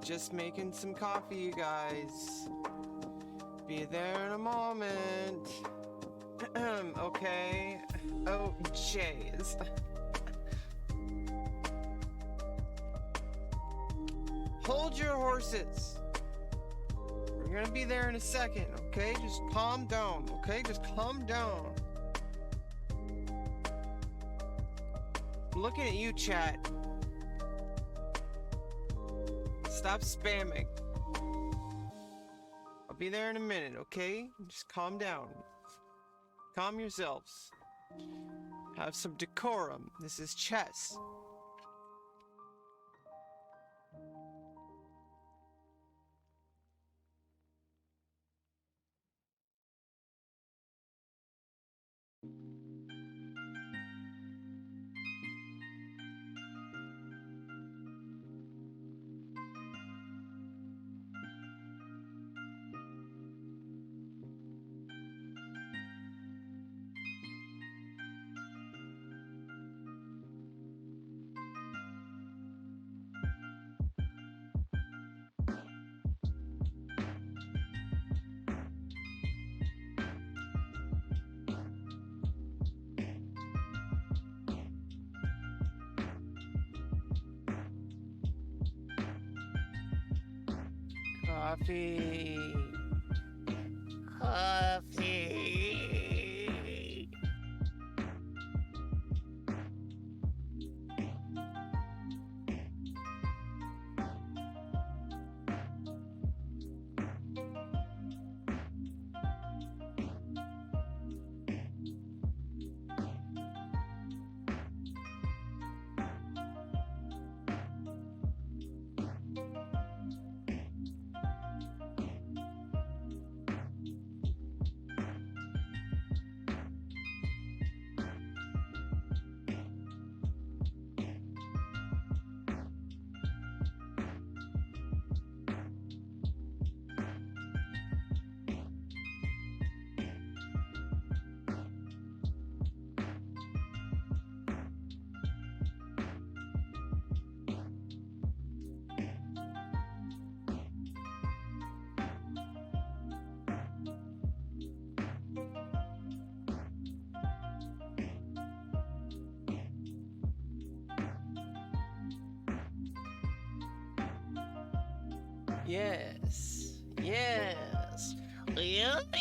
just making some coffee, you guys. Be there in a moment. Okay. Oh, jeez. Hold your horses. We're gonna be there in a second, okay? Just calm down, okay? Just calm down. I'm looking at you, chat. Stop spamming. I'll be there in a minute, okay? Just calm down. Calm yourselves. Have some decorum. This is chess. Coffee. Coffee. Yes. Yes. Yes.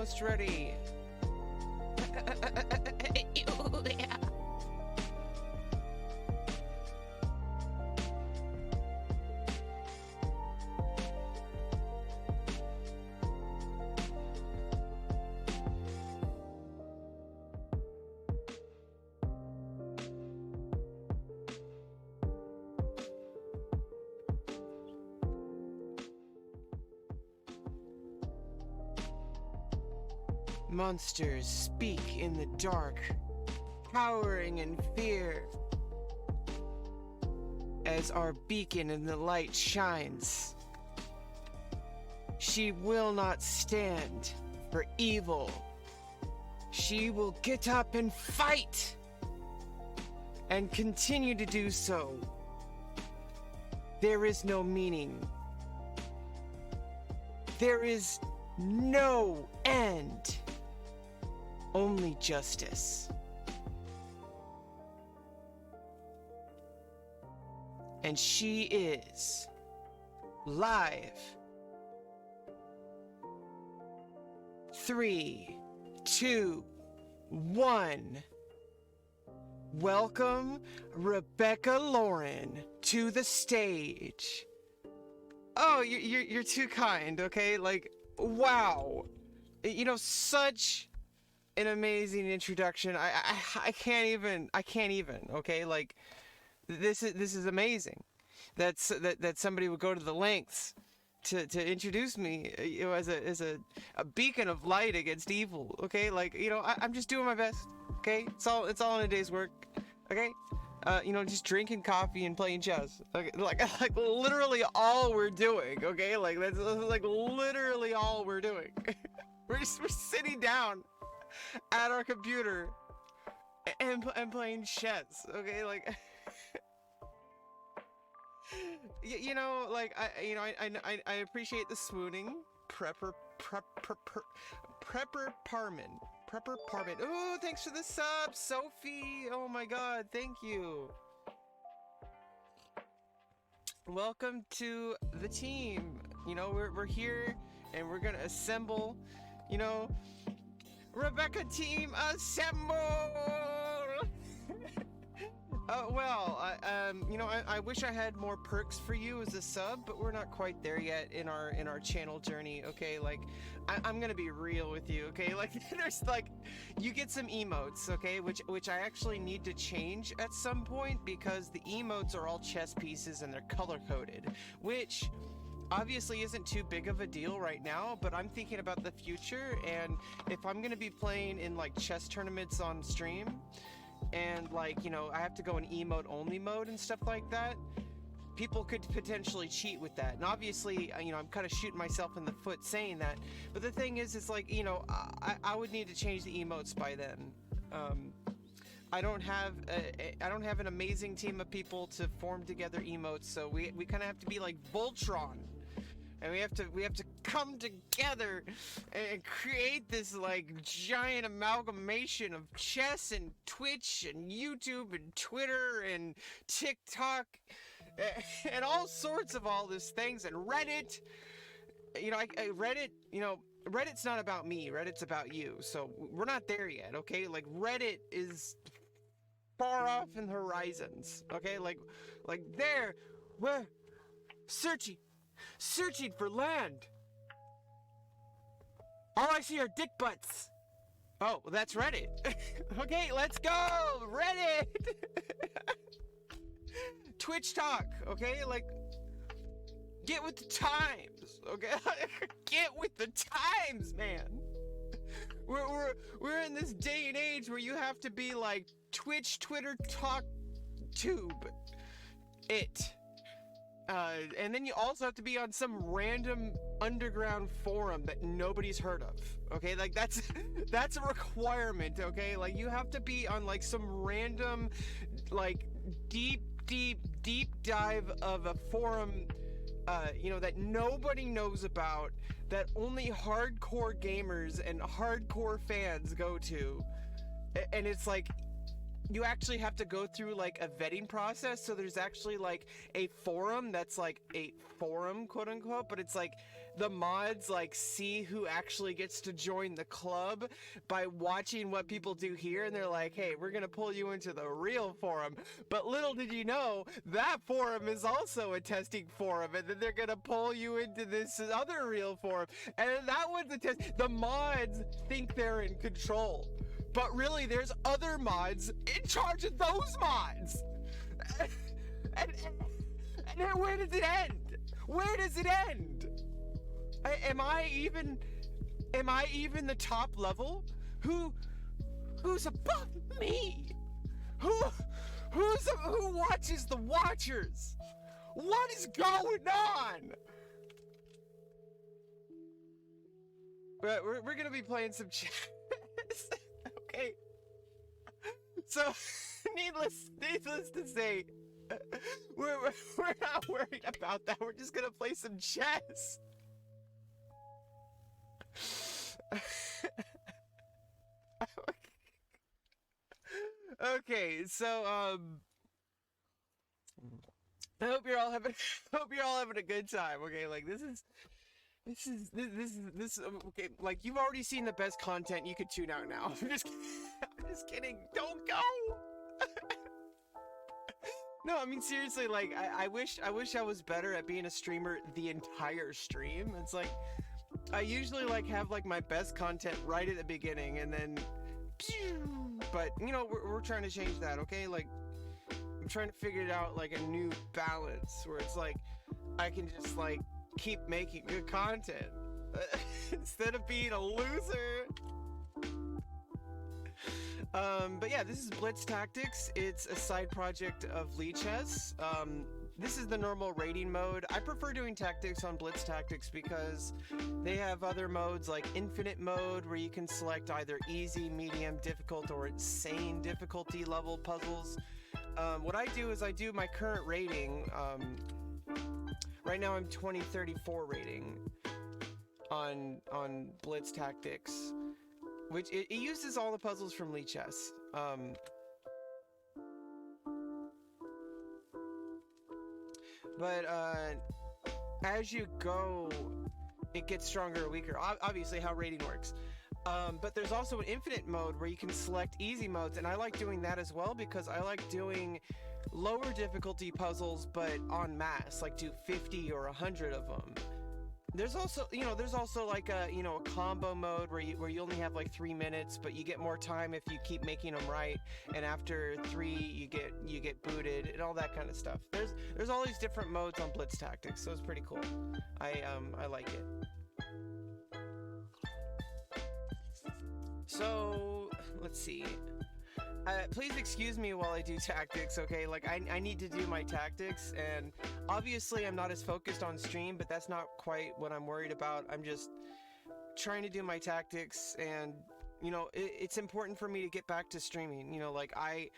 almost ready. Monsters speak in the dark, cowering in fear. As our beacon in the light shines, she will not stand for evil. She will get up and fight, and continue to do so. There is no meaning. There is no end. Only justice. And she is live. 3, 2, 1. Welcome Rebecca Lauren to the stage. Oh, you're too kind, okay? Like, wow. You know, such an amazing introduction. I can't even, okay? Like, this is amazing. That somebody would go to the lengths to introduce me, you know, as a beacon of light against evil, okay? Like, you know, I'm just doing my best, okay? It's all in a day's work, okay? You know, just drinking coffee and playing chess. Like literally all we're doing, okay? Like, that's like literally all we're doing. We're sitting down at our computer and playing chess, okay? Like, you know, like, I appreciate the swooning. Prepper Parman. Oh, thanks for the sub, Sophie. Oh my god, thank you. Welcome to the team. You know, we're here and we're gonna assemble. You know, Rebecca team assemble. You know, I wish I had more perks for you as a sub, but we're not quite there yet in our channel journey, okay? Like, I'm gonna be real with you, okay? Like, there's, like, you get some emotes, okay? Which I actually need to change at some point, because the emotes are all chess pieces and they're color-coded, which obviously isn't too big of a deal right now, but I'm thinking about the future, and if I'm gonna be playing in, like, chess tournaments on stream, and, like, you know, I have to go in emote only mode and stuff like that, people could potentially cheat with that. And obviously, you know, I'm kind of shooting myself in the foot saying that, but the thing is, it's like, you know, I would need to change the emotes by then. I don't have an amazing team of people to form together emotes, so we kind of have to be like Voltron. And we have to come together and create this, like, giant amalgamation of chess and Twitch and YouTube and Twitter and TikTok and all sorts of all these things, and Reddit. You know, Reddit, you know, Reddit's not about me, Reddit's about you. So we're not there yet, okay? Like, Reddit is far off in the horizons, okay? Like there, where, searching for land. All I see are dick butts. Oh, well, that's Reddit. Okay, let's go, Reddit. Twitch talk, okay? Like, get with the times, okay? Get with the times, man. We're in this day and age where you have to be like Twitch, Twitter, Talk, Tube, it. And then you also have to be on some random underground forum that nobody's heard of, okay? Like, that's a requirement, okay? Like, you have to be on, like, some random, like, deep dive of a forum, you know, that nobody knows about, that only hardcore gamers and hardcore fans go to. And it's like, you actually have to go through like a vetting process. So there's actually like a forum that's like a forum, quote unquote, but it's like the mods like see who actually gets to join the club by watching what people do here, and they're like, hey, we're gonna pull you into the real forum. But little did you know, that forum is also a testing forum, and then they're gonna pull you into this other real forum, and that one's a test. The mods think they're in control, but really there's other mods in charge of those mods. And then where does it end? Where does it end? Am I even the top level? Who's above me? Who watches the watchers? What is going on? We're gonna be playing some chess. Okay. So, needless to say, we're not worried about that. We're just gonna play some chess. Okay, so I hope you're all having a good time. Okay, like this is okay. Like you've already seen the best content. You could tune out now. I'm just kidding. Don't go. No, I mean seriously. Like I wish I was better at being a streamer the entire stream. It's like I usually like have like my best content right at the beginning, and then, but you know we're trying to change that. Okay, like I'm trying to figure it out like a new balance where it's like I can just like keep making good content instead of being a loser. But yeah, this is Blitz Tactics. It's a side project of Lichess. This is the normal raiding mode. I prefer doing tactics on Blitz Tactics because they have other modes like infinite mode where you can select either easy, medium, difficult, or insane difficulty level puzzles. What I do is I do my current rating. Right now I'm 2034 rating on Blitz Tactics, which it uses all the puzzles from Lichess. But as you go, it gets stronger or weaker. Obviously, how rating works. But there's also an infinite mode where you can select easy modes, and I like doing that as well because I like doing lower difficulty puzzles, but en masse, like do 50 or 100 of them. There's also, like a combo mode where you only have like 3 minutes, but you get more time if you keep making them right. And after 3, you get booted and all that kind of stuff. There's all these different modes on Blitz Tactics, so it's pretty cool. I like it. So let's see. Please excuse me while I do tactics, okay? Like, I need to do my tactics, and obviously I'm not as focused on stream, but that's not quite what I'm worried about. I'm just trying to do my tactics, and, it's important for me to get back to streaming. Like, I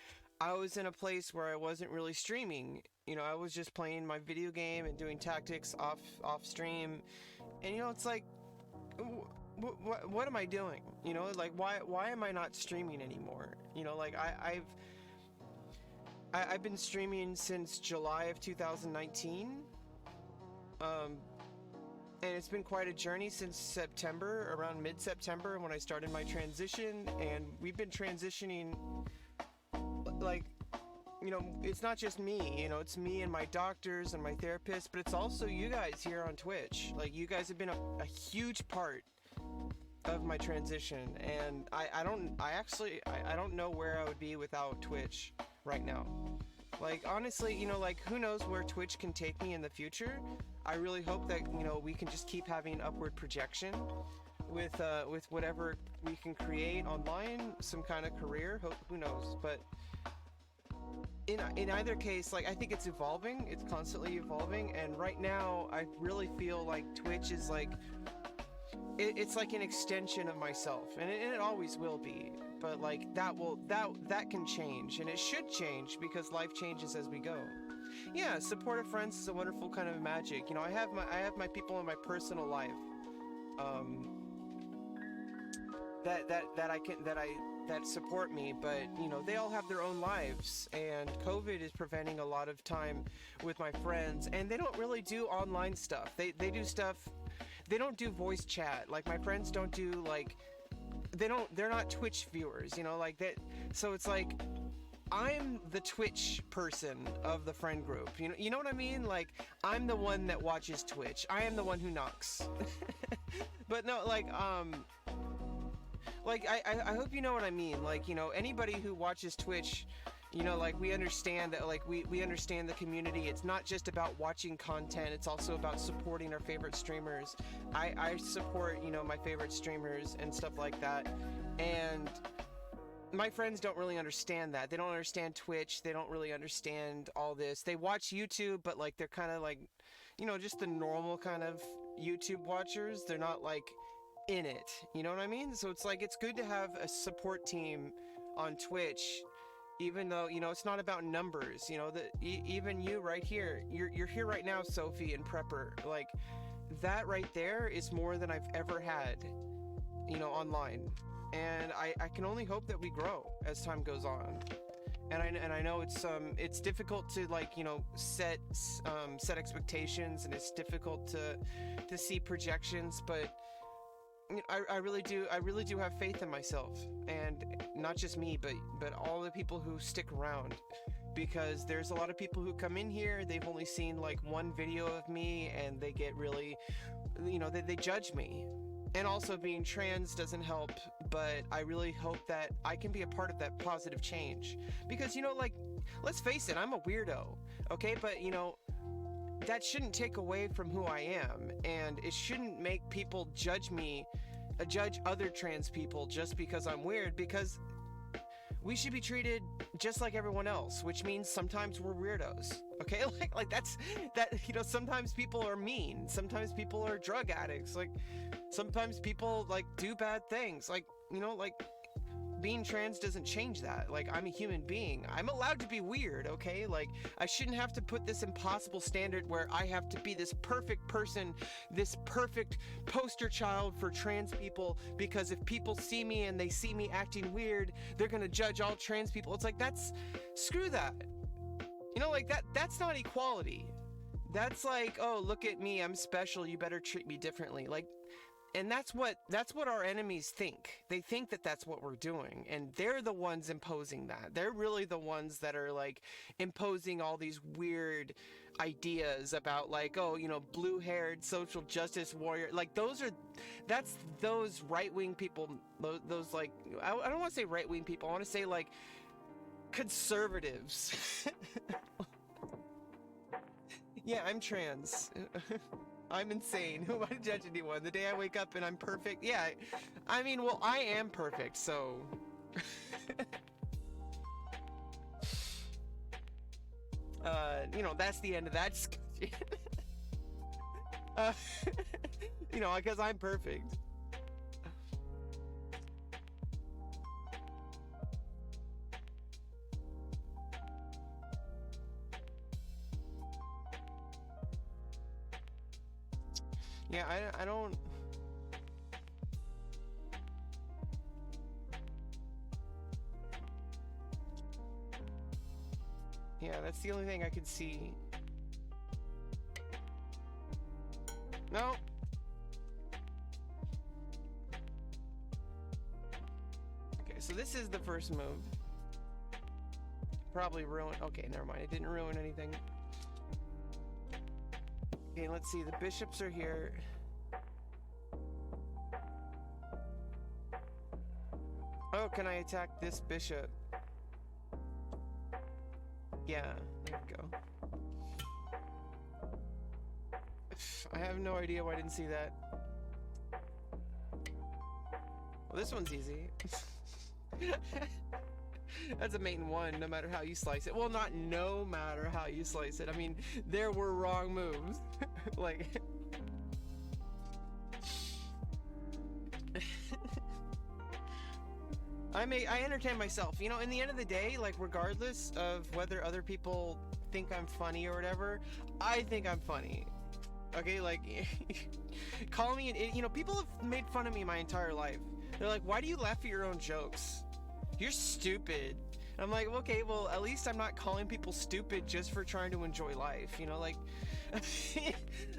was in a place where I wasn't really streaming. I was just playing my video game and doing tactics off stream, and, it's like, what am I doing? Like why am I not streaming anymore? Like I've been streaming since July of 2019, and it's been quite a journey since September, around mid-September when I started my transition, and we've been transitioning like it's not just me, it's me and my doctors and my therapist, but it's also you guys here on Twitch. Like you guys have been a huge part of my transition, and I don't know where I would be without Twitch right now. Like honestly, like who knows where Twitch can take me in the future. I really hope that we can just keep having upward projection with whatever we can create online, some kind of career. Who knows? But in either case, like I think it's evolving. It's constantly evolving, and right now I really feel like Twitch is like it's like an extension of myself, and it always will be. But like that can change, and it should change because life changes as we go. Yeah, supportive friends is a wonderful kind of magic. I have my people in my personal life. that support me, but they all have their own lives, and COVID is preventing a lot of time with my friends, and they don't really do online stuff. They do stuff. They don't do voice chat. Like my friends don't do like they're not Twitch viewers, like that. So it's like I'm the Twitch person of the friend group. You know what I mean? Like I'm the one that watches Twitch. I am the one who knocks. But no, like I hope you know what I mean. Like, anybody who watches Twitch, like we understand that, like we understand the community. It's not just about watching content, it's also about supporting our favorite streamers. I support, my favorite streamers and stuff like that. And my friends don't really understand that. They don't understand Twitch. They don't really understand all this. They watch YouTube, but like they're kind of like, just the normal kind of YouTube watchers. They're not like in it, you know what I mean? So it's like, it's good to have a support team on Twitch, even though it's not about numbers. That even you right here, you're here right now, Sophie and Prepper, like that right there is more than I've ever had online, and I can only hope that we grow as time goes on. And I know it's difficult to set expectations, and it's difficult to see projections, but I really do have faith in myself, and not just me, but all the people who stick around, because there's a lot of people who come in here, they've only seen like one video of me, and they get really, they judge me. And also being trans doesn't help, but I really hope that I can be a part of that positive change, because like, let's face it, I'm a weirdo, okay? But that shouldn't take away from who I am, and it shouldn't make people judge me, judge other trans people just because I'm weird, because we should be treated just like everyone else, which means sometimes we're weirdos, okay? Like that's, sometimes people are mean, sometimes people are drug addicts, like sometimes people like do bad things, like, like being trans doesn't change that. Like, I'm a human being. I'm allowed to be weird, okay? Like, I shouldn't have to put this impossible standard where I have to be this perfect person, this perfect poster child for trans people, because if people see me and they see me acting weird, they're gonna judge all trans people. It's like, screw that. Like that's not equality. That's like, oh, look at me, I'm special, you better treat me differently. Like, and that's what our enemies think. They think that that's what we're doing, and they're the ones imposing that. They're really the ones that are like imposing all these weird ideas about like, oh, blue-haired social justice warrior. Like that's those right-wing people. Those like, I don't want to say right-wing people. I want to say like conservatives. Yeah, I'm trans. I'm insane. Who am I to judge anyone? The day I wake up and I'm perfect. Yeah, I mean, well, I am perfect, so. That's the end of that discussion. Because I'm perfect. Yeah, I don't. Yeah, that's the only thing I could see. No. Okay, so this is the first move. Probably ruin. Okay, never mind. It didn't ruin anything. Okay, let's see. The bishops are here. Oh, can I attack this bishop? Yeah, there we go. I have no idea why I didn't see that. Well, this one's easy. That's a mate in one, no matter how you slice it. Well, not no matter how you slice it. I mean, there were wrong moves. Like... I entertain myself. In the end of the day, like, regardless of whether other people think I'm funny or whatever, I think I'm funny. Okay, like, call me an idiot. People have made fun of me my entire life. They're like, why do you laugh at your own jokes? You're stupid. And I'm like, okay, well, at least I'm not calling people stupid just for trying to enjoy life, you know, like,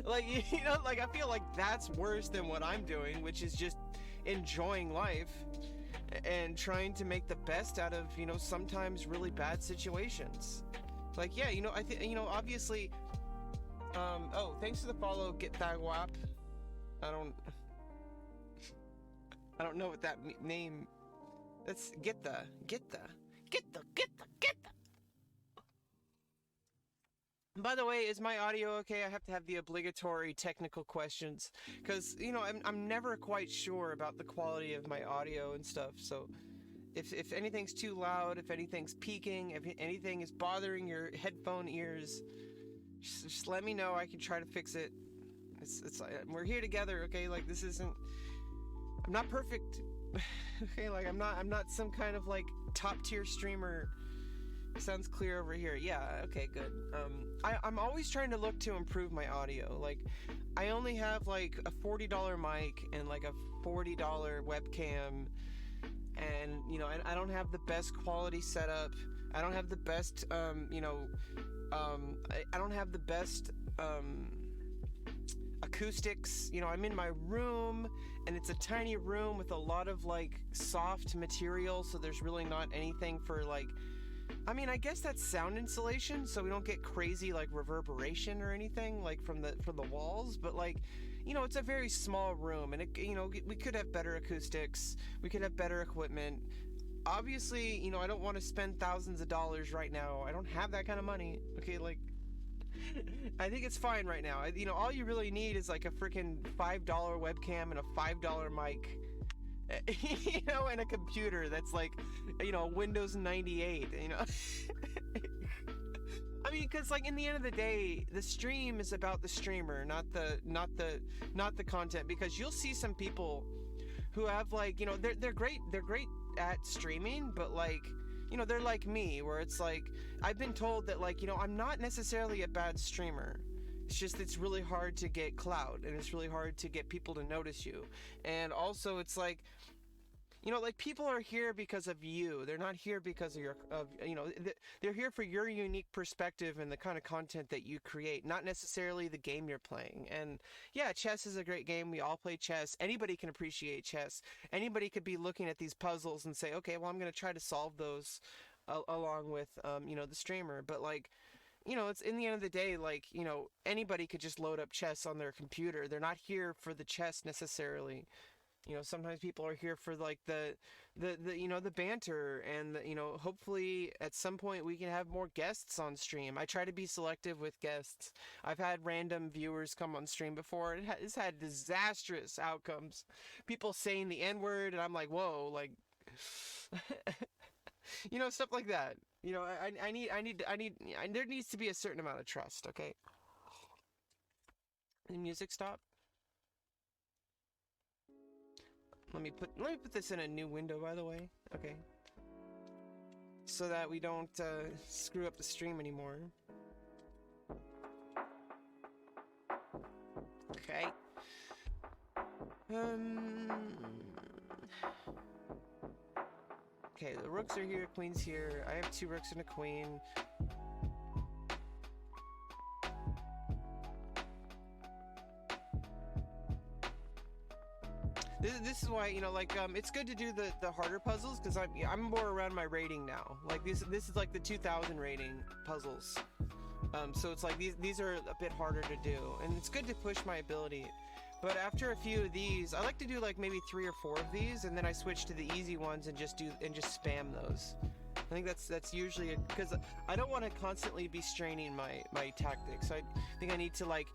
like, you know, like, I feel like that's worse than what I'm doing, which is just enjoying life and trying to make the best out of, you know, sometimes really bad situations. Like, yeah, you know, I think, you know, obviously, oh, thanks for the follow, Get That Wap. I don't know what that name, that's, get the. By the way, is my audio okay? I have to have the obligatory technical questions, because, you know, I'm never quite sure about the quality of my audio and stuff, so if anything's too loud, if anything's peaking, if anything is bothering your headphone ears, just let me know. I can try to fix it. It's like, we're here together, okay? Like, this isn't, I'm not perfect. Okay, like, I'm not some kind of, like, top tier streamer. Sounds clear over here. Yeah, okay, good. I'm always trying to look to improve my audio. Like, I only have like a $40 mic and like a $40 webcam, and, you know, I don't have the best quality setup. I don't have the best, you know, I don't have the best acoustics. You know, I'm in my room, and it's a tiny room with a lot of like soft material, so there's really not anything for, like, I mean, I guess that's sound insulation, so we don't get crazy like reverberation or anything like from the walls, but, like, you know, it's a very small room, and it, you know, we could have better acoustics, we could have better equipment. Obviously, you know, I don't want to spend thousands of dollars right now. I don't have that kind of money. Okay, like, I think it's fine right now. You know, all you really need is like a freaking $5 webcam and a $5 mic. You know, and a computer that's like, you know, Windows 98, you know. I mean, because, like, in the end of the day, the stream is about the streamer, not the content, because you'll see some people who have, like, you know, they're great at streaming, but, like, you know, they're like me, where it's like, I've been told that, like, you know, I'm not necessarily a bad streamer. It's just, it's really hard to get clout, and it's really hard to get people to notice you. And also, it's like, you know, like, people are here because of you. They're not here because of your, you know, they're here for your unique perspective and the kind of content that you create, not necessarily the game you're playing. And yeah, chess is a great game. We all play chess. Anybody can appreciate chess. Anybody could be looking at these puzzles and say, okay, well, I'm going to try to solve those along with, you know, the streamer. But, like, you know, it's, in the end of the day, like, you know, anybody could just load up chess on their computer. They're not here for the chess necessarily. You know, sometimes people are here for, like, the you know, the banter, and the, you know, hopefully at some point we can have more guests on stream. I try to be selective with guests. I've had random viewers come on stream before, and it's had disastrous outcomes. People saying the N-word, and I'm like, whoa, like, you know, stuff like that. You know, I need, there needs to be a certain amount of trust, okay? The music stop? Let me put this in a new window, by the way. Okay. So that we don't screw up the stream anymore. Okay. Okay, the rooks are here, queen's here. I have 2 rooks and a queen. This is why, you know, like, it's good to do the harder puzzles, because I'm more around my rating now. Like, this is like the 2000 rating puzzles. So it's like these are a bit harder to do, and it's good to push my ability. But after a few of these, I like to do like maybe 3 or 4 of these, and then I switch to the easy ones and just spam those. I think that's usually because I don't want to constantly be straining my tactics. I think I need to like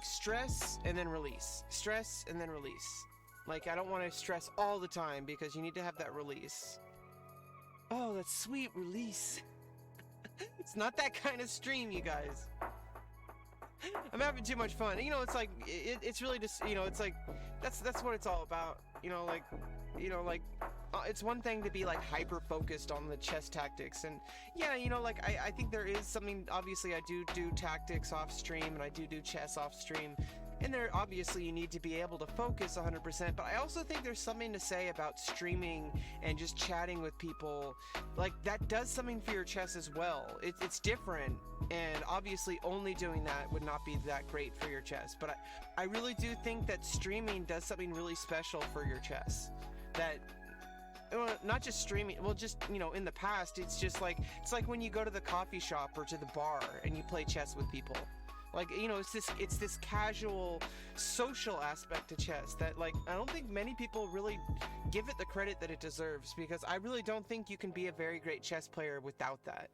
stress and then release. Stress and then release. Like, I don't want to stress all the time, because you need to have that release. Oh, that's sweet release. It's not that kind of stream, you guys. I'm having too much fun. You know, it's like, it's really just, you know, it's like, that's what it's all about. You know, like, it's one thing to be like hyper focused on the chess tactics, and yeah, you know, like I think there is something. Obviously, I do tactics off stream, and I do chess off stream, and there obviously you need to be able to focus 100%. But I also think there's something to say about streaming and just chatting with people, like that does something for your chess as well. It's different, and obviously only doing that would not be that great for your chess. But I really do think that streaming does something really special for your chess. That, well, not just streaming, well, just, you know, in the past, it's just like, it's like when you go to the coffee shop or to the bar and you play chess with people. Like, you know, it's this casual social aspect to chess that, like, I don't think many people really give it the credit that it deserves, because I really don't think you can be a very great chess player without that.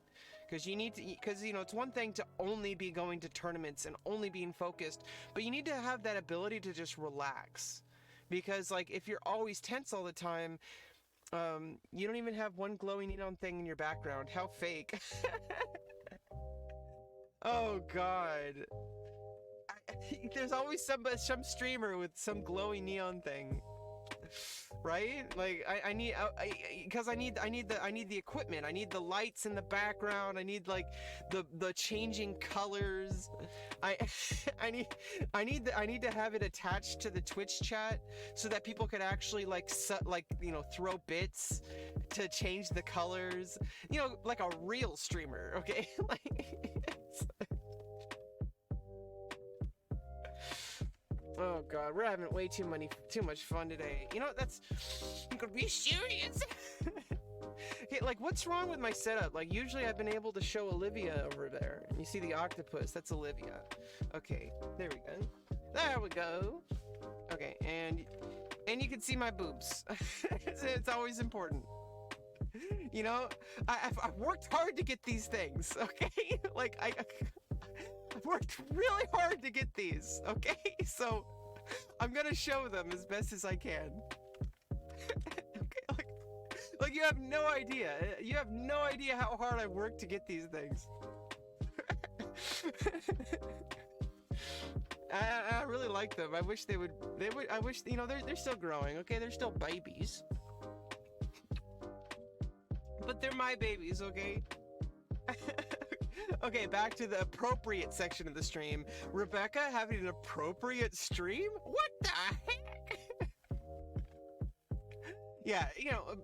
Because you need to, because, you know, it's one thing to only be going to tournaments and only being focused, but you need to have that ability to just relax. Because, like, if you're always tense all the time, you don't even have one glowing neon thing in your background. How fake. Oh god. There's always some streamer with some glowing neon thing. Right? Like I need the equipment. I need the lights in the background. I need like the changing colors. I need to have it attached to the Twitch chat so that people could actually like you know, throw bits to change the colors. You know, like a real streamer, okay? Oh god, we're having way too much fun today. You know, I'm gonna be serious. Okay, like, what's wrong with my setup? Like, usually I've been able to show Olivia over there. And you see the octopus, that's Olivia. Okay, there we go. There we go. Okay, and you can see my boobs. It's always important. You know, I've worked hard to get these things, okay? Like, I've worked really hard to get these, okay? So I'm gonna show them as best as I can. Okay, like you have no idea. You have no idea how hard I worked to get these things. I really like them. I wish they would. I wish, you know, they're still growing. Okay, they're still babies. But they're my babies, okay? Okay, back to the appropriate section of the stream. Rebecca having an appropriate stream? What the heck? Yeah, you know,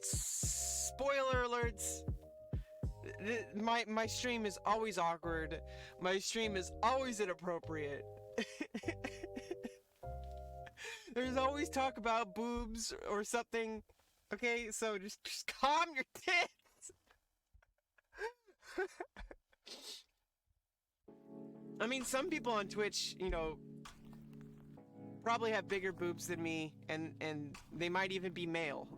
spoiler alerts. My stream is always awkward. My stream is always inappropriate. There's always talk about boobs or something. Okay, so just calm your tits. I mean, some people on Twitch, you know, probably have bigger boobs than me, and they might even be male.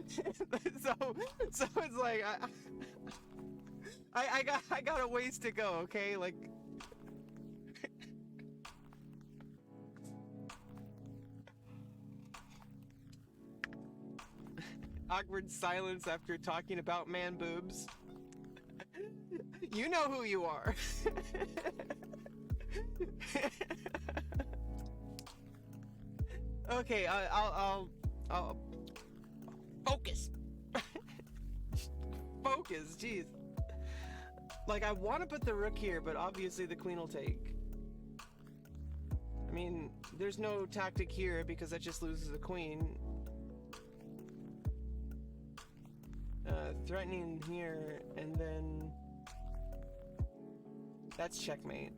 so it's like I got a ways to go, okay? Like, awkward silence after talking about man boobs. You know who you are. Okay, I'll focus. Focus, jeez. Like, I want to put the rook here, but obviously the queen will take. I mean, there's no tactic here because that just loses the queen. Threatening here, and then that's checkmate.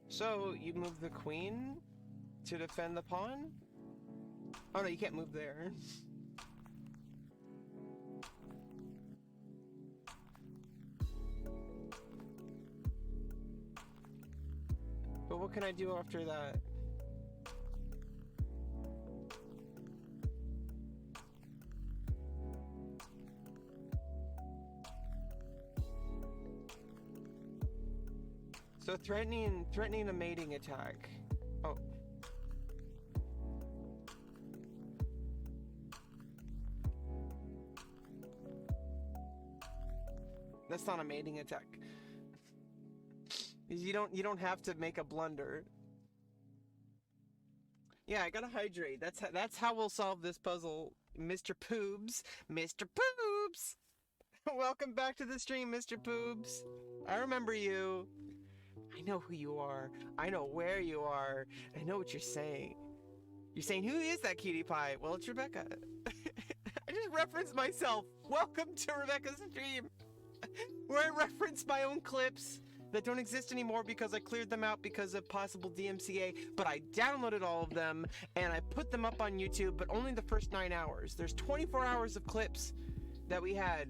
So you move the queen to defend the pawn? Oh no, you can't move there. But what can I do after that? So threatening a mating attack. Oh. That's not a mating attack. You don't have to make a blunder. Yeah, I gotta hydrate. That's how we'll solve this puzzle, Mr. Poobs. Mr. Poobs! Welcome back to the stream, Mr. Poobs. I remember you. I know who you are. I know where you are. I know what you're saying. You're saying, who is that cutie pie? Well, it's Rebecca. I just referenced myself. Welcome to Rebecca's stream, where I reference my own clips that don't exist anymore because I cleared them out because of possible DMCA, but I downloaded all of them and I put them up on YouTube, but only the first 9 hours. There's 24 hours of clips that we had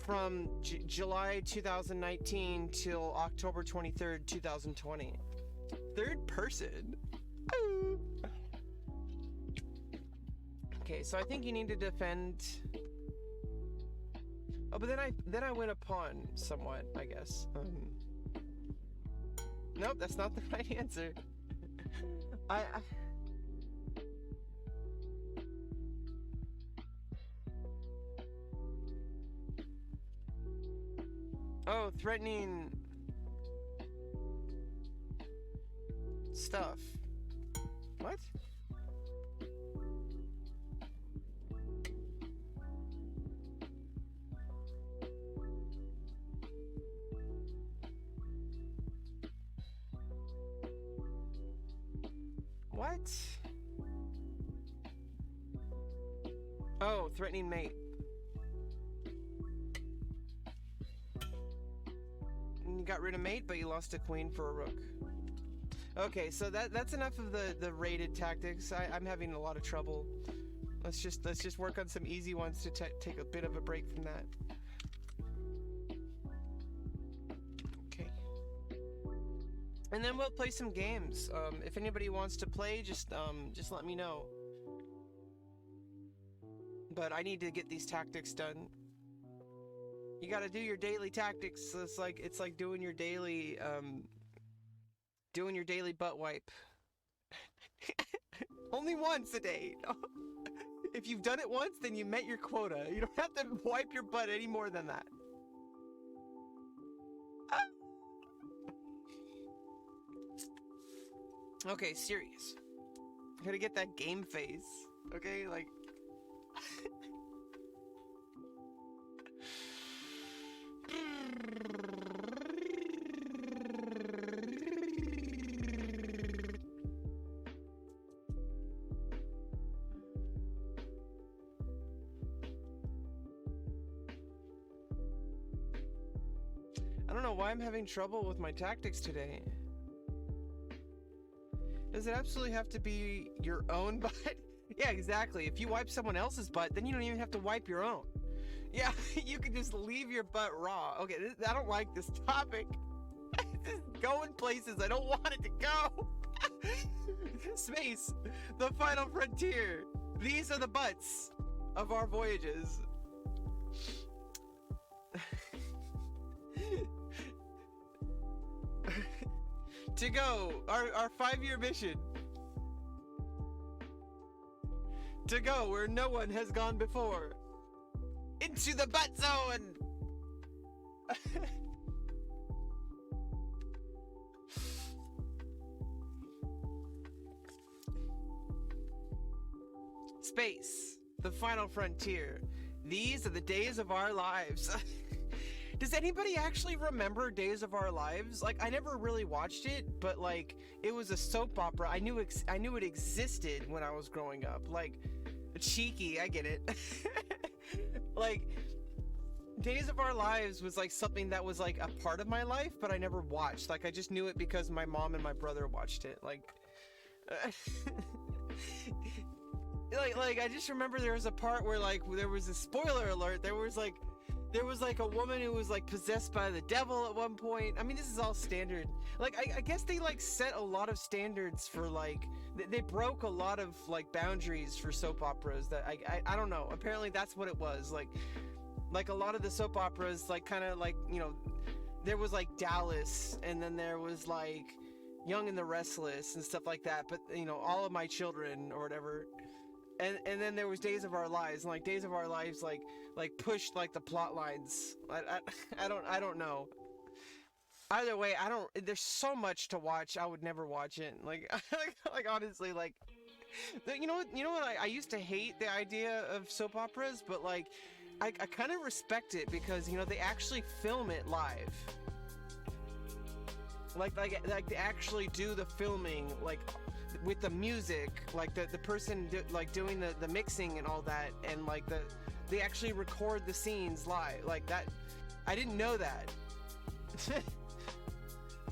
from July 2019 till October 23rd, 2020. Third person. Ooh. Okay, so I think you need to defend. Oh, but then I went upon somewhat, I guess. Nope, that's not the right answer. I Oh, threatening stuff. What? What? Oh, threatening mate. You got rid of mate, but you lost a queen for a rook. Okay, so that's enough of the rated tactics. I'm having a lot of trouble. Let's just work on some easy ones to take a bit of a break from that. Okay. And then we'll play some games. If anybody wants to play, just let me know. But I need to get these tactics done. You gotta do your daily tactics. So it's like doing your daily butt wipe. Only once a day. If you've done it once, then you met your quota. You don't have to wipe your butt any more than that. Okay, serious. I gotta get that game face. Okay, like. I don't know why I'm having trouble with my tactics today. Does it absolutely have to be your own butt? Yeah, exactly. If you wipe someone else's butt, then you don't even have to wipe your own. Yeah, you can just leave your butt raw. Okay, I don't like this topic. This is going places I don't want it to go. Space, the final frontier. These are the butts of our voyages. To go, our 5-year mission. To go where no one has gone before. Into the butt zone! Space, the final frontier. These are the days of our lives. Does anybody actually remember Days of Our Lives? Like, I never really watched it, but like, it was a soap opera. I knew it existed when I was growing up. Like, cheeky, I get it. Like, Days of Our Lives was like something that was like a part of my life, but I never watched. Like, I just knew it because my mom and my brother watched it. Like, like I just remember there was a part where like there was a spoiler alert. There was like a woman who was like possessed by the devil at one point. I mean, this is all standard. Like, I guess they like set a lot of standards for like, they broke a lot of like boundaries for soap operas that I don't know. Apparently that's what it was. Like a lot of the soap operas, like kind of like, you know, there was like Dallas, and then there was like Young and the Restless and stuff like that. But you know, All of My Children or whatever. And then there was Days of Our Lives, and like Days of Our Lives like pushed like the plot lines. I don't know. Either way, there's so much to watch. I would never watch it. Like honestly, like You know what? I used to hate the idea of soap operas, but like, I kind of respect it because they actually film it live. Like they actually do the filming, like with the music, like the person doing the mixing and all that, and like they actually record the scenes live, like that. I didn't know that.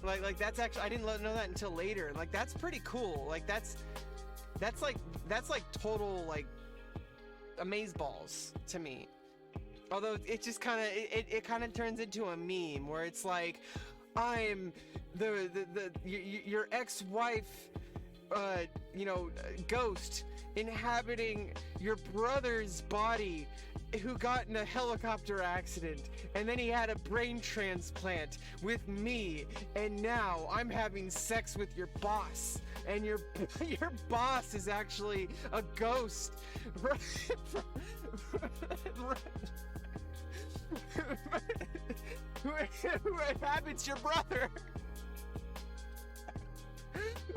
like that's actually, I didn't know that until later. Like that's pretty cool. Like that's like total like amazeballs to me. Although it just kind of it kind of turns into a meme where it's like, I'm your ex-wife, ghost inhabiting your brother's body, who got in a helicopter accident, and then he had a brain transplant with me, and now I'm having sex with your boss, and your boss is actually a ghost. Who inhabits your brother.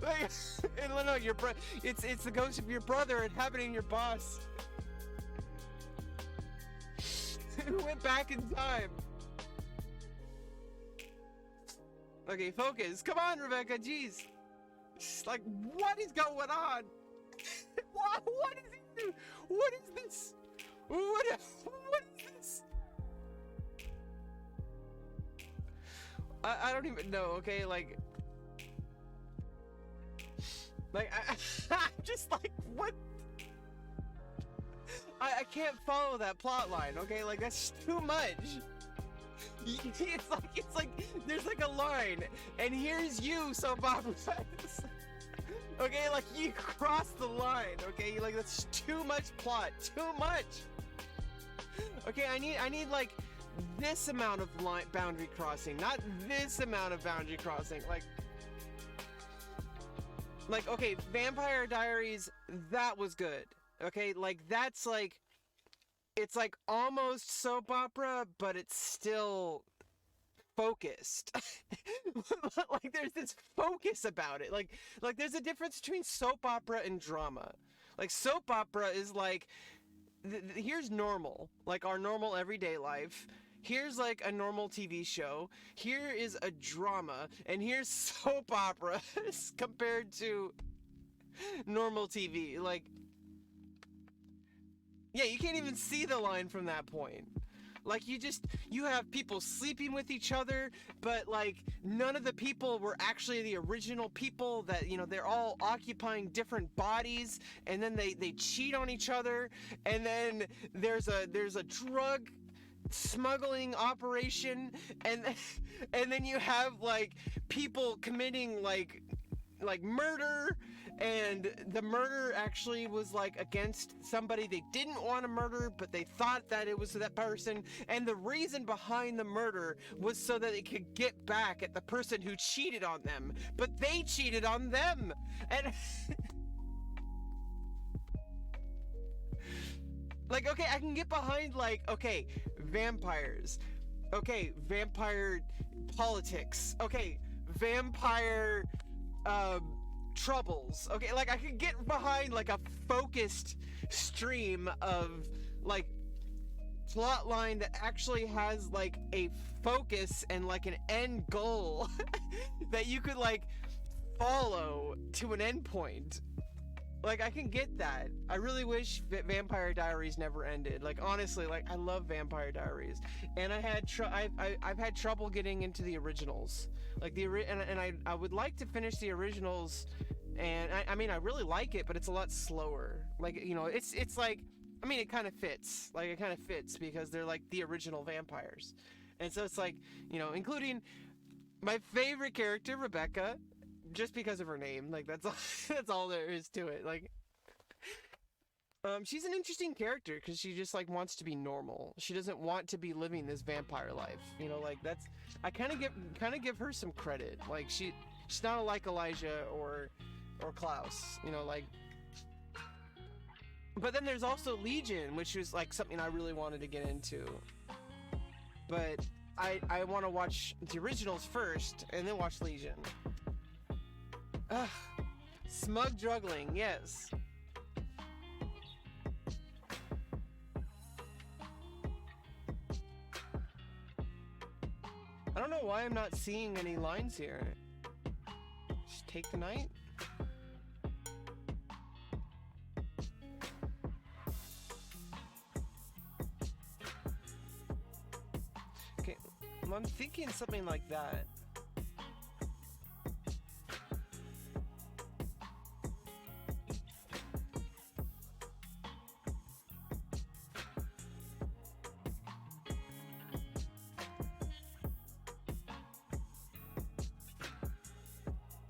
Like, no, it's the ghost of your brother inhabiting your boss. Who went back in time. Okay, focus. Come on, Rebecca, jeez. Like, what is going on? What is it? What is this? What is this? I don't even know, okay? Like I'm just like, what? I can't follow that plot line, okay? Like, that's too much. It's like there's like a line, and here's you, soap operas. Okay, like you cross the line, okay? Like that's too much plot, too much. Okay, I need like this amount of boundary crossing, not this amount of boundary crossing. Like okay, Vampire Diaries, that was good. Okay, like that's like, it's like almost soap opera, but it's still focused. Like there's this focus about it. Like there's a difference between soap opera and drama. Like soap opera is like, here's normal, like our normal everyday life. Here's like a normal TV show. Here is a drama, and here's soap opera compared to normal TV. Like, yeah, you can't even see the line from that point. Like you have people sleeping with each other, but like none of the people were actually the original people. That they're all occupying different bodies, and then they cheat on each other, and then there's a drug smuggling operation, and then you have like people committing like murder, and the murder actually was like against somebody they didn't want to murder, but they thought that it was that person, and the reason behind the murder was so that they could get back at the person who cheated on them, but they cheated on them. And like, okay, I can get behind like, okay, vampires, okay, vampire politics, okay, vampire troubles, okay, like I could get behind like a focused stream of like plot line that actually has like a focus and like an end goal that you could like follow to an end point. Like I can get that. I really wish Vampire Diaries never ended. Like honestly, like I love Vampire Diaries, and I've had trouble getting into the originals. Like I would like to finish the originals, and I mean I really like it, but it's a lot slower. Like it's like, I mean it kind of fits. Like it kind of fits because they're like the original vampires, and so it's like including my favorite character, Rebecca. Just because of her name, like that's all there is to it. Like, she's an interesting character because she just like wants to be normal. She doesn't want to be living this vampire life. Like that's, I kind of give her some credit. Like she's not like Elijah or Klaus. Like. But then there's also Legion, which was like something I really wanted to get into. But I want to watch the originals first and then watch Legion. Smug juggling, yes. I don't know why I'm not seeing any lines here. Just take the knight. Okay, well, I'm thinking something like that.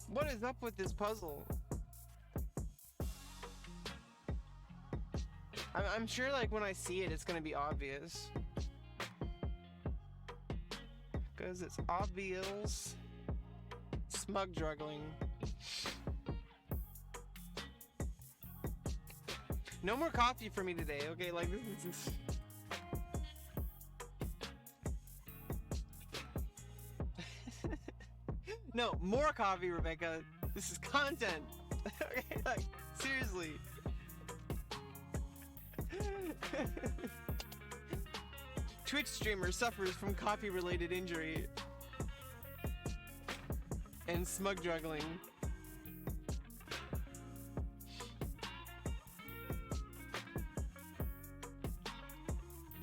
What is up with this puzzle? I'm sure like when I see it, it's gonna be obvious. Because it's obvious. Smug juggling. No more coffee for me today, okay? Like this is... No, more coffee, Rebecca. This is content. Okay, like, seriously. Twitch streamer suffers from coffee-related injury. And smug juggling.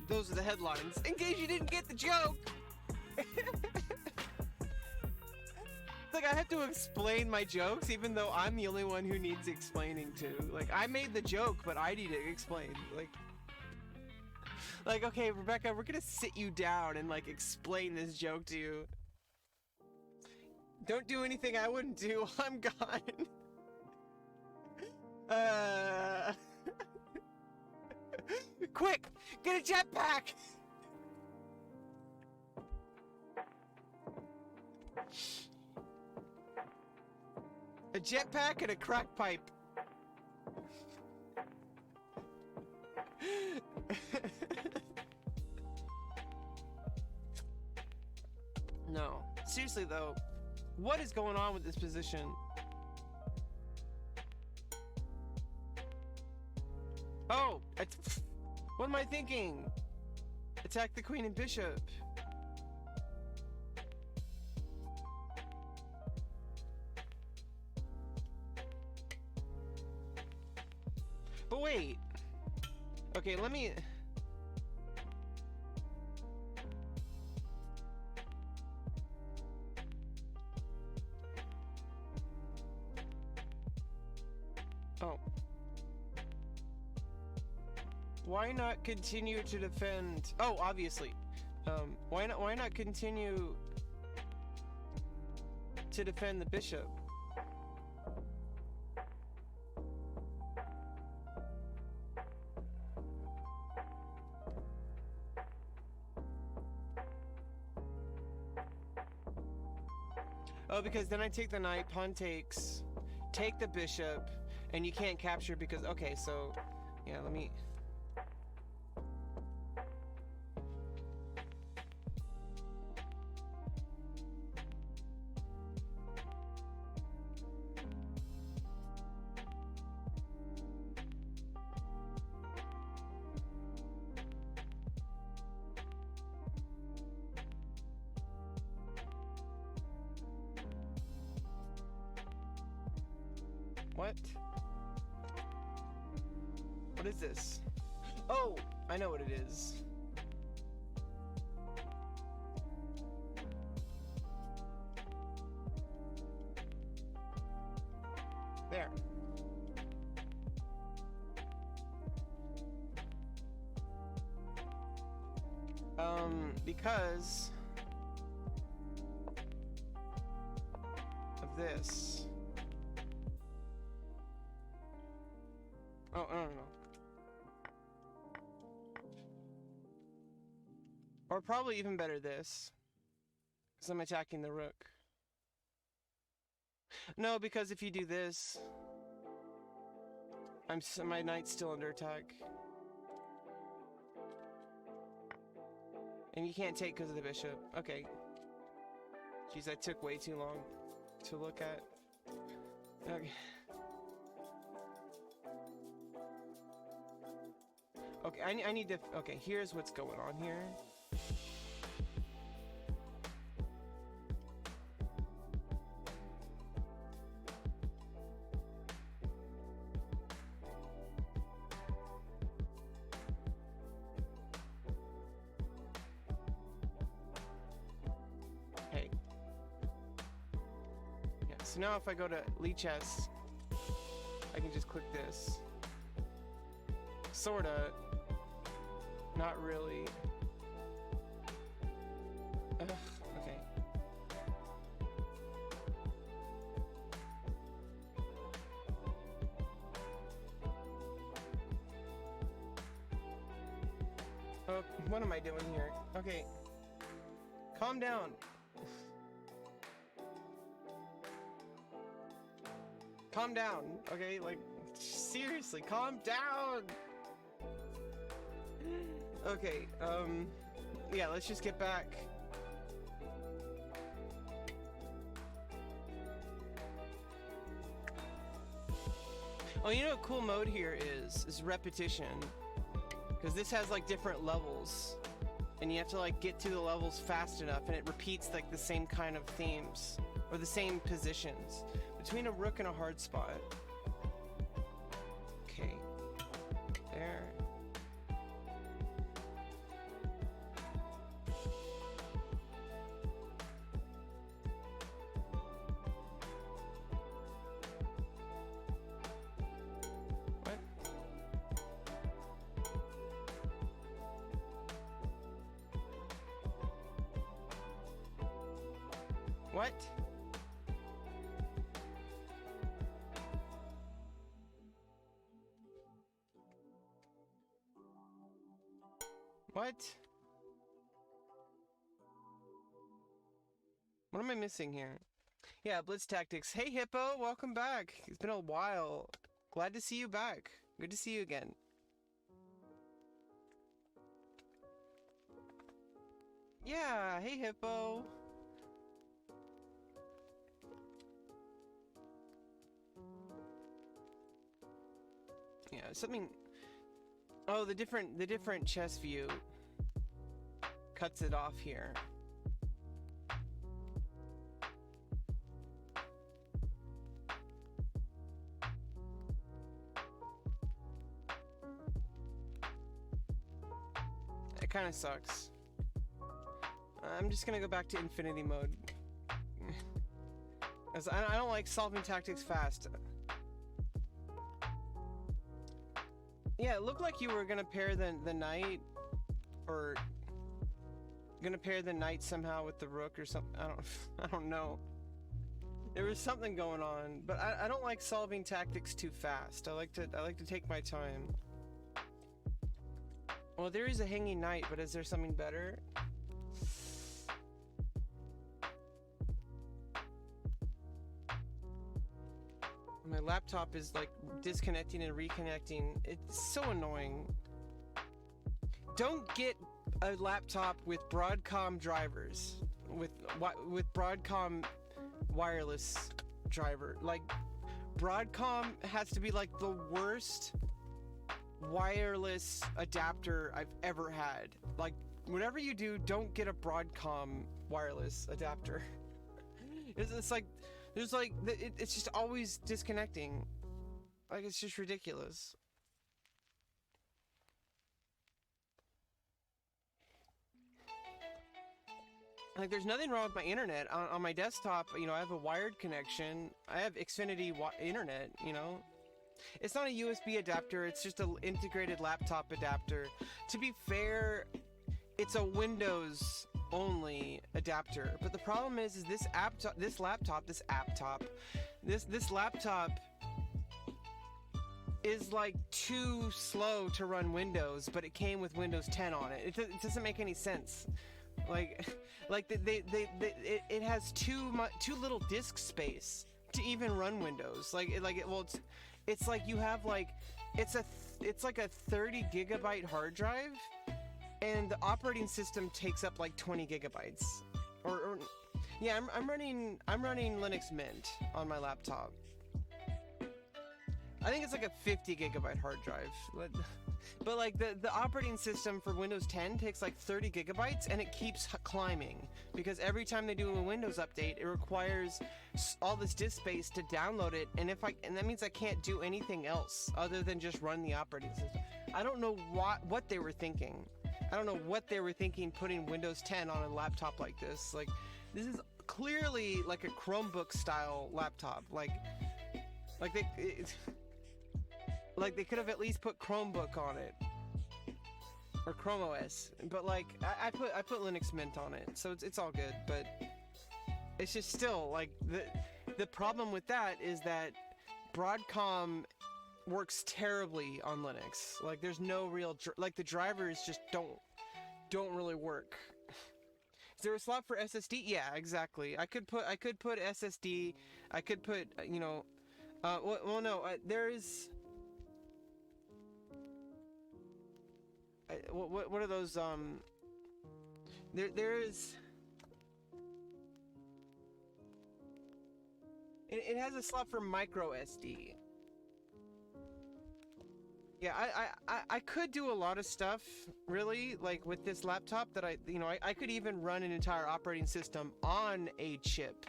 Those are the headlines. In case you didn't get the joke! Like, I have to explain my jokes even though I'm the only one who needs explaining to. Like, I made the joke, but I need it explained. Like, okay, Rebecca, we're gonna sit you down and, like, explain this joke to you. Don't do anything I wouldn't do. I'm gone. Quick! Get a jetpack! A jetpack and a crack pipe. No. Seriously though, what is going on with this position? Oh! What am I thinking? Attack the queen and bishop. But wait. Okay, let me... Oh. Why not continue to defend... Oh, obviously. Why not continue to defend the bishop? Oh, because then I take the knight, pawn takes, take the bishop, and you can't capture because... Okay, so... Yeah, let me... What? What is this? Oh, I know what it is. There. Because of this. Oh, I don't know. Or probably even better this. Because I'm attacking the rook. No, because if you do this, my knight's still under attack. And you can't take because of the bishop. Okay. Jeez, that took way too long to look at. Okay. Okay, I need to... Okay, here's what's going on here. So now if I go to Lichess, I can just click this. Sorta. Not really. Ugh, okay. Oh, what am I doing here? Okay. Calm down. Calm down, okay? Like, seriously, calm down! Okay, yeah, let's just get back. Oh, you know what cool mode here is repetition. Because this has like different levels. And you have to like get through the levels fast enough, and it repeats like the same kind of themes. Or the same positions. Between a rook and a hard spot. Okay. There. What? What? What? What am I missing here? Yeah, Blitz Tactics. Hey, Hippo, welcome back. It's been a while. Glad to see you back. Good to see you again. Yeah, hey, Hippo. Yeah, something... Oh, the different chess view cuts it off here. It kind of sucks. I'm just gonna go back to infinity mode. As I don't like solving tactics fast. Yeah, it looked like you were gonna pair the knight, or gonna pair the knight somehow with the rook or something. I don't know. There was something going on, but I don't like solving tactics too fast. I like to take my time. Well, there is a hanging knight, but is there something better? My laptop is like disconnecting and reconnecting. It's so annoying. Don't get a laptop with Broadcom drivers, with Broadcom wireless driver. Like, Broadcom has to be like the worst wireless adapter I've ever had. Like, whatever you do, don't get a Broadcom wireless adapter. It's like, there's like, it's just always disconnecting. Like, it's just ridiculous. Like, there's nothing wrong with my internet. On my desktop, you know, I have a wired connection. I have Xfinity internet, you know. It's not a USB adapter, it's just an integrated laptop adapter. To be fair, it's a Windows only adapter. But the problem is this laptop is like too slow to run Windows, but it came with Windows 10 on it. It doesn't make any sense. Like it has too little disk space to even run Windows. It's like you have like it's like a 30 gigabyte hard drive, and the operating system takes up like 20 gigabytes. Or yeah, I'm running Linux Mint on my laptop. I think it's like a 50 gigabyte hard drive. But like the operating system for Windows 10 takes like 30 gigabytes, and it keeps climbing because every time they do a Windows update, it requires all this disk space to download it, and that means I can't do anything else other than just run the operating system. I don't know what they were thinking. I don't know what they were thinking putting Windows 10 on a laptop like this. Like, this is clearly like a Chromebook style laptop. Like they could have at least put Chromebook on it or Chrome OS. But like I put Linux Mint on it, so it's all good. But it's just still like the problem with that is that Broadcom works terribly on Linux. Like there's no real like the drivers just don't really work. Is there a slot for SSD? Yeah, exactly. I could put SSD. I could put you know, well no, there is. What are those? There is. It has a slot for micro SD. Yeah, I could do a lot of stuff, really, like with this laptop that I could even run an entire operating system on a chip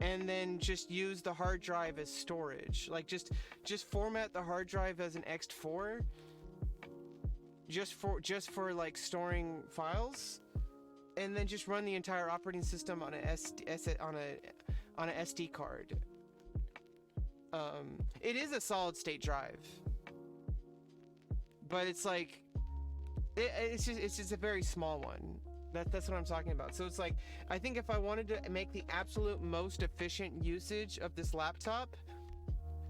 and then just use the hard drive as storage. Like just format the hard drive as an ext4 just for like storing files, and then just run the entire operating system on on an SD card. It is a solid state drive, but it's like it's just a very small one. That's what I'm talking about. So it's like, I think if I wanted to make the absolute most efficient usage of this laptop,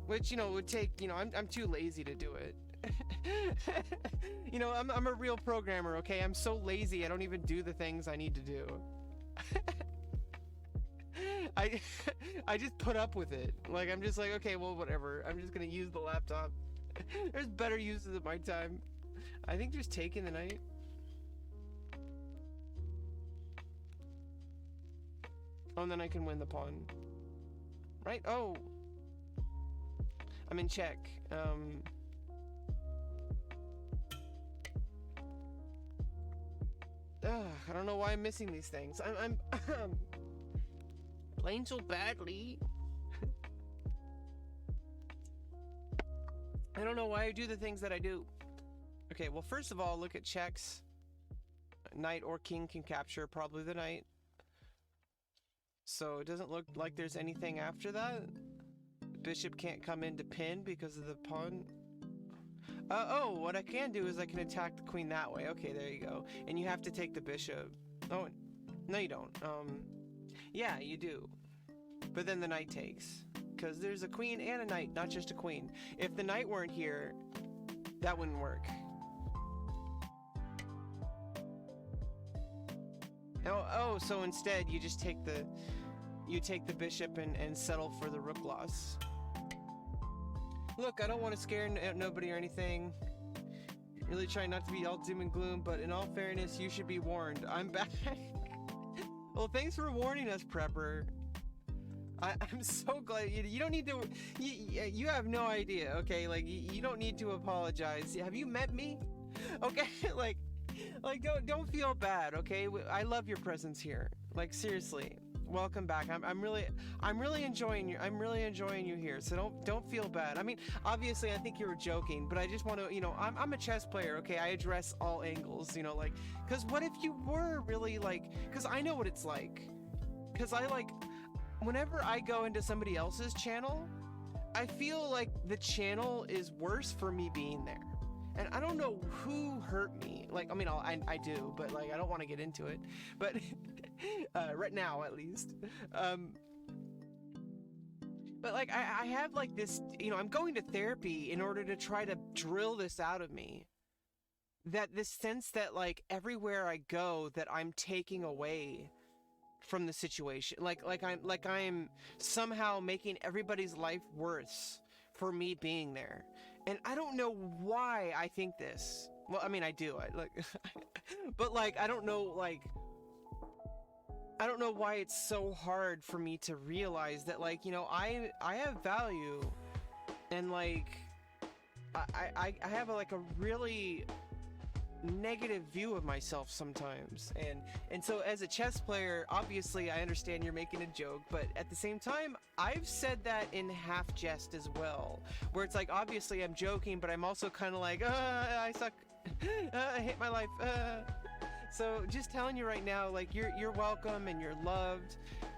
which would take, I'm too lazy to do it. I'm a real programmer, okay? I'm so lazy I don't even do the things I need to do. I just put up with it. Like, I'm just like, okay, well, whatever. I'm just gonna use the laptop. There's better uses of my time. I think just taking the night. Oh, and then I can win the pawn. Right? Oh. I'm in check. I don't know why I'm missing these things. I'm playing so badly. I don't know why I do the things that I do. Okay, well, first of all, look at checks. Knight or king can capture, probably the knight. So it doesn't look like there's anything after that. Bishop can't come in to pin because of the pawn. Oh, what I can do is I can attack the queen that way. Okay, there you go. And you have to take the bishop. Oh, no you don't. Yeah, you do. But then the knight takes. Because there's a queen and a knight, not just a queen. If the knight weren't here, that wouldn't work. Oh, so instead you just take the bishop and settle for the rook loss. Look, I don't want to scare nobody or anything. Really trying not to be all doom and gloom, but in all fairness, you should be warned. I'm back. Well, thanks for warning us, Prepper. I'm so glad. You don't need to. You have no idea, okay? Like, you don't need to apologize. Have you met me? Okay, like don't feel bad, okay? I love your presence here. Like, seriously. Welcome back. I'm really enjoying you. I'm really enjoying you here. So don't feel bad. I mean, obviously, I think you were joking, but I just want to, I'm a chess player. Okay, I address all angles. Like, because what if you were really like? Because I know what it's like. Because whenever I go into somebody else's channel, I feel like the channel is worse for me being there. And I don't know who hurt me. Like, I mean, I do, but like, I don't want to get into it. But right now, at least. But like, I have like this, I'm going to therapy in order to try to drill this out of me. That this sense that like everywhere I go, that I'm taking away from the situation. Like I'm somehow making everybody's life worse for me being there. And I don't know why I think this. Well, I mean, I do. But like, I don't know why it's so hard for me to realize that, like, I have value, and like, I have a really negative view of myself sometimes, and so as a chess player, obviously I understand you're making a joke, but at the same time I've said that in half jest as well, where it's like, obviously I'm joking, but I'm also kind of like, I suck, I hate my life, So just telling you right now, like you're welcome and you're loved,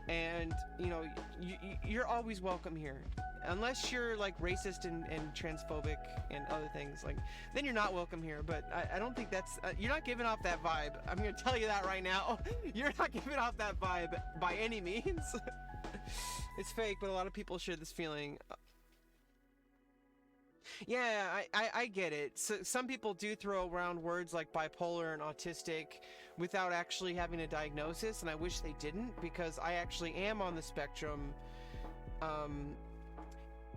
and you know you're always welcome here. Unless you're like racist and transphobic and other things, like then you're not welcome here. But I don't think that's you're not giving off that vibe. I'm gonna tell you that right now. You're not giving off that vibe by any means. It's fake, but a lot of people share this feeling. Yeah, I get it. So some people do throw around words like bipolar and autistic without actually having a diagnosis, and I wish they didn't, because I actually am on the spectrum.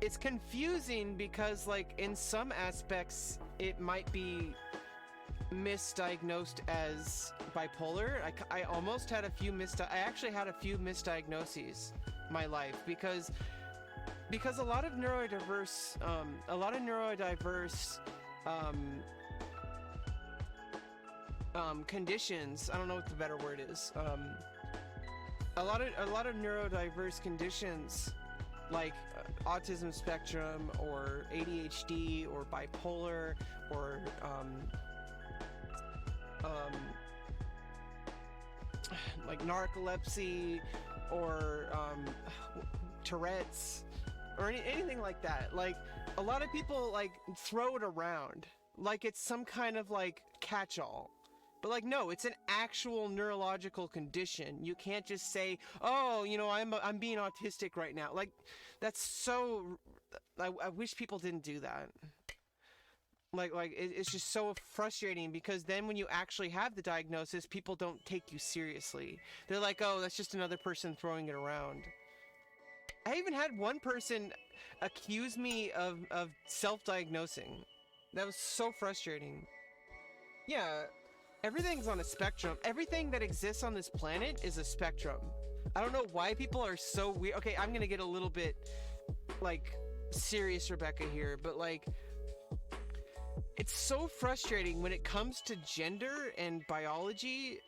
It's confusing because, like, in some aspects it might be misdiagnosed as bipolar. I almost had a few I actually had a few misdiagnoses in my life, because a lot of neurodiverse conditions, I don't know what the better word is, a lot of neurodiverse conditions like autism spectrum or ADHD or bipolar or like narcolepsy or Tourette's or anything like that. Like, a lot of people like throw it around like it's some kind of like catch-all. But like, no, it's an actual neurological condition. You can't just say, oh, you know, I'm being autistic right now. Like, that's so, I wish people didn't do that. It's just so frustrating, because then when you actually have the diagnosis, people don't take you seriously. They're like, oh, that's just another person throwing it around. I even had one person accuse me of self-diagnosing. That was so frustrating. Yeah. Everything's on a spectrum. Everything that exists on this planet is a spectrum. I don't know why people are so weird. Okay, I'm gonna get a little bit, like, serious, Rebecca, here, but, like, it's so frustrating when it comes to gender and biology,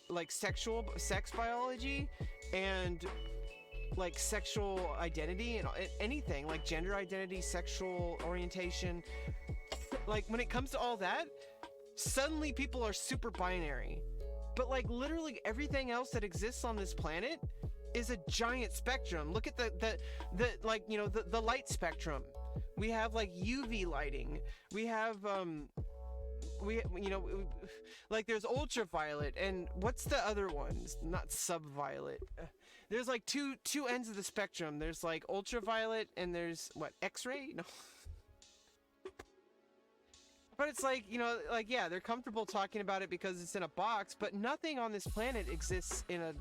like sex biology, and, like, sexual identity, and anything, like gender identity, sexual orientation. Like, when it comes to all that, suddenly people are super binary. But like, literally everything else that exists on this planet is a giant spectrum. Look at the like, you know, the light spectrum. We have like UV lighting. We have you know, like, there's ultraviolet, and what's the other ones? Not subviolet. There's like two ends of the spectrum. There's like ultraviolet, and there's what, X-ray? No. But it's like, you know, like, yeah, they're comfortable talking about it because it's in a box, but nothing on this planet exists in a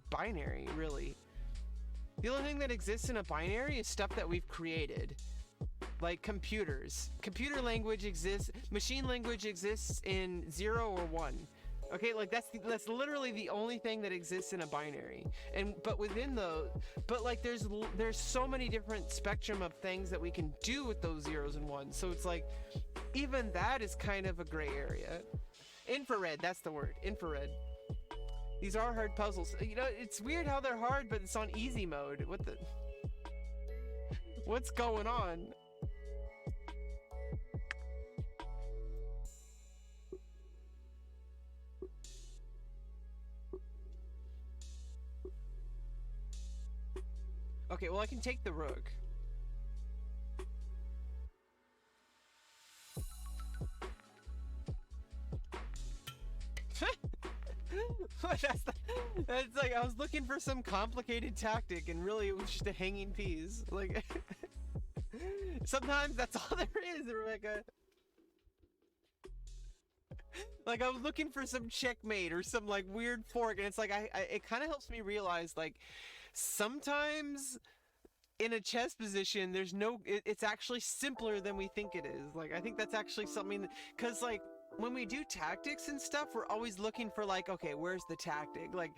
binary, really. The only thing that exists in a binary is stuff that we've created. Like computers. Computer language exists, machine language exists in 0 or 1. Okay, like that's literally the only thing that exists in a binary. But like there's so many different spectrum of things that we can do with those zeros and ones. So it's like, even that is kind of a gray area. Infrared, that's the word. Infrared. These are hard puzzles. You know, it's weird how they're hard, but it's on easy mode. What's going on? Okay, well, I can take the rook. That's like, I was looking for some complicated tactic, and really it was just a hanging piece. Like, sometimes that's all there is, Rebecca. Like, I was looking for some checkmate or some like weird fork, and it's like, it kind of helps me realize, like, sometimes in a chess position, it's actually simpler than we think it is. Like, I think that's actually something, because like, when we do tactics and stuff, we're always looking for like, okay, where's the tactic? Like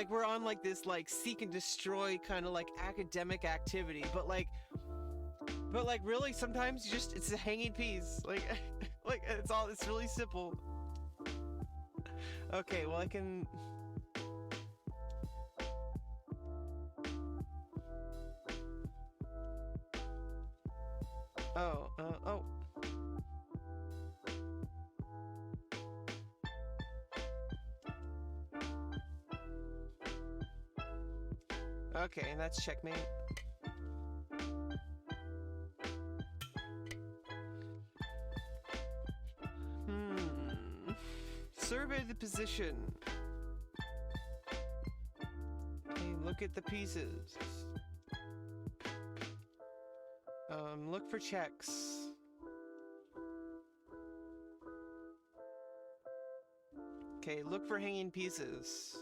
we're on like this like seek and destroy kind of like academic activity, but like really sometimes it's a hanging piece. Like like it's really simple. Okay, well, I can. Oh. Okay, that's checkmate. Survey the position. Okay, look at the pieces. Look for checks. Okay, look for hanging pieces.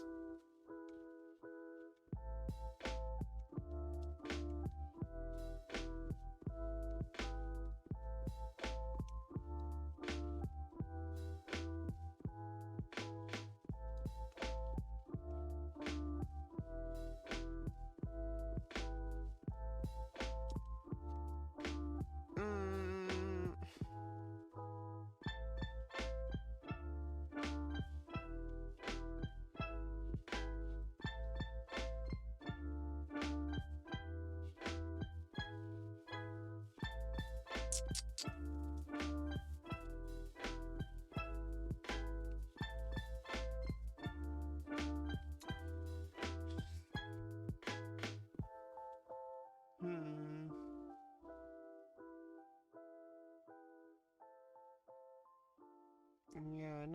Yeah,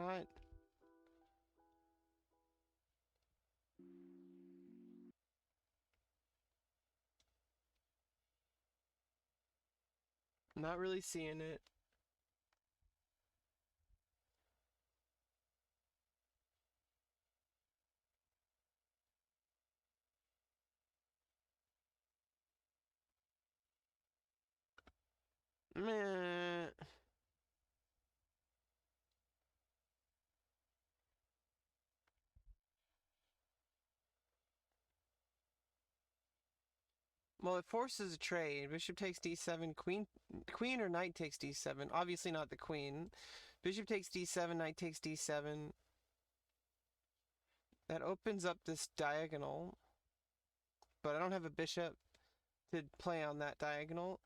not really seeing it. Meh. Well, it forces a trade. Bishop takes d7, queen or knight takes d7. Obviously not the queen. Bishop takes d7, knight takes d7. That opens up this diagonal. But I don't have a bishop to play on that diagonal.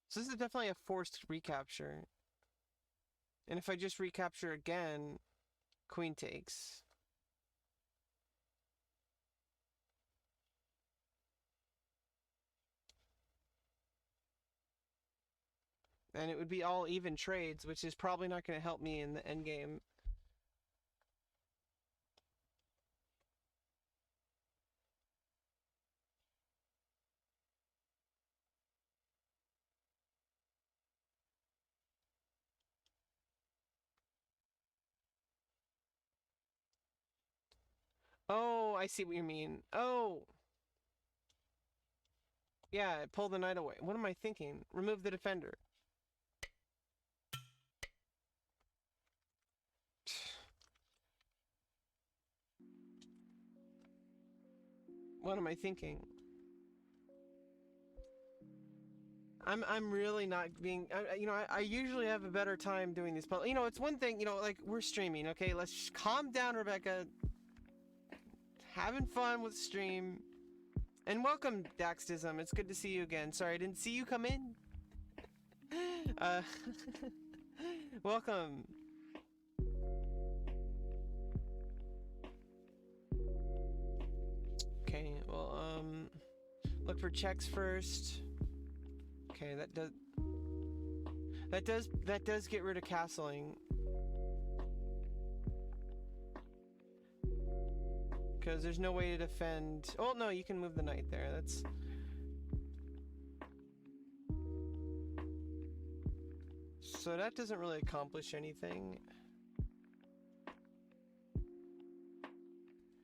So this is definitely a forced recapture. And if I just recapture again, queen takes. And it would be all even trades, which is probably not going to help me in the endgame. Oh, I see what you mean. Oh! Yeah, pull the knight away. What am I thinking? Remove the defender. What am I thinking? I'm really not being, I usually have a better time doing these, but it's one thing, like we're streaming, okay? Let's calm down, Rebecca. Having fun with stream. And welcome, Daxtism. It's good to see you again. Sorry, I didn't see you come in. Welcome. Okay, well, look for checks first. Okay, that does get rid of castling. Because there's no way to defend. Oh no, you can move the knight there. That's. So that doesn't really accomplish anything.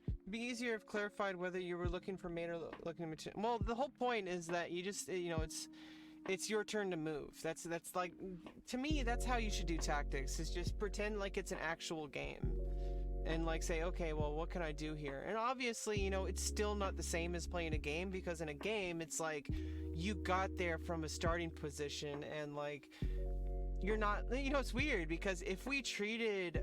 It'd be easier if clarified whether you were looking for mate or looking to. Well, the whole point is that you just, it's your turn to move. That's like, to me, that's how you should do tactics. Is just pretend like it's an actual game. And like say, okay, well, what can I do here? And obviously, it's still not the same as playing a game, because in a game, it's like you got there from a starting position and like you're not, it's weird because if we treated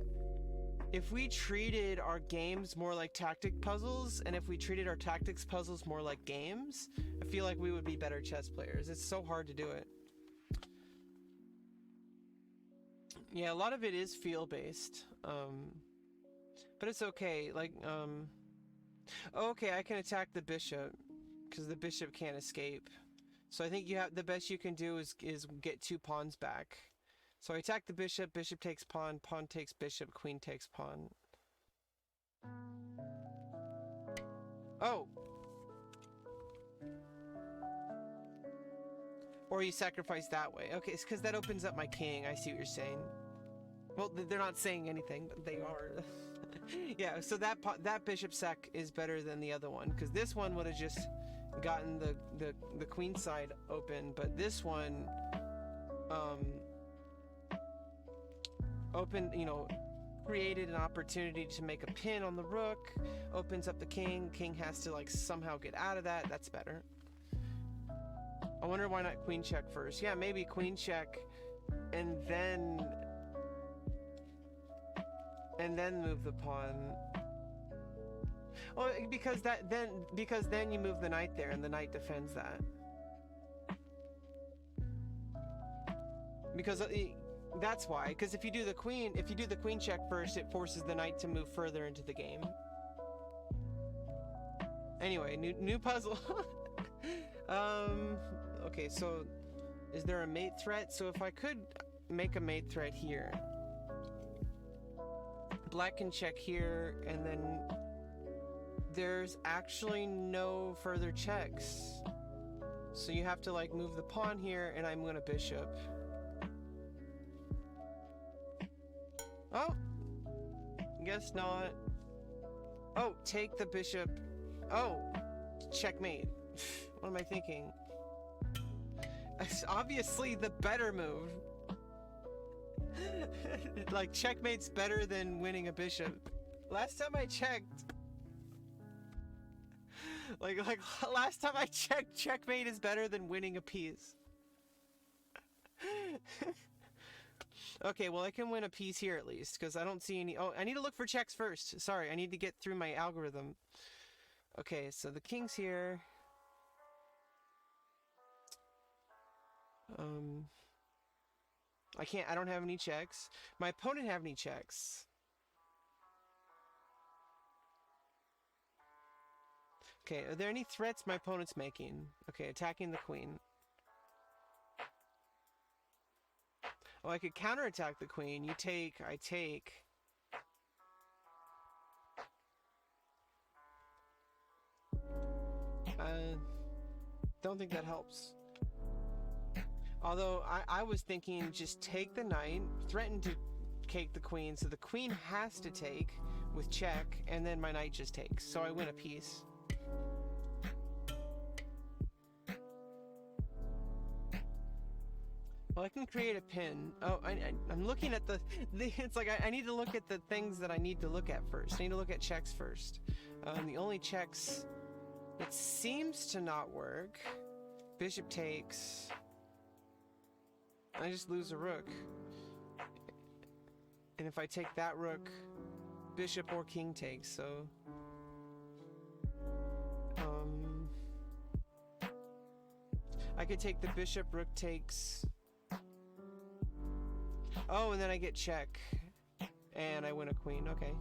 our games more like tactic puzzles, and if we treated our tactics puzzles more like games, I feel like we would be better chess players. It's so hard to do it. Yeah, a lot of it is feel based. But it's okay, like, Oh, okay, I can attack the bishop because the bishop can't escape. So I think you have the best you can do is get 2 pawns back. So I attack the bishop, bishop takes pawn, pawn takes bishop, queen takes pawn. Oh! Or you sacrifice that way. Okay, it's because that opens up my king. I see what you're saying. Well, they're not saying anything, but they are. Yeah, so that bishop sack is better than the other one, because this one would have just gotten the queen side open, but this one opened, you know, created an opportunity to make a pin on the rook, opens up the king. King has to like somehow get out of that. That's better. I wonder why not queen check first. Yeah, maybe queen check and then move the pawn. Oh, because then you move the knight there and the knight defends that. Because that's why. Because if you do the queen check first, it forces the knight to move further into the game. Anyway, new puzzle. Okay, so is there a mate threat? So if I could make a mate threat here, black can check here, and then there's actually no further checks. So you have to like move the pawn here, and I'm gonna bishop. Oh, guess not. Oh, take the bishop. Oh, checkmate. What am I thinking? It's obviously the better move. Like, checkmate's better than winning a bishop. Last time I checked, like last time I checked, checkmate is better than winning a piece. Okay, well I can win a piece here at least, because I don't see any. Oh, I need to look for checks first. Sorry, I need to get through my algorithm. Okay, so the king's here. I don't have any checks. My opponent have any checks. Okay, are there any threats my opponent's making? Okay, attacking the queen. Oh, I could counterattack the queen. You take, I take. Don't think that helps. Although I was thinking just take the knight, threaten to take the queen, so the queen has to take with check, and then my knight just takes. So I win a piece. Well, I can create a pin. Oh, I'm looking at the it's like I need to look at the things that I need to look at first. I need to look at checks first. The only checks, it seems to not work. Bishop takes. I just lose a rook. And if I take that rook, bishop or king takes, so... I could take the bishop, rook takes... Oh, and then I get check. And I win a queen, okay.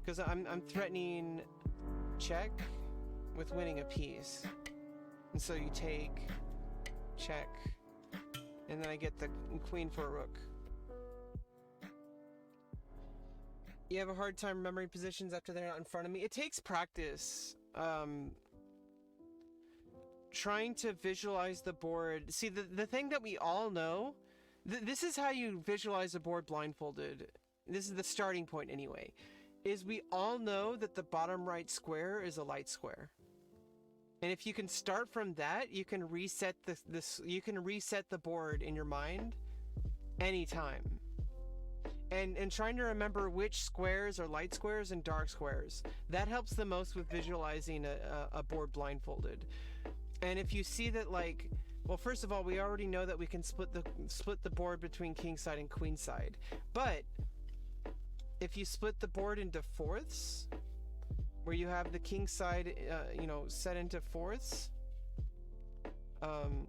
Because I'm threatening check with winning a piece. And so you take, check, and then I get the queen for a rook. You have a hard time remembering positions after they're not in front of me. It takes practice. Trying to visualize the board. See, the thing that we all know, this is how you visualize a board blindfolded. This is the starting point anyway. Is we all know that the bottom right square is a light square. And if you can start from that, you can reset you can reset the board in your mind anytime. And trying to remember which squares are light squares and dark squares. That helps the most with visualizing a board blindfolded. And if you see that, like, well, first of all, we already know that we can split the board between king side and queen side. But if you split the board into fourths, where you have the king side, you know, set into fourths, and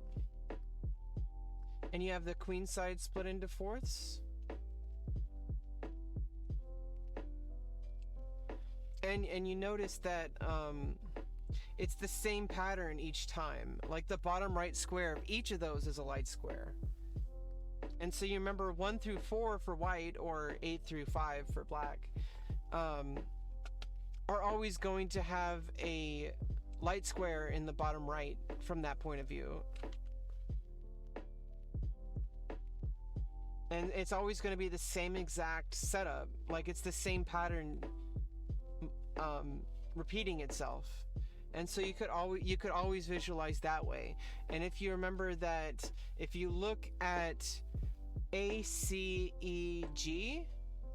you have the queen side split into fourths, And you notice that it's the same pattern each time. Like the bottom right square of each of those is a light square. And so you remember 1 through 4 for white, or 8 through 5 for black, are always going to have a light square in the bottom right from that point of view. And it's always going to be the same exact setup. Like it's the same pattern repeating itself. And so you could always visualize that way. And if you remember that, if you look at A, C, E, G,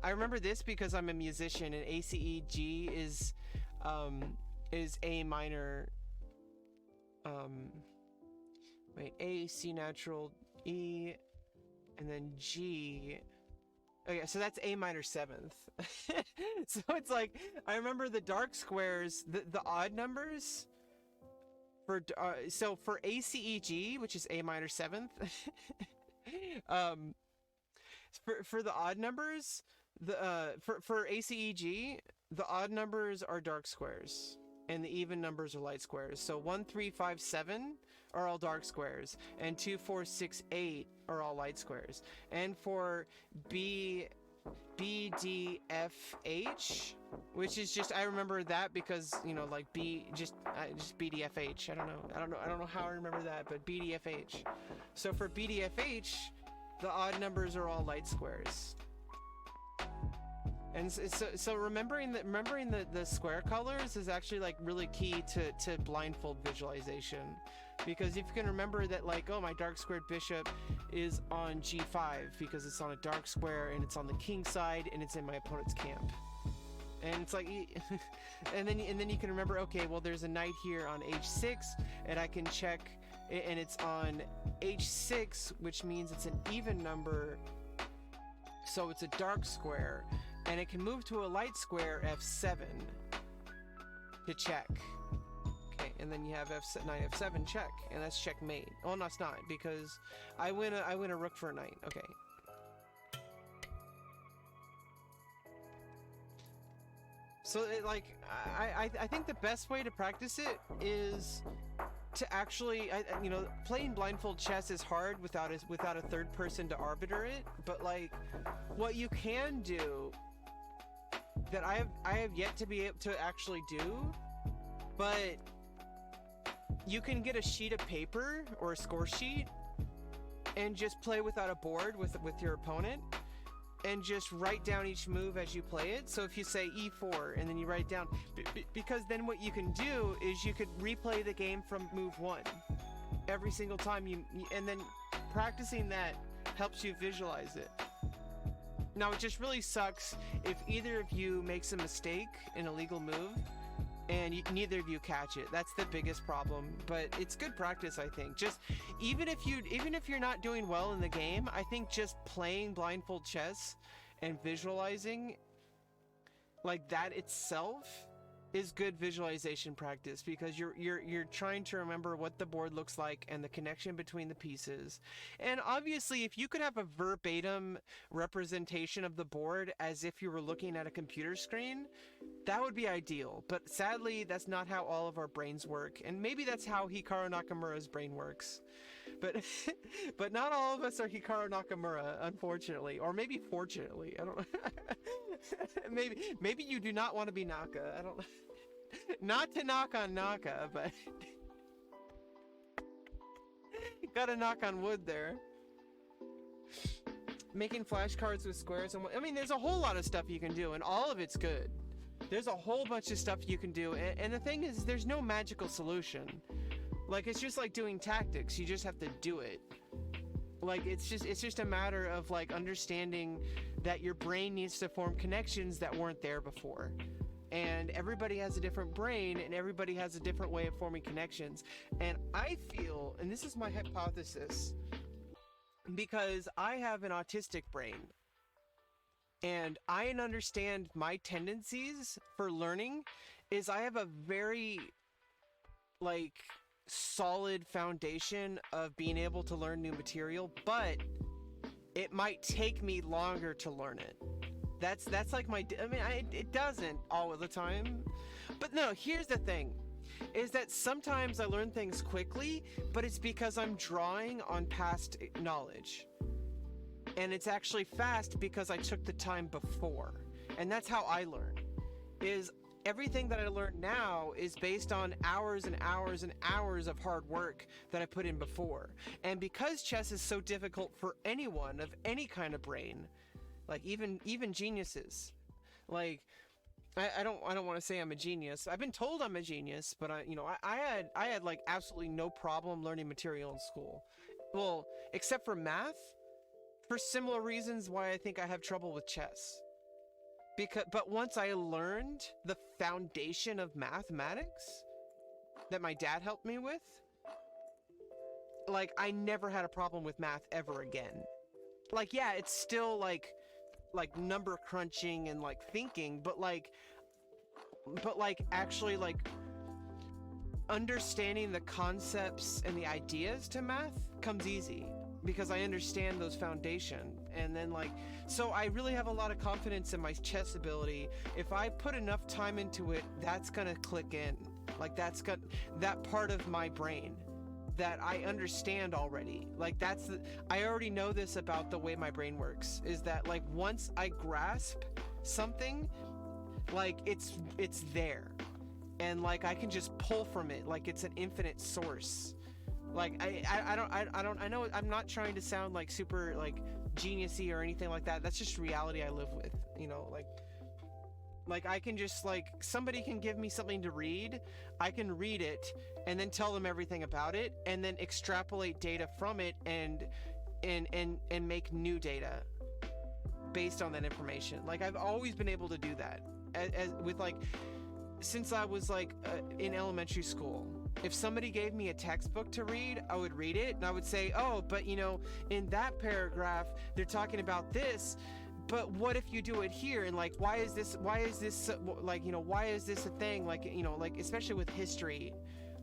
I remember this because I'm a musician, and A, C, E, G is A minor. A, C natural, E, and then G. Okay, so that's A minor 7th. So it's like, I remember the dark squares, the odd numbers for so for A, C, E, G, which is A minor 7th. For the odd numbers, for A, C, E, G, the odd numbers are dark squares and the even numbers are light squares. So 1, 3, 5, 7 are all dark squares, and 2, 4, 6, 8 are all light squares. And for B, D, F, H, which is just, I remember that because, you know, like just B, D, F, H. I don't know how I remember that, but B, D, F, H. So for B, D, F, H, the odd numbers are all light squares. And so remembering the square colors is actually like really key to blindfold visualization, because if you can remember that, like, oh, my dark squared bishop is on G5 because it's on a dark square and it's on the king side and it's in my opponent's camp, and it's like, and then you can remember, okay, well, there's a knight here on H6 and I can check, and it's on H6, which means it's an even number, so it's a dark square. And it can move to a light square, F7, to check. Okay, and then you have knight F7 check, and that's checkmate. Oh, no, it's not, because I win a rook for a knight. Okay. So I think the best way to practice it is to actually, you know, playing blindfold chess is hard without a third person to arbiter it. But like, what you can do that I have yet to be able to actually do, but you can get a sheet of paper or a score sheet and just play without a board with your opponent, and just write down each move as you play it. So if you say E4 and then you write it down, because then what you can do is you could replay the game from move 1 every single time and then practicing that helps you visualize it. Now, it just really sucks if either of you makes a mistake in a legal move and neither of you catch it. That's the biggest problem, but it's good practice, I think. Just even if you're not doing well in the game, I think just playing blindfold chess and visualizing like that itself is good visualization practice, because you're trying to remember what the board looks like and the connection between the pieces. And obviously, if you could have a verbatim representation of the board as if you were looking at a computer screen, that would be ideal. But sadly, that's not how all of our brains work, and maybe that's how Hikaru Nakamura's brain works. But but not all of us are Hikaru Nakamura, unfortunately, or maybe fortunately. I don't know. maybe you do not want to be Naka. I don't know. Not to knock on Naka, but gotta knock on wood there. Making flashcards with squares, and I mean, there's a whole lot of stuff you can do, and all of it's good. There's a whole bunch of stuff you can do, and the thing is, there's no magical solution. Like, it's just like doing tactics. You just have to do it. Like, it's just a matter of like understanding that your brain needs to form connections that weren't there before. And everybody has a different brain, and everybody has a different way of forming connections. And I feel, and this is my hypothesis, because I have an autistic brain, and I understand my tendencies for learning is I have a very like solid foundation of being able to learn new material, but it might take me longer to learn it. That's like I mean, it doesn't all the time. But no, here's the thing, is that sometimes I learn things quickly, but it's because I'm drawing on past knowledge. And it's actually fast because I took the time before. And that's how I learn. Is everything that I learn now is based on hours and hours and hours of hard work that I put in before. And because chess is so difficult for anyone of any kind of brain, like even geniuses, like I don't want to say I'm a genius. I've been told I'm a genius, but I had like absolutely no problem learning material in school. Well, except for math, for similar reasons why I think I have trouble with chess. But once I learned the foundation of mathematics that my dad helped me with, like I never had a problem with math ever again. Like yeah, it's still like number crunching and like thinking, but like actually like understanding the concepts and the ideas to math comes easy because I understand those foundation. And then like, so I really have a lot of confidence in my chess ability. If I put enough time into it, that's gonna click in. Like that's got that part of my brain that I understand already. Like I already know this about the way my brain works, is that like once I grasp something, like it's there. And like I can just pull from it like it's an infinite source. Like I know I'm not trying to sound like super like geniusy or anything like that. That's just reality I live with, you know, like I can just like somebody can give me something to read, I can read it and then tell them everything about it and then extrapolate data from it and make new data based on that information. Like I've always been able to do that as with like since I was like in elementary school. If somebody gave me a textbook to read, I would read it and I would say, oh, but you know, in that paragraph, they're talking about this, but what if you do it here? And like, why is this like, you know, why is this a thing? Like, you know, like, especially with history,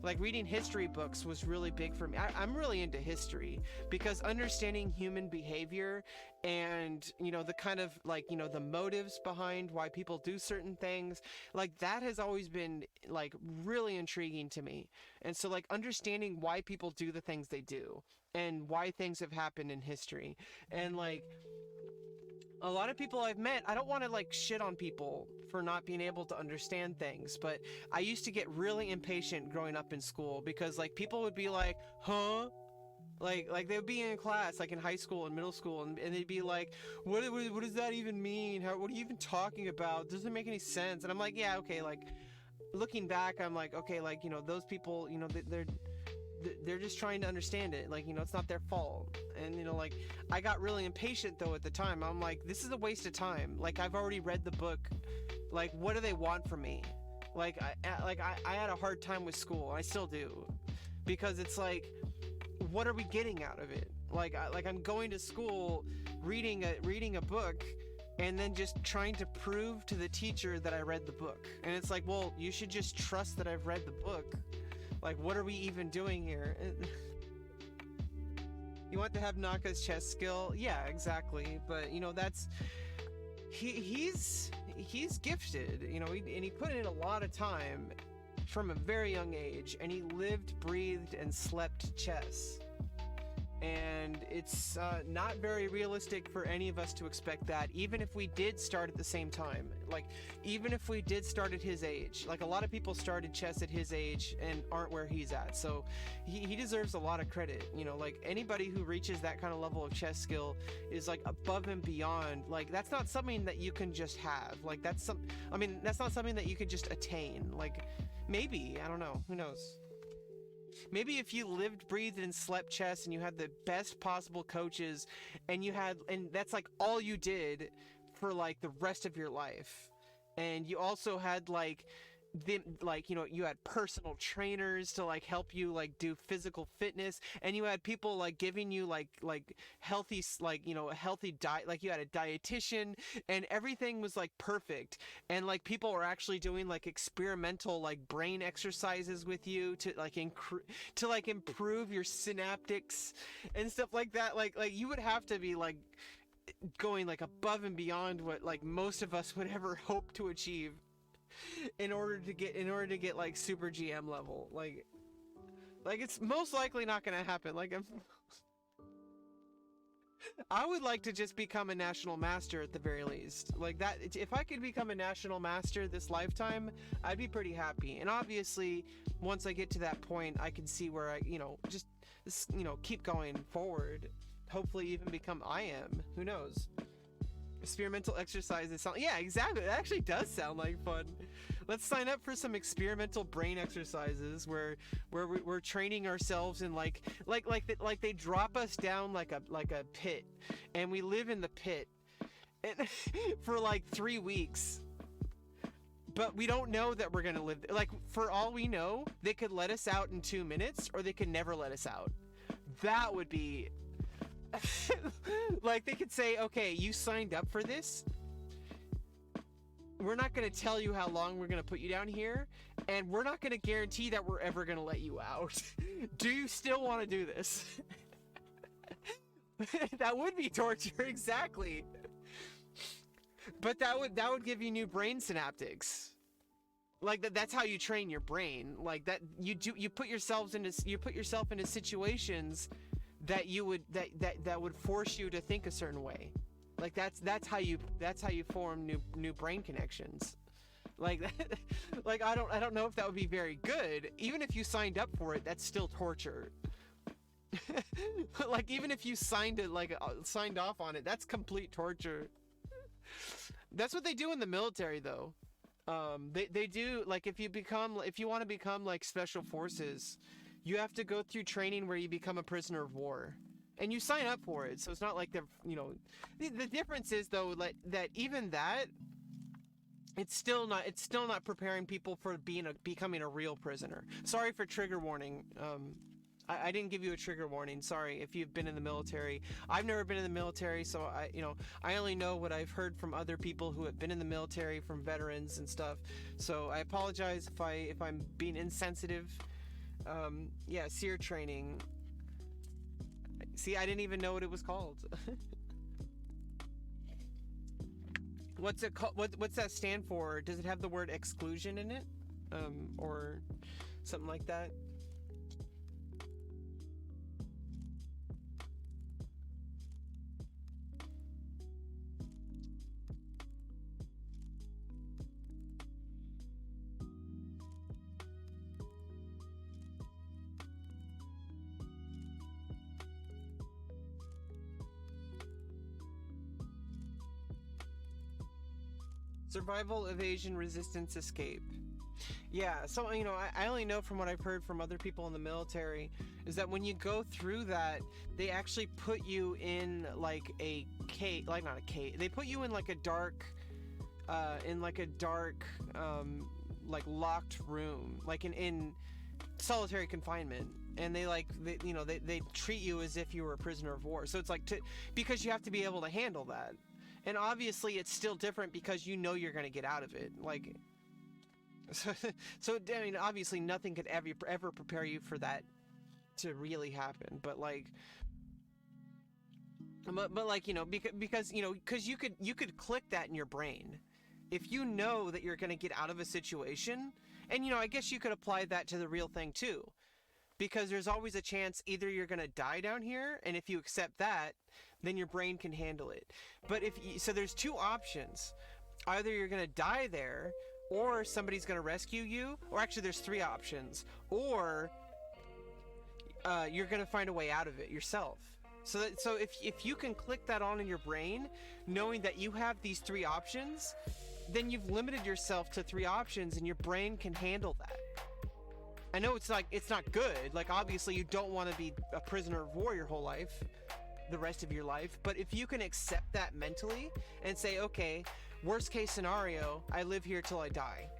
like reading history books was really big for me. I'm really into history because understanding human behavior and, you know, the kind of like, you know, the motives behind why people do certain things, like that has always been like really intriguing to me. And so like understanding why people do the things they do and why things have happened in history. And like a lot of people I've met, I don't want to like shit on people for not being able to understand things, but I used to get really impatient growing up in school because like people would be like, huh? Like they would be in class, like in high school and middle school, and they'd be like, what does that even mean? What are you even talking about? Doesn't make any sense. And I'm like, yeah, okay, like looking back, I'm like, okay, like, you know, those people, you know, they're just trying to understand it, like, you know, it's not their fault. And you know, like I got really impatient though at the time. I'm like, this is a waste of time. Like I've already read the book. Like what do they want from me? Like I had a hard time with school. I still do, because it's like, what are we getting out of it? Like I'm going to school, reading a book, and then just trying to prove to the teacher that I read the book. And it's like, well, you should just trust that I've read the book. Like, what are we even doing here? You want to have Naka's chess skill? Yeah, exactly. But, you know, that's... He's gifted, you know, and he put in a lot of time from a very young age, and he lived, breathed, and slept chess. And it's not very realistic for any of us to expect that, even if we did start at the same time. Like, even if we did start at his age. Like, a lot of people started chess at his age and aren't where he's at. So he deserves a lot of credit. You know, like, anybody who reaches that kind of level of chess skill is, like, above and beyond. Like, that's not something that you can just have. Like, that's not something that you could just attain. Like, maybe, I don't know, who knows? Maybe if you lived, breathed, and slept chess and you had the best possible coaches and that's like all you did for like the rest of your life. And you also had like you know, you had personal trainers to like help you like do physical fitness, and you had people like giving you like healthy, like, you know, a healthy diet, like you had a dietitian, and everything was like perfect. And like people were actually doing like experimental like brain exercises with you to like improve your synaptics and stuff like that. Like you would have to be like, going like above and beyond what like most of us would ever hope to achieve in order to get like super GM level. Like it's most likely not gonna happen. Like I would like to just become a national master at the very least. Like that, if I could become a national master this lifetime, I'd be pretty happy. And obviously, once I get to that point, I can see where I, just, keep going forward. Hopefully even become I am. Who knows? Experimental exercises sound, yeah, exactly. It actually does sound like fun. Let's sign up for some experimental brain exercises where we're training ourselves in like they drop us down like a pit, and we live in the pit and for like 3 weeks. But we don't know that we're gonna live. Like, for all we know, they could let us out in 2 minutes, or they could never let us out. That would be like, they could say, okay, you signed up for this. We're not going to tell you how long we're going to put you down here, and we're not going to guarantee that we're ever going to let you out. Do you still want to do this? That would be torture, exactly. But that would give you new brain synaptics. Like that's how you train your brain. Like that you put yourself into situations that would force you to think a certain way. Like that's how you form new brain connections. Like that, like I don't know if that would be very good. Even if you signed up for it, that's still torture. Like even if you signed off on it, that's complete torture. That's what they do in the military, though. They do, like, if you want to become like special forces, you have to go through training where you become a prisoner of war, and you sign up for it. So it's not like the difference is, though, that even that, it's still not preparing people for becoming a real prisoner. Sorry for trigger warning. I didn't give you a trigger warning. Sorry if you've been in the military. I've never been in the military, so I only know what I've heard from other people who have been in the military, from veterans and stuff. So I apologize if I'm being insensitive. Yeah, SEER training. See, I didn't even know what it was called. What's it called? What's that stand for? Does it have the word exclusion in it? Or something like that? Survival, evasion, resistance, escape. Yeah, so I only know from what I've heard from other people in the military is that when you go through that, they actually put you in like a cave, like not a cave. They put you in like a dark, like locked room, like in solitary confinement, and they treat you as if you were a prisoner of war. So it's like because you have to be able to handle that. And obviously it's still different because you're going to get out of it. Like, so I mean, obviously nothing could ever prepare you for that to really happen. But like, because you could click that in your brain. If you know that you're going to get out of a situation, and I guess you could apply that to the real thing too. Because there's always a chance either you're going to die down here, and if you accept that, then your brain can handle it. But so there's two options. Either you're going to die there, or somebody's going to rescue you, or actually there's three options. Or you're going to find a way out of it yourself. So if you can click that on in your brain, knowing that you have these three options, then you've limited yourself to three options, and your brain can handle that. I know it's not good. Like, obviously you don't want to be a prisoner of war your whole life, the rest of your life. But if you can accept that mentally and say, okay, worst case scenario, I live here till I die.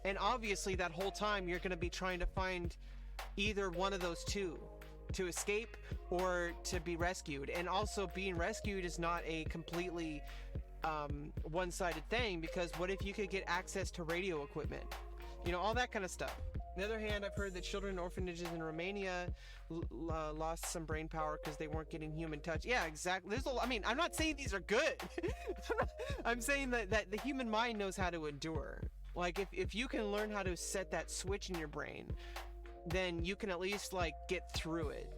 And obviously that whole time you're going to be trying to find either one of those two, to escape or to be rescued. And also being rescued is not a completely one-sided thing, because what if you could get access to radio equipment? All that kind of stuff. On the other hand, I've heard that children in orphanages in Romania lost some brain power because they weren't getting human touch. Yeah, exactly. I mean, I'm not saying these are good. I'm saying that the human mind knows how to endure. Like, if you can learn how to set that switch in your brain, then you can at least, like, get through it.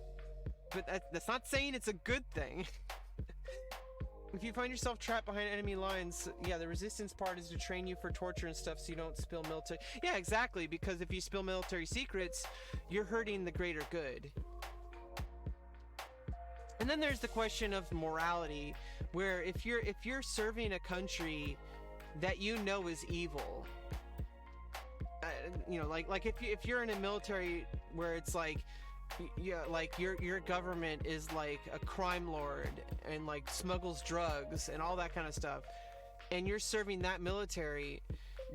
But that's not saying it's a good thing. If you find yourself trapped behind enemy lines, yeah, the resistance part is to train you for torture and stuff so you don't spill military... Yeah, exactly, because if you spill military secrets, you're hurting the greater good. And then there's the question of morality, where if you're serving a country that you know is evil, you know, like if you're in a military where it's like, yeah, like your government is like a crime lord and like smuggles drugs and all that kind of stuff, and you're serving that military,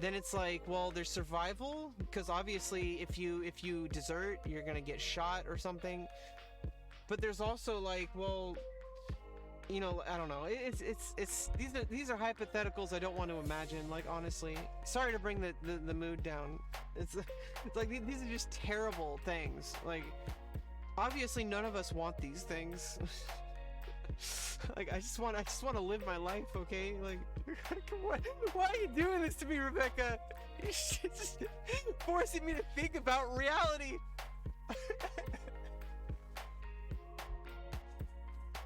then it's like, well, there's survival, because obviously if you desert, you're gonna get shot or something. But there's also like, well, you know, I don't know. It's these are hypotheticals I don't want to imagine. Like, honestly, sorry to bring the mood down. It's like these are just terrible things. Like, obviously none of us want these things. Like, I just want to live my life, okay? Like, why are you doing this to me, Rebecca? You're just forcing me to think about reality.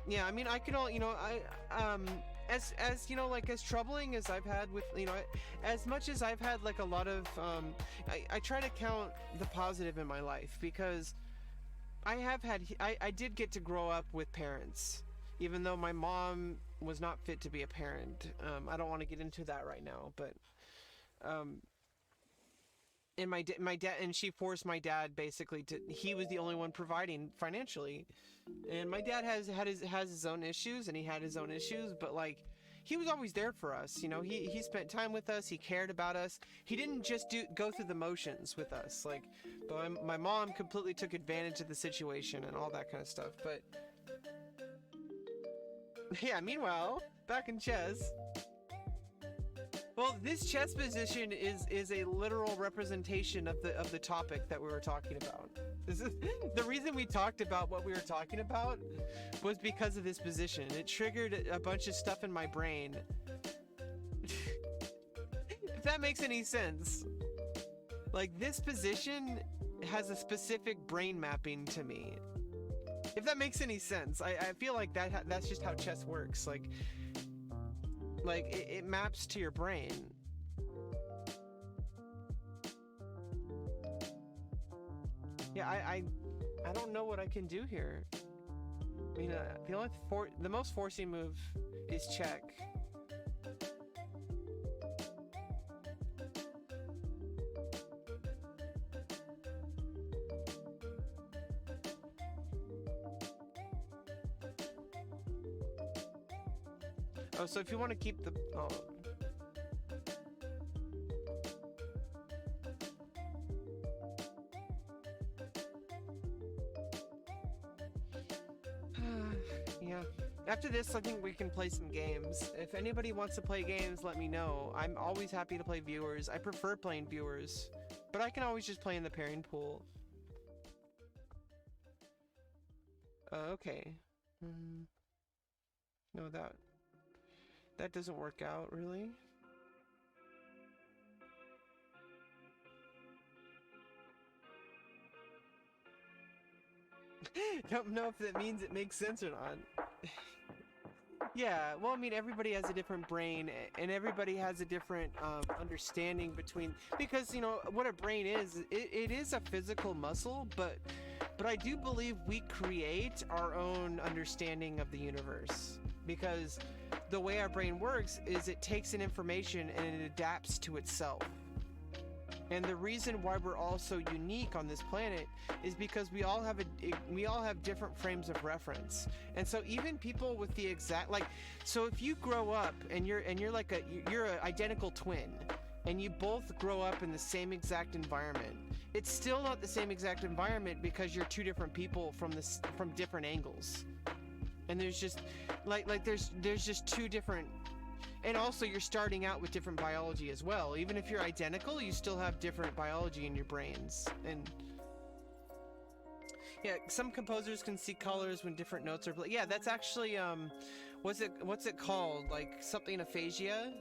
Yeah, I mean, I can all, you know, as you know, like, as troubling as I've had with, you know, as much as I've had like a lot of, I try to count the positive in my life, because I did get to grow up with parents, even though my mom was not fit to be a parent. I don't want to get into that right now, but, and my dad, and she forced my dad basically to, he was the only one providing financially. And my dad has his own issues, and he had his own issues, but like, he was always there for us. You know, he spent time with us. He cared about us. He didn't just go through the motions with us. Like, but my mom completely took advantage of the situation and all that kind of stuff. But yeah, meanwhile, back in chess. Well, this chess position is a literal representation of the topic that we were talking about. This is the reason we talked about what we were talking about, was because of this position. It triggered a bunch of stuff in my brain. If that makes any sense. Like, this position has a specific brain mapping to me. If that makes any sense. I feel like that's just how chess works. Like it maps to your brain. Yeah, I don't know what I can do here. I mean, the most forcing move is check. Oh, so if you want to keep the... Oh. Yeah. After this, I think we can play some games. If anybody wants to play games, let me know. I'm always happy to play viewers. I prefer playing viewers, but I can always just play in the pairing pool. Okay. No, that doesn't work out, really. Don't know if that means it makes sense or not. Yeah, well, I mean, everybody has a different brain, and everybody has a different understanding between, because, you know, what a brain is, it is a physical muscle, but I do believe we create our own understanding of the universe, because the way our brain works is it takes in information and it adapts to itself. And the reason why we're all so unique on this planet is because we all have different frames of reference. And so even people with the exact, like, so if you grow up and you're an identical twin, and you both grow up in the same exact environment, it's still not the same exact environment, because you're two different people from different angles. And there's just there's just two different And also, you're starting out with different biology as well. Even if you're identical, you still have different biology in your brains. And yeah, some composers can see colors when different notes are played. Yeah, that's actually what's it called? Like something aphasia.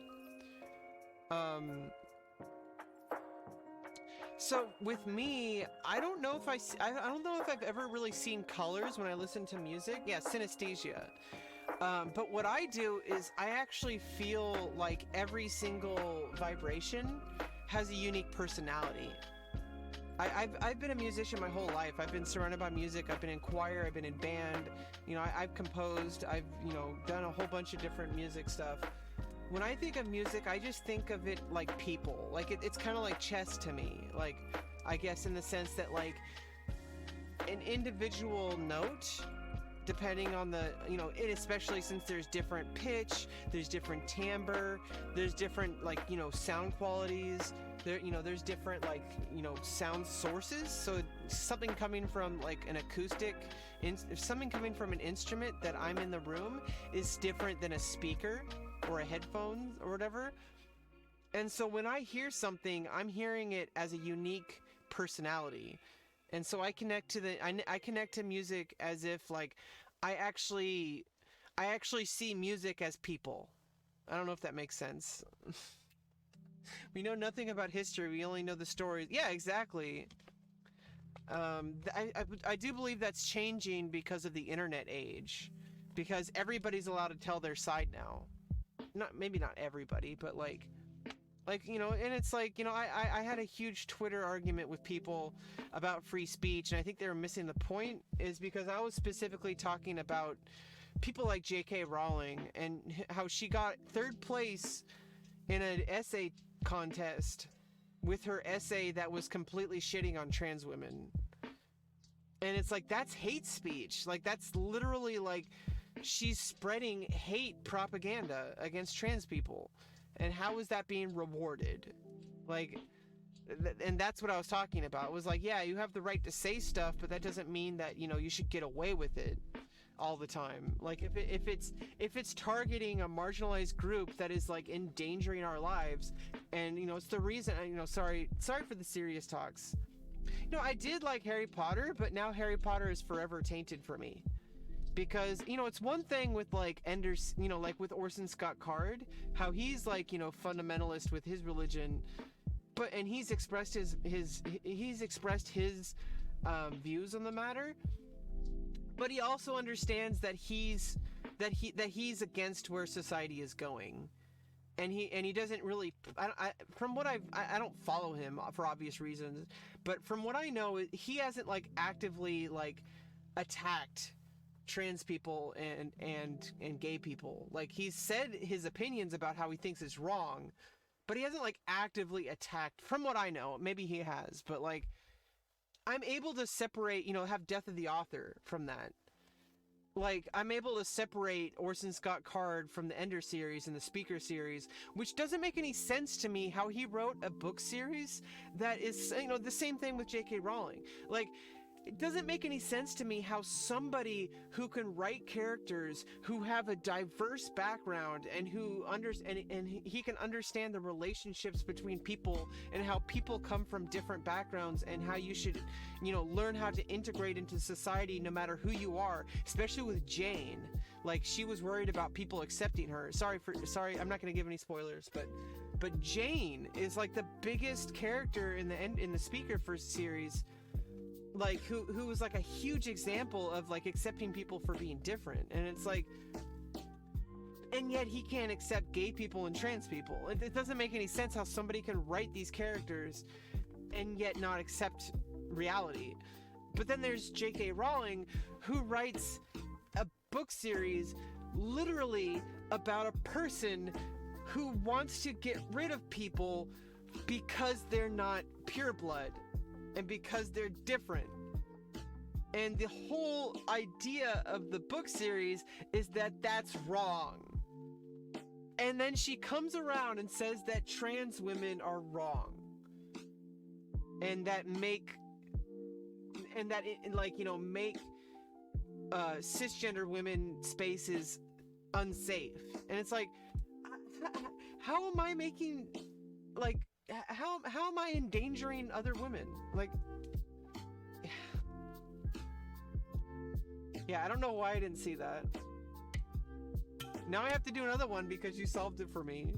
So with me, I don't know if I don't know if I've ever really seen colors when I listen to music. Yeah, synesthesia. But what I do is I actually feel like every single vibration has a unique personality. I've been a musician my whole life. I've been surrounded by music. I've been in choir. I've been in band. You know, I've composed. I've, you know, done a whole bunch of different music stuff. When I think of music, I just think of it like people. Like it's kind of like chess to me. Like, I guess in the sense that like an individual note, depending on the, you know, it, especially since there's different pitch, there's different timbre, there's different like, you know, sound qualities. There, you know, there's different like, you know, sound sources. So something coming from like an acoustic, if something coming from an instrument that I'm in the room is different than a speaker or a headphone or whatever. And so when I hear something, I'm hearing it as a unique personality. And so I connect to I connect to music as if like I actually see music as people. I don't know if that makes sense. We know nothing about history. We only know the stories. Yeah, exactly. I do believe that's changing because of the internet age, because everybody's allowed to tell their side now. Maybe not everybody, but like you know, and it's like, you know, I had a huge Twitter argument with people about free speech, and I think they were missing the point, is because I was specifically talking about people like J.K. Rowling and how she got third place in an essay contest with her essay that was completely shitting on trans women. And it's like, that's hate speech. Like, that's literally like she's spreading hate propaganda against trans people. And how is that being rewarded? Like, and that's what I was talking about. It was like, yeah, you have the right to say stuff, but that doesn't mean that, you know, you should get away with it all the time. Like, if it's targeting a marginalized group that is like endangering our lives, and you know, it's the reason, you know, sorry for the serious talks. You know, I did like Harry Potter, but now Harry Potter is forever tainted for me. Because, you know, it's one thing with like Ender's, you know, like with Orson Scott Card, how he's like, you know, fundamentalist with his religion, and he's expressed his views on the matter, but he also understands that he's against where society is going, and he doesn't really, from what I don't follow him for obvious reasons, but from what I know, he hasn't like actively like attacked trans people and gay people. Like, he's said his opinions about how he thinks is wrong, but he hasn't like actively attacked, from what I know. Maybe he has, but like, I'm able to separate, you know, have Death of the Author from that. Like, I'm able to separate Orson Scott Card from the Ender series and the Speaker series, which doesn't make any sense to me how he wrote a book series that is, you know, the same thing with J.K. Rowling. Like, it doesn't make any sense to me how somebody who can write characters who have a diverse background and who and he can understand the relationships between people and how people come from different backgrounds and how you should, you know, learn how to integrate into society no matter who you are, especially with Jane. Like, she was worried about people accepting her. Sorry, I'm not going to give any spoilers, but Jane is like the biggest character in the Speaker first series, like who was like a huge example of like accepting people for being different. And it's like, and yet he can't accept gay people and trans people. It doesn't make any sense how somebody can write these characters and yet not accept reality. But then there's J.K. Rowling, who writes a book series literally about a person who wants to get rid of people because they're not pureblood and because they're different. And the whole idea of the book series is that that's wrong. And then she comes around and says that trans women are wrong. And that make cisgender women spaces unsafe. And it's like, how am I making, like, how am I endangering other women? Like, yeah, I don't know why I didn't see that. Now I have to do another one because you solved it for me.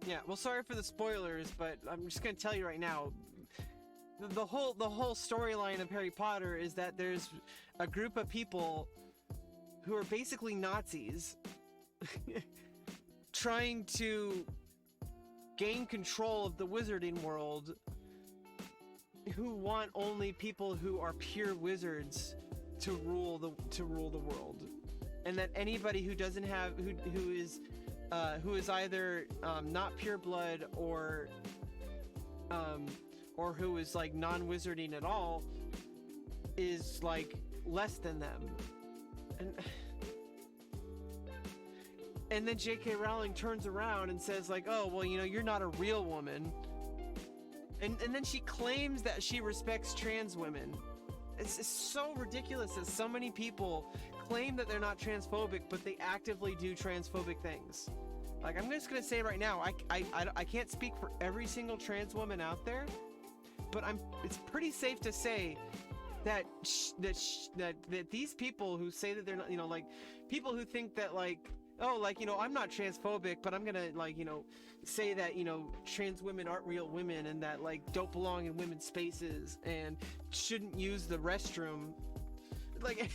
Yeah, well, sorry for the spoilers, but I'm just gonna tell you right now, the whole storyline of Harry Potter is that there's a group of people who are basically Nazis trying to gain control of the wizarding world, who want only people who are pure wizards to rule the world, and that anybody who doesn't have who is either not pure blood or who is like non-wizarding at all is like less than them. And then J.K. Rowling turns around and says like, oh, well, you know, you're not a real woman. And then she claims that she respects trans women. It's so ridiculous that so many people claim that they're not transphobic, but they actively do transphobic things. Like, I'm just gonna say right now, I can't speak for every single trans woman out there, but it's pretty safe to say that these people who say that they're not, you know, like, people who think that, like, oh, like, you know, I'm not transphobic, but I'm gonna, like, you know, say that, you know, trans women aren't real women and that, like, don't belong in women's spaces and shouldn't use the restroom. Like,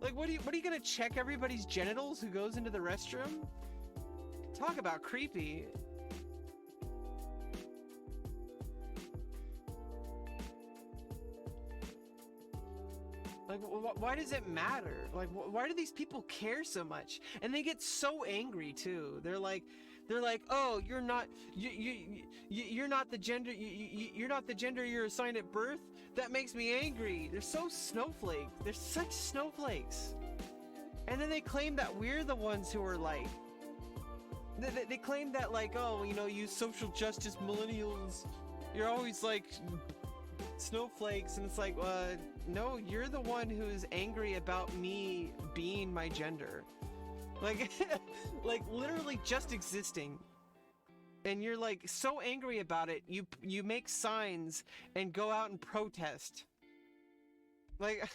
like, what are you gonna check everybody's genitals who goes into the restroom? Talk about creepy. Like, why does it matter? Like, why do these people care so much? And they get so angry too. They're like, oh, you're not the gender, you're not the gender you're assigned at birth. That makes me angry. They're so snowflake. They're such snowflakes. And then they claim that we're the ones who are like, they claim that, like, oh, you know, you social justice millennials, you're always like snowflakes. And it's like, no, you're the one who's angry about me being my gender. Like, like literally just existing. And you're like so angry about it, you make signs and go out and protest. Like,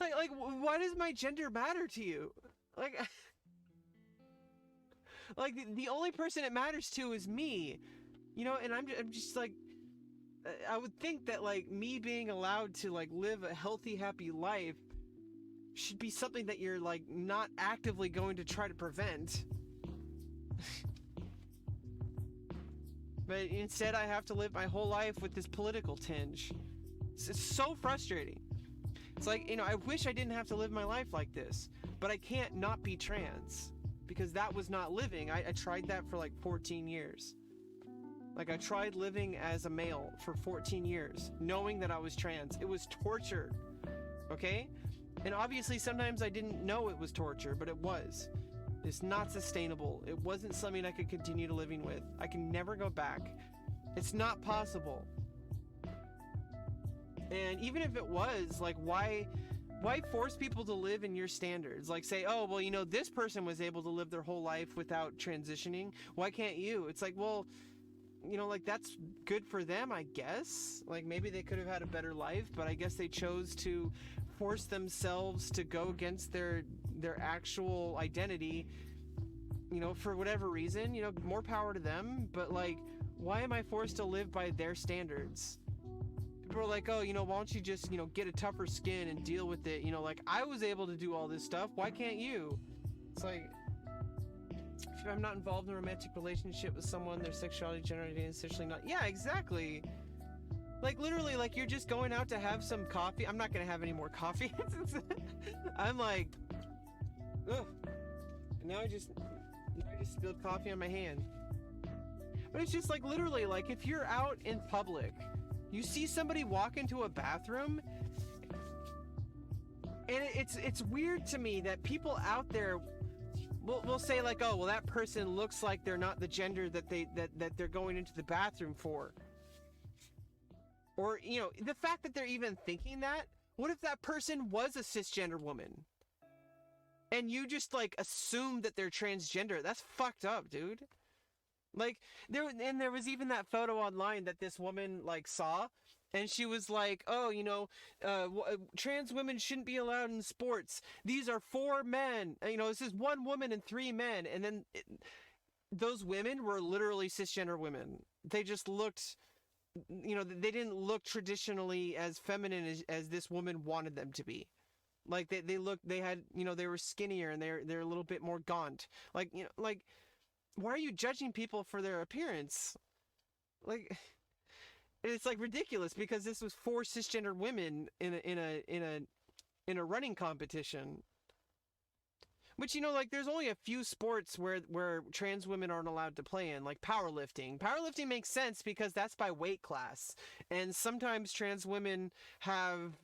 like why does my gender matter to you? Like, like the only person it matters to is me, you know. And I'm just like, I would think that, like, me being allowed to, like, live a healthy, happy life should be something that you're, like, not actively going to try to prevent. But instead I have to live my whole life with this political tinge. It's so frustrating. It's like, you know, I wish I didn't have to live my life like this, but I can't not be trans, because that was not living. I tried that for like 14 years. Like, I tried living as a male for 14 years, knowing that I was trans. It was torture, okay? And obviously sometimes I didn't know it was torture, but it was. It's not sustainable. It wasn't something I could continue to living with. I can never go back. It's not possible. And even if it was, like, why Why force people to live in your standards? Like say, oh, well, you know, this person was able to live their whole life without transitioning. Why can't you? It's like, well, you know, like that's good for them, I guess. Like maybe they could have had a better life, but I guess they chose to force themselves to go against their actual identity, you know, for whatever reason. You know, more power to them, but like, why am I forced to live by their standards? People are like, oh, you know, why don't you just, you know, get a tougher skin and deal with it? You know, like I was able to do all this stuff. Why can't you? It's like, if I'm not involved in a romantic relationship with someone, their sexuality, gender identity, is essentially not. Yeah, exactly. Like literally, like you're just going out to have some coffee. I'm not gonna have any more coffee. I'm like, ugh. And now I just spilled coffee on my hand. But it's just like literally, like if you're out in public, you see somebody walk into a bathroom, and it's weird to me that people out there will say like, oh, well, that person looks like they're not the gender that they're going into the bathroom for. Or, you know, the fact that they're even thinking that, what if that person was a cisgender woman? And you just like assume that they're transgender? That's fucked up, dude. Like there was even that photo online that this woman like saw, and she was like, oh, you know, trans women shouldn't be allowed in sports. These are 4 men. You know, this is 1 woman and 3 men. And then those women were literally cisgender women. They just looked, you know, they didn't look traditionally as feminine as this woman wanted them to be. Like they had, you know, they were skinnier and they're a little bit more gaunt. Like, you know, like, why are you judging people for their appearance? Like, it's like ridiculous because this was 4 cisgender women in a running competition. Which, you know, like there's only a few sports where trans women aren't allowed to play in, like powerlifting. Powerlifting makes sense because that's by weight class. And sometimes trans women have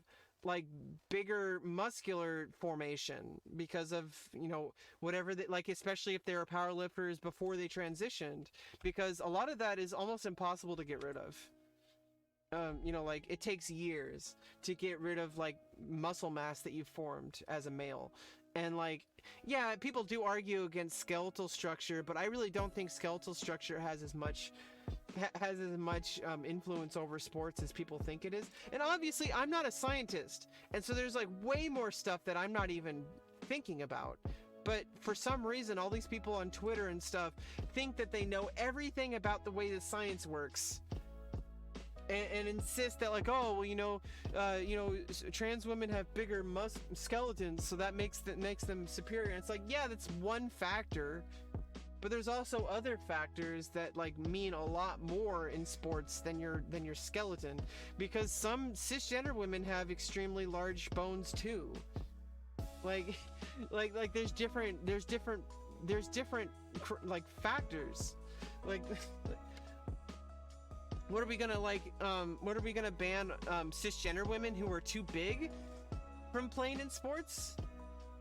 like bigger muscular formation because of, you know, whatever they like, especially if they were powerlifters before they transitioned, because a lot of that is almost impossible to get rid of. You know, like it takes years to get rid of like muscle mass that you've formed as a male. And like, yeah, people do argue against skeletal structure, but I really don't think skeletal structure has as much influence over sports as people think it is. And obviously I'm not a scientist, and so there's like way more stuff that I'm not even thinking about. But for some reason, all these people on Twitter and stuff think that they know everything about the way the science works. And insist that like, oh, well, you know, trans women have bigger skeletons, so that makes them superior. And it's like, yeah, that's one factor, but there's also other factors that like mean a lot more in sports than your skeleton, because some cisgender women have extremely large bones too. Like there's different like factors. Like. What are we gonna ban cisgender women who are too big from playing in sports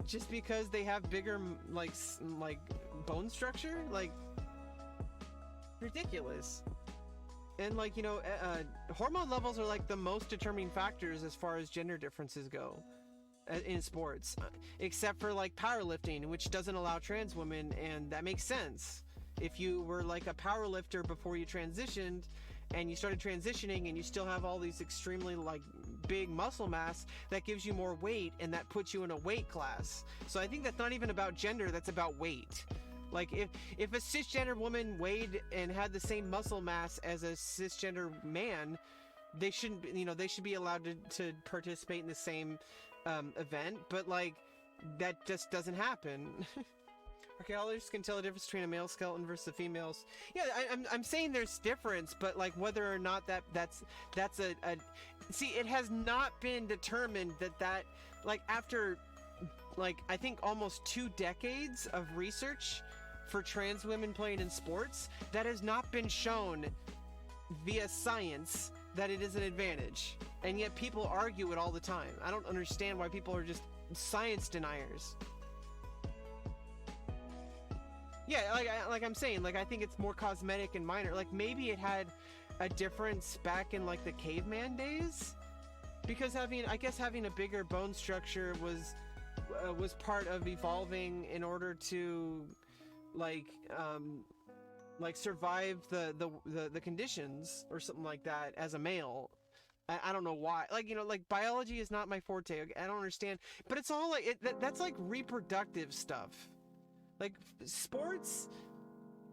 just because they have bigger like bone structure? Like, ridiculous. And like, you know, hormone levels are like the most determining factors as far as gender differences go in sports, except for like powerlifting, which doesn't allow trans women, and that makes sense. If you were like a powerlifter before you transitioned, and you started transitioning and you still have all these extremely like big muscle mass, that gives you more weight, and that puts you in a weight class. So I think that's not even about gender, that's about weight. Like if a cisgender woman weighed and had the same muscle mass as a cisgender man, they shouldn't, you know, they should be allowed to participate in the same event, but like that just doesn't happen. Archaeologists can tell the difference between a male skeleton versus a female's. Yeah, I'm saying there's difference, but like whether or not that's a see, it has not been determined that like after like I think almost 2 decades of research for trans women playing in sports, that has not been shown via science that it is an advantage, and yet people argue it all the time. I don't understand why people are just science deniers. Yeah, like I'm saying, like I think it's more cosmetic and minor. Like maybe it had a difference back in like the caveman days, because I guess having a bigger bone structure was part of evolving in order to like survive the conditions or something like that as a male. I don't know why. Like, like biology is not my forte. I don't understand. But it's all like that's like reproductive stuff. Like sports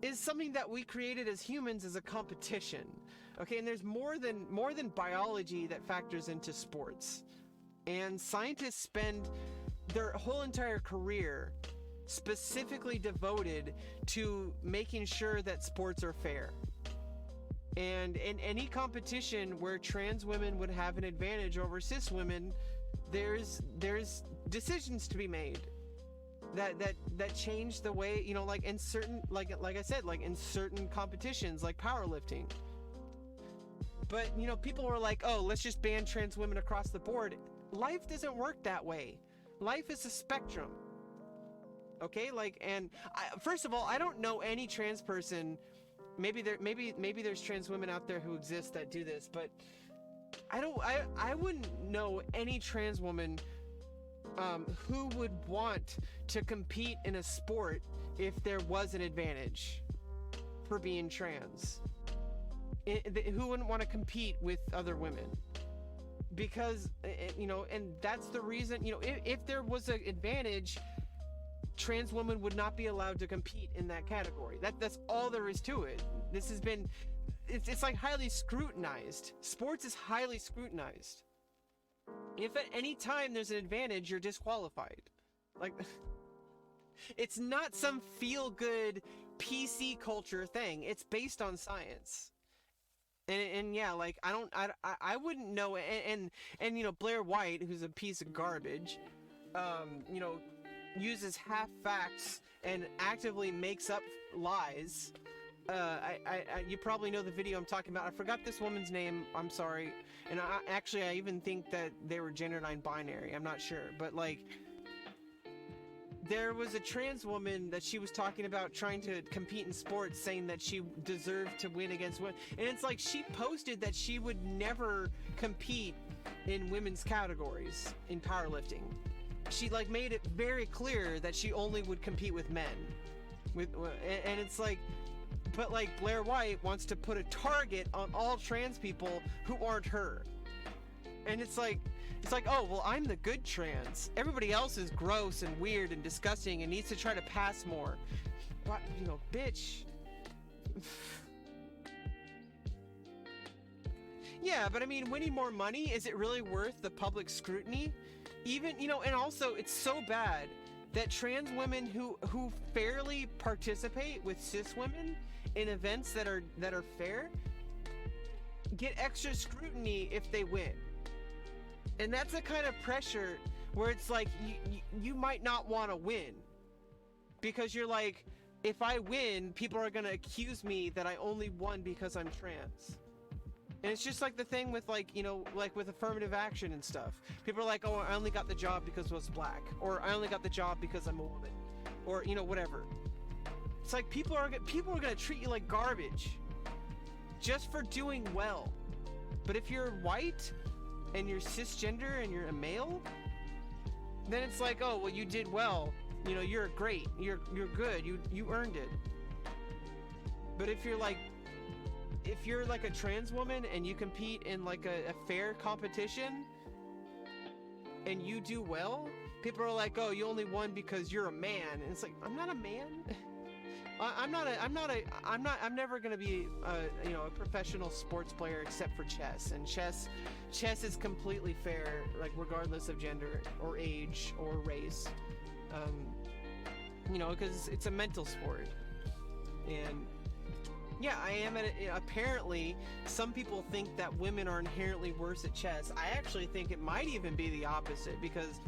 is something that we created as humans as a competition. Okay, and there's more than biology that factors into sports. And scientists spend their whole entire career specifically devoted to making sure that sports are fair. And in any competition where trans women would have an advantage over cis women, there's decisions to be made that change the way, like in certain, like I said, like in certain competitions like powerlifting. But people were like, oh, let's just ban trans women across the board. Life doesn't work that way. Life is a spectrum. Okay, and first of all, I don't know any trans person. Maybe there's trans women out there who exist that do this, but I wouldn't know any trans woman who would want to compete in a sport if there was an advantage for being trans. Who wouldn't want to compete with other women? Because and that's the reason. If there was an advantage, trans women would not be allowed to compete in that category. That's all there is to it. This has been, it's like highly scrutinized. Sports is highly scrutinized. If at any time there's an advantage, you're disqualified. Like, it's not some feel-good PC culture thing. It's based on science. And yeah, like I wouldn't know. And Blair White, who's a piece of garbage, uses half facts and actively makes up lies. You probably know the video I'm talking about. I forgot this woman's name. I'm sorry. And I even think that they were gender non-binary. I'm not sure, but like, there was a trans woman that she was talking about trying to compete in sports, saying that she deserved to win against women. And it's like, she posted that she would never compete in women's categories in powerlifting. She like made it very clear that she only would compete with men. And it's like, but like Blair White wants to put a target on all trans people who aren't her. And it's like, oh, well, I'm the good trans. Everybody else is gross and weird and disgusting and needs to try to pass more. But, bitch. Yeah, but I mean, winning more money, is it really worth the public scrutiny? Even, and also it's so bad that trans women who fairly participate with cis women in events that are fair get extra scrutiny if they win. And that's the kind of pressure where it's like you might not want to win, because you're like, if I win, people are going to accuse me that I only won because I'm trans. And it's just like the thing with like with affirmative action and stuff. People are like, oh, I only got the job because I was black, or I only got the job because I'm a woman, or whatever. It's like people are going to treat you like garbage just for doing well. But if you're white and you're cisgender and you're a male, then it's like, oh, well, you did well. You're great. You're good. You earned it. But if you're like a trans woman and you compete in like a fair competition and you do well, people are like, oh, you only won because you're a man. And it's like, I'm not a man. I'm never gonna be a professional sports player except for chess. And chess is completely fair, like regardless of gender or age or race. Because it's a mental sport. And yeah, I am apparently some people think that women are inherently worse at chess. I actually think it might even be the opposite, because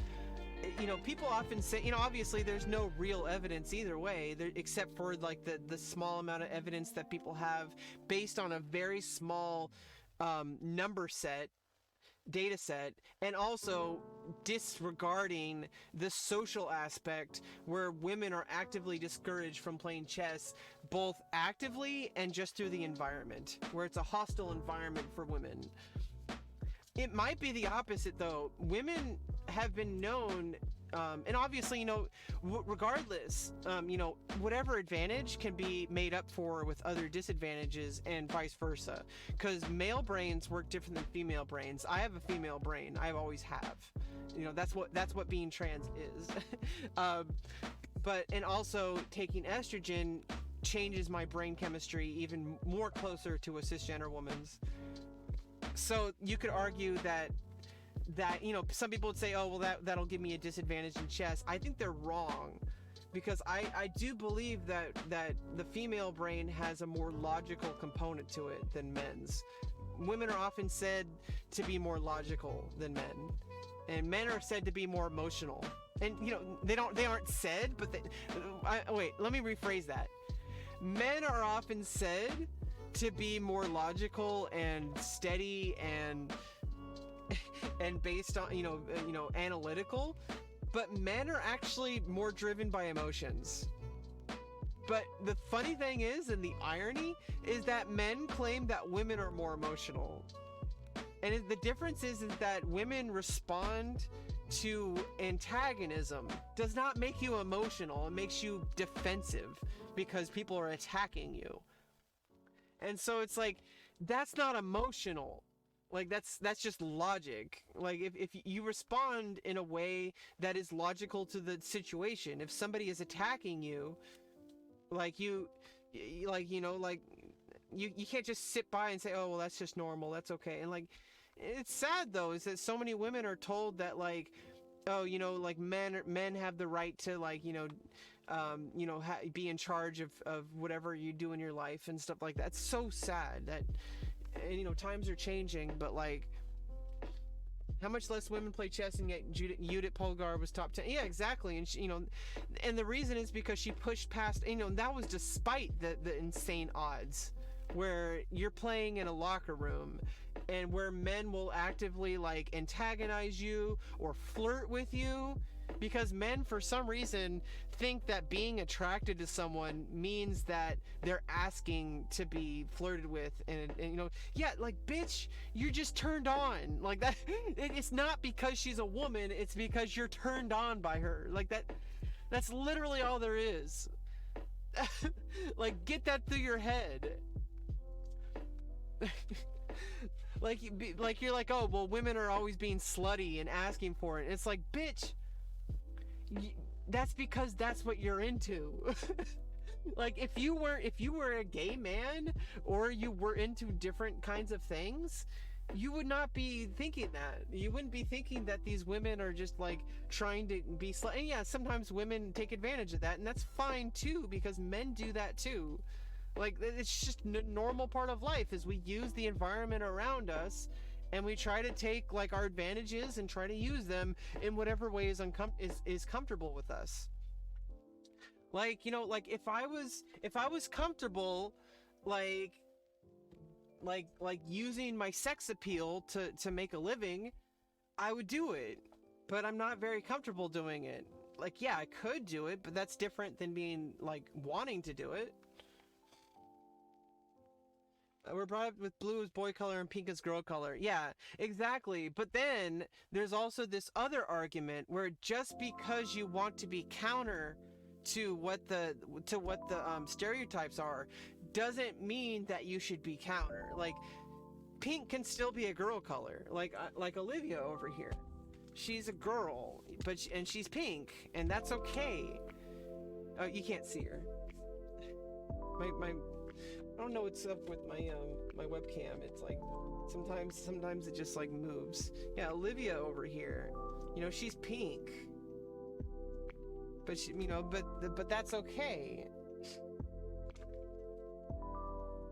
people often say, obviously there's no real evidence either way, except for like the small amount of evidence that people have based on a very small data set, and also disregarding the social aspect where women are actively discouraged from playing chess, both actively and just through the environment, where it's a hostile environment for women. It might be the opposite though. Women have been known, and obviously, regardless, whatever advantage can be made up for with other disadvantages, and vice versa. Because male brains work different than female brains. I have a female brain. I always have. That's what being trans is. And also taking estrogen changes my brain chemistry even more closer to a cisgender woman's. So you could argue that some people would say, oh well, that'll give me a disadvantage in chess. I think they're wrong, because I do believe that the female brain has a more logical component to it than men's. Women are often said to be more logical than men, and men are said to be more emotional. And they aren't said, but wait, let me rephrase that. Men are often said to be more logical and steady and based on analytical, but men are actually more driven by emotions. But the funny thing is, and the irony is, that men claim that women are more emotional. And the difference is that women respond to antagonism. Does not make you emotional, it makes you defensive because people are attacking you. And so it's like, that's not emotional. Like, that's just logic. Like, if you respond in a way that is logical to the situation, if somebody is attacking you, you can't just sit by and say, oh well, that's just normal, that's okay. And it's sad though, is that so many women are told that men have the right to be in charge of whatever you do in your life and stuff like that. It's so sad that, times are changing, but how much less women play chess, and yet Judith Polgar was top 10. Yeah, exactly. And and the reason is because she pushed past, that was despite the insane odds, where you're playing in a locker room and where men will actively antagonize you or flirt with you, because men for some reason think that being attracted to someone means that they're asking to be flirted with, and bitch, you're just turned on like that. It's not because she's a woman, it's because you're turned on by her. That's literally all there is. Get that through your head. You're like, oh well, women are always being slutty and asking for it. And it's like, bitch, that's because that's what you're into. If you were a gay man, or you were into different kinds of things, you would not be thinking that. You wouldn't be thinking that these women are just trying to be slut. And yeah, sometimes women take advantage of that, and that's fine too, because men do that too. It's just a normal part of life, is we use the environment around us, and we try to take our advantages and try to use them in whatever way is comfortable with us. If I was comfortable using my sex appeal to make a living, I would do it. But I'm not very comfortable doing it. Yeah, I could do it, but that's different than being wanting to do it. We're brought up with blue as boy color and pink as girl color. Yeah, exactly. But then there's also this other argument where just because you want to be counter to what the stereotypes are, doesn't mean that you should be counter. Pink can still be a girl color. Like Olivia over here. She's a girl, and she's pink, and that's okay. Oh, you can't see her. I don't know what's up with my my webcam. It's sometimes it just moves. Yeah, Olivia over here, she's pink, but but that's okay.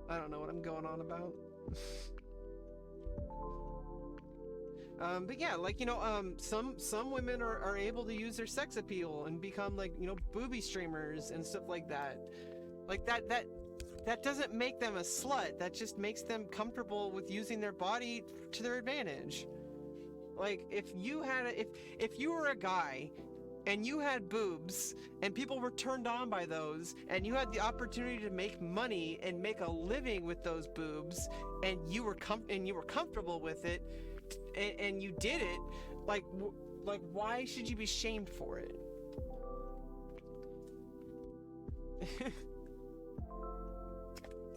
I don't know what I'm going on about. But yeah, some women are able to use their sex appeal and become booby streamers and stuff like that. That doesn't make them a slut. That just makes them comfortable with using their body to their advantage. If you were a guy and you had boobs and people were turned on by those, and you had the opportunity to make money and make a living with those boobs, and you were comfortable with it, and you did it, like like why should you be shamed for it?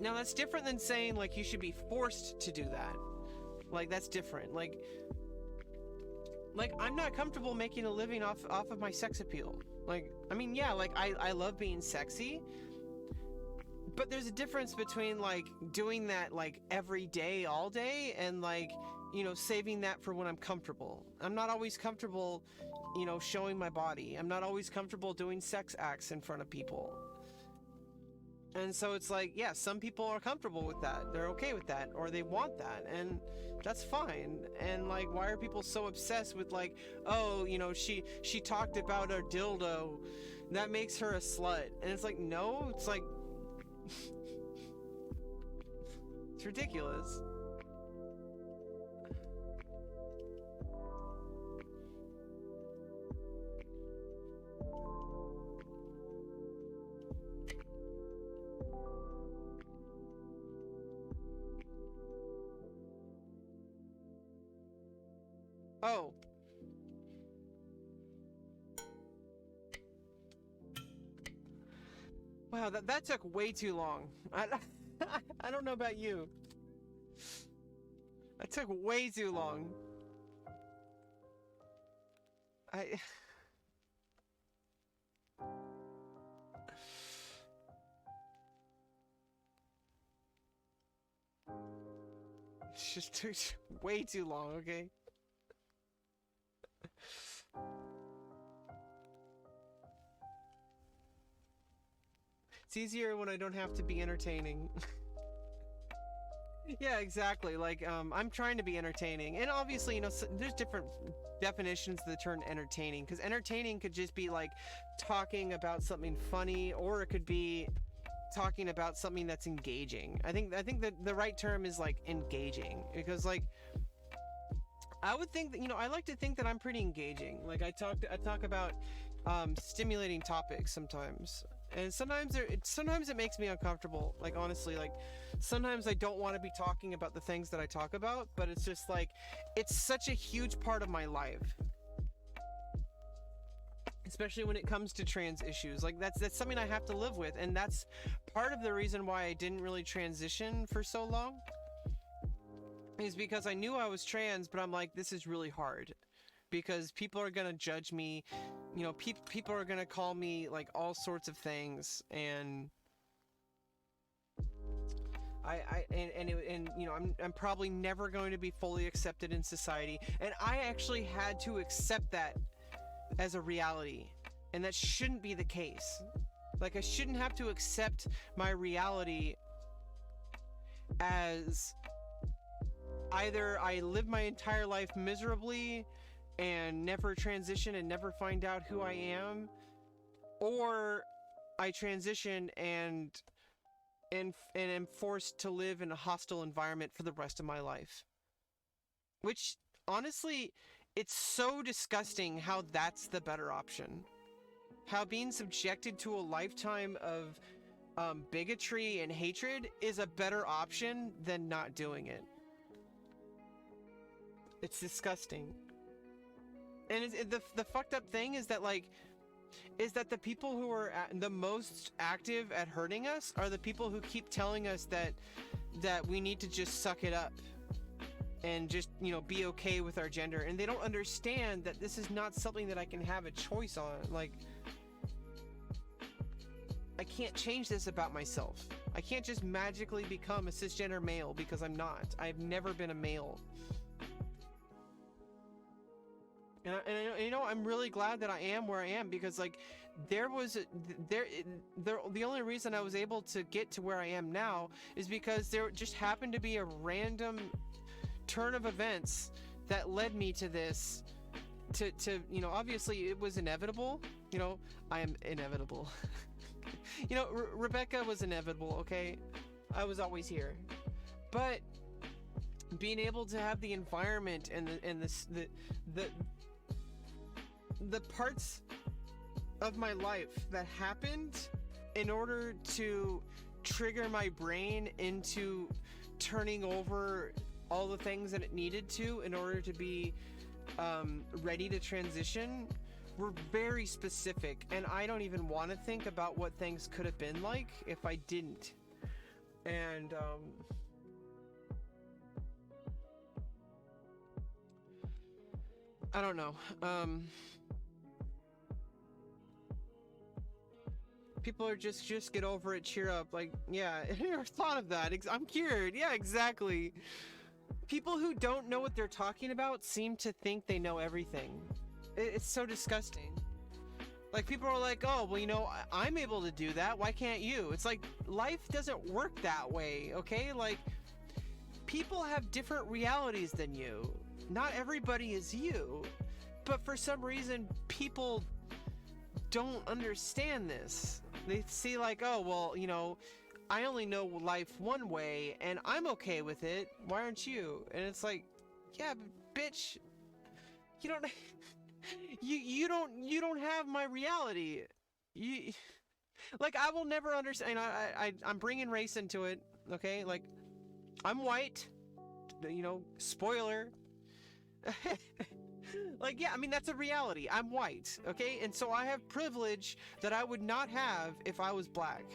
Now that's different than saying like you should be forced to do that. Like that's different. Like I'm not comfortable making a living off of my sex appeal. Like, I mean, yeah, like I love being sexy, but there's a difference between like doing that like every day, all day, and like, you know, saving that for when I'm comfortable. I'm not always comfortable, you know, showing my body. I'm not always comfortable doing sex acts in front of people. And so it's like, yeah, some people are comfortable with that. They're okay with that, or they want that, and that's fine. And like, why are people so obsessed with like, oh, you know, she talked about her dildo, that makes her a slut? And it's like, no, it's like, it's ridiculous. Oh. Wow, that took way too long. I don't know about you. That took way too long. It just took way too long, okay? It's easier when I don't have to be entertaining. Yeah, exactly. Like, I'm trying to be entertaining. And obviously, you know, there's different definitions of the term entertaining. Because entertaining could just be, like, talking about something funny, or it could be talking about something that's engaging. I think that the right term is, like, engaging. Because, like, I would think that, you know, I like to think that I'm pretty engaging. Like, I talk about stimulating topics sometimes. And sometimes it makes me uncomfortable. Like, honestly, like, sometimes I don't want to be talking about the things that I talk about, but it's just like, it's such a huge part of my life. Especially when it comes to trans issues. Like, that's something I have to live with, and that's part of the reason why I didn't really transition for so long. Is because I knew I was trans, but I'm like, this is really hard. Because people are gonna judge me, you know, people are gonna call me like all sorts of things, and you know, I'm probably never going to be fully accepted in society, and I actually had to accept that as a reality, and that shouldn't be the case. Like, I shouldn't have to accept my reality as either I live my entire life miserably and never transition and never find out who I am, or I transition and am forced to live in a hostile environment for the rest of my life. Which, honestly, it's so disgusting how that's the better option. How being subjected to a lifetime of bigotry and hatred is a better option than not doing it. It's disgusting. And the fucked up thing is that, like, is that the people who are the most active at hurting us are the people who keep telling us that we need to just suck it up and just, you know, be okay with our gender. And they don't understand that this is not something that I can have a choice on. Like, I can't change this about myself. I can't just magically become a cisgender male, because I'm not. I've never been a male. And you know, I'm really glad that I am where I am, because like the only reason I was able to get to where I am now is because there just happened to be a random turn of events that led me to this, to you know, obviously it was inevitable. You know, I am inevitable. You know, Rebecca was inevitable, okay? I was always here. But being able to have the environment and the parts of my life that happened in order to trigger my brain into turning over all the things that it needed to in order to be ready to transition were very specific, and I don't even want to think about what things could have been like if I didn't. And I don't know. People are just get over it, cheer up. Like, yeah, I never thought of that. I'm cured. Yeah, exactly. People who don't know what they're talking about seem to think they know everything. It's so disgusting. Like, people are like, oh, well, you know, I'm able to do that. Why can't you? It's like, life doesn't work that way, okay? Like, people have different realities than you. Not everybody is you. But for some reason, people don't understand this. They see like, oh, well, you know, I only know life one way and I'm okay with it. Why aren't you? And it's like, yeah, but bitch, you don't you don't have my reality. You, like, I will never understand. I'm bringing race into it, okay? Like, I'm white, you know, spoiler. Like, yeah, I mean, that's a reality. I'm white, okay? And so I have privilege that I would not have if I was black.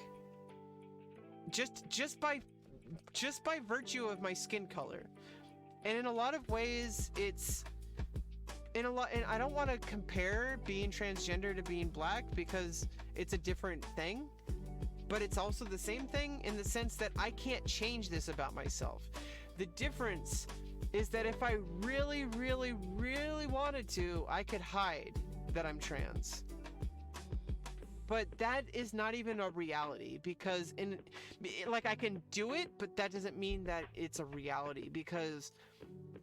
Just by virtue of my skin color. And in a lot of ways, it's and I don't want to compare being transgender to being black because it's a different thing, but it's also the same thing in the sense that I can't change this about myself. The difference is that if I really, really, really wanted to, I could hide that I'm trans. But that is not even a reality because like, I can do it, but that doesn't mean that it's a reality because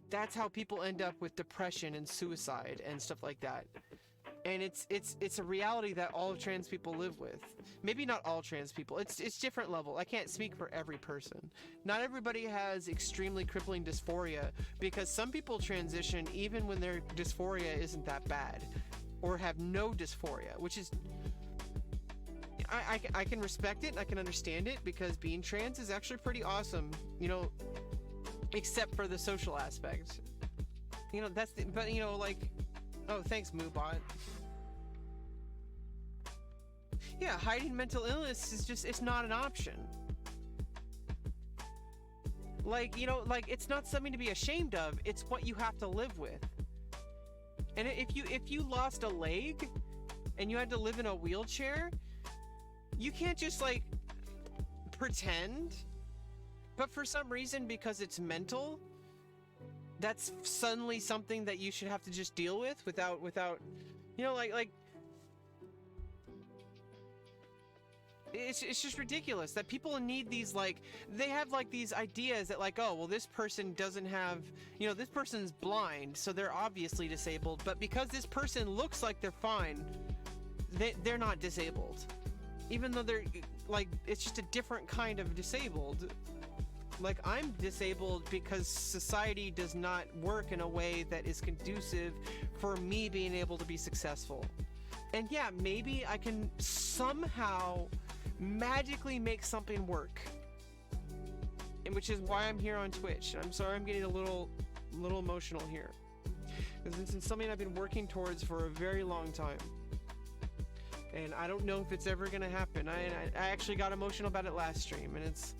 that's how people end up with depression and suicide and stuff like that. And it's a reality that all trans people live with. Maybe not all trans people. It's different level. I can't speak for every person. Not everybody has extremely crippling dysphoria because some people transition even when their dysphoria isn't that bad, or have no dysphoria, which is I can respect it. I can understand it because being trans is actually pretty awesome. You know, except for the social aspect. You know, but you know, like, oh, thanks, Moobot. Yeah, hiding mental illness is just, it's not an option. Like, you know, like, it's not something to be ashamed of, it's what you have to live with. And if you lost a leg and you had to live in a wheelchair, you can't just, like, pretend. But for some reason, because it's mental, that's suddenly something that you should have to just deal with without, you know, like it's just ridiculous that people need these, like, they have like these ideas that, like, oh, well, this person doesn't have, you know, this person's blind, so they're obviously disabled, but because this person looks like they're fine, they're not disabled, even though they're, like, it's just a different kind of disabled. Like, I'm disabled because society does not work in a way that is conducive for me being able to be successful. And yeah, maybe I can somehow magically make something work. And which is why I'm here on Twitch. I'm sorry I'm getting a little emotional here, because this is something I've been working towards for a very long time. And I don't know if it's ever gonna happen. I actually got emotional about it last stream, and it's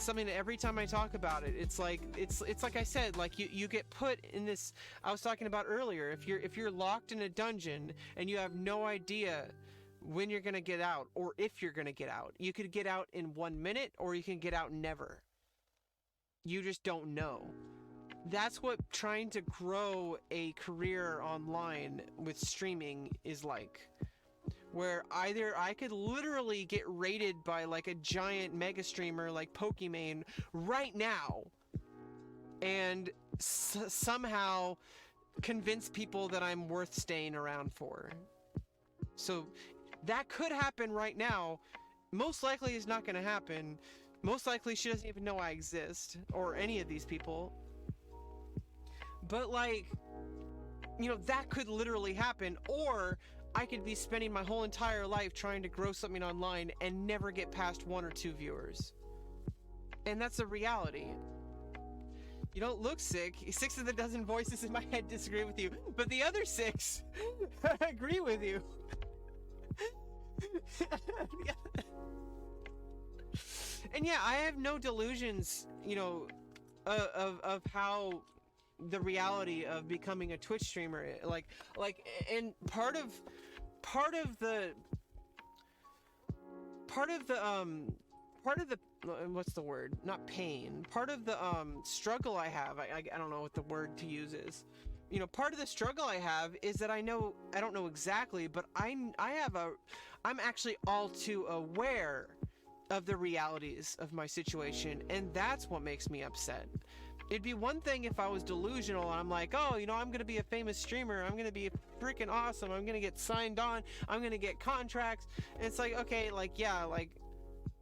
something that every time I talk about it, it's like I said, like, you get put in this, I was talking about earlier, if you're locked in a dungeon and you have no idea when you're gonna get out, or if you're gonna get out. You could get out in 1 minute, or you can get out never. You just don't know. That's what trying to grow a career online with streaming is like. Where either I could literally get raided by, like, a giant mega streamer like Pokimane right now and somehow convince people that I'm worth staying around for. So that could happen right now. Most likely it's not going to happen. Most likely she doesn't even know I exist, or any of these people. But, like, you know, that could literally happen. Or I could be spending my whole entire life trying to grow something online and never get past 1 or 2 viewers. And that's a reality. You don't look sick. 6 of the dozen voices in my head disagree with you, but the other 6 agree with you. And yeah, I have no delusions, you know, of how the reality of becoming a Twitch streamer, and part of the what's the word, not pain, part of the struggle I have, I don't know what the word to use is, you know, part of the struggle I have is that I don't know exactly, but I'm actually all too aware of the realities of my situation, and that's what makes me upset. It'd be one thing if I was delusional and I'm like, oh, you know, I'm gonna be a famous streamer, I'm gonna be freaking awesome, I'm gonna get signed on, I'm gonna get contracts, and it's like, okay, like, yeah, like,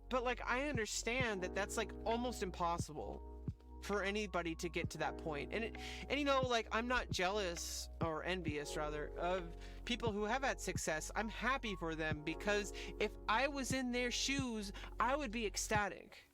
but like, I understand that that's like almost impossible for anybody to get to that point. And you know, like, I'm not jealous, or envious rather, of people who have had success. I'm happy for them, because if I was in their shoes, I would be ecstatic.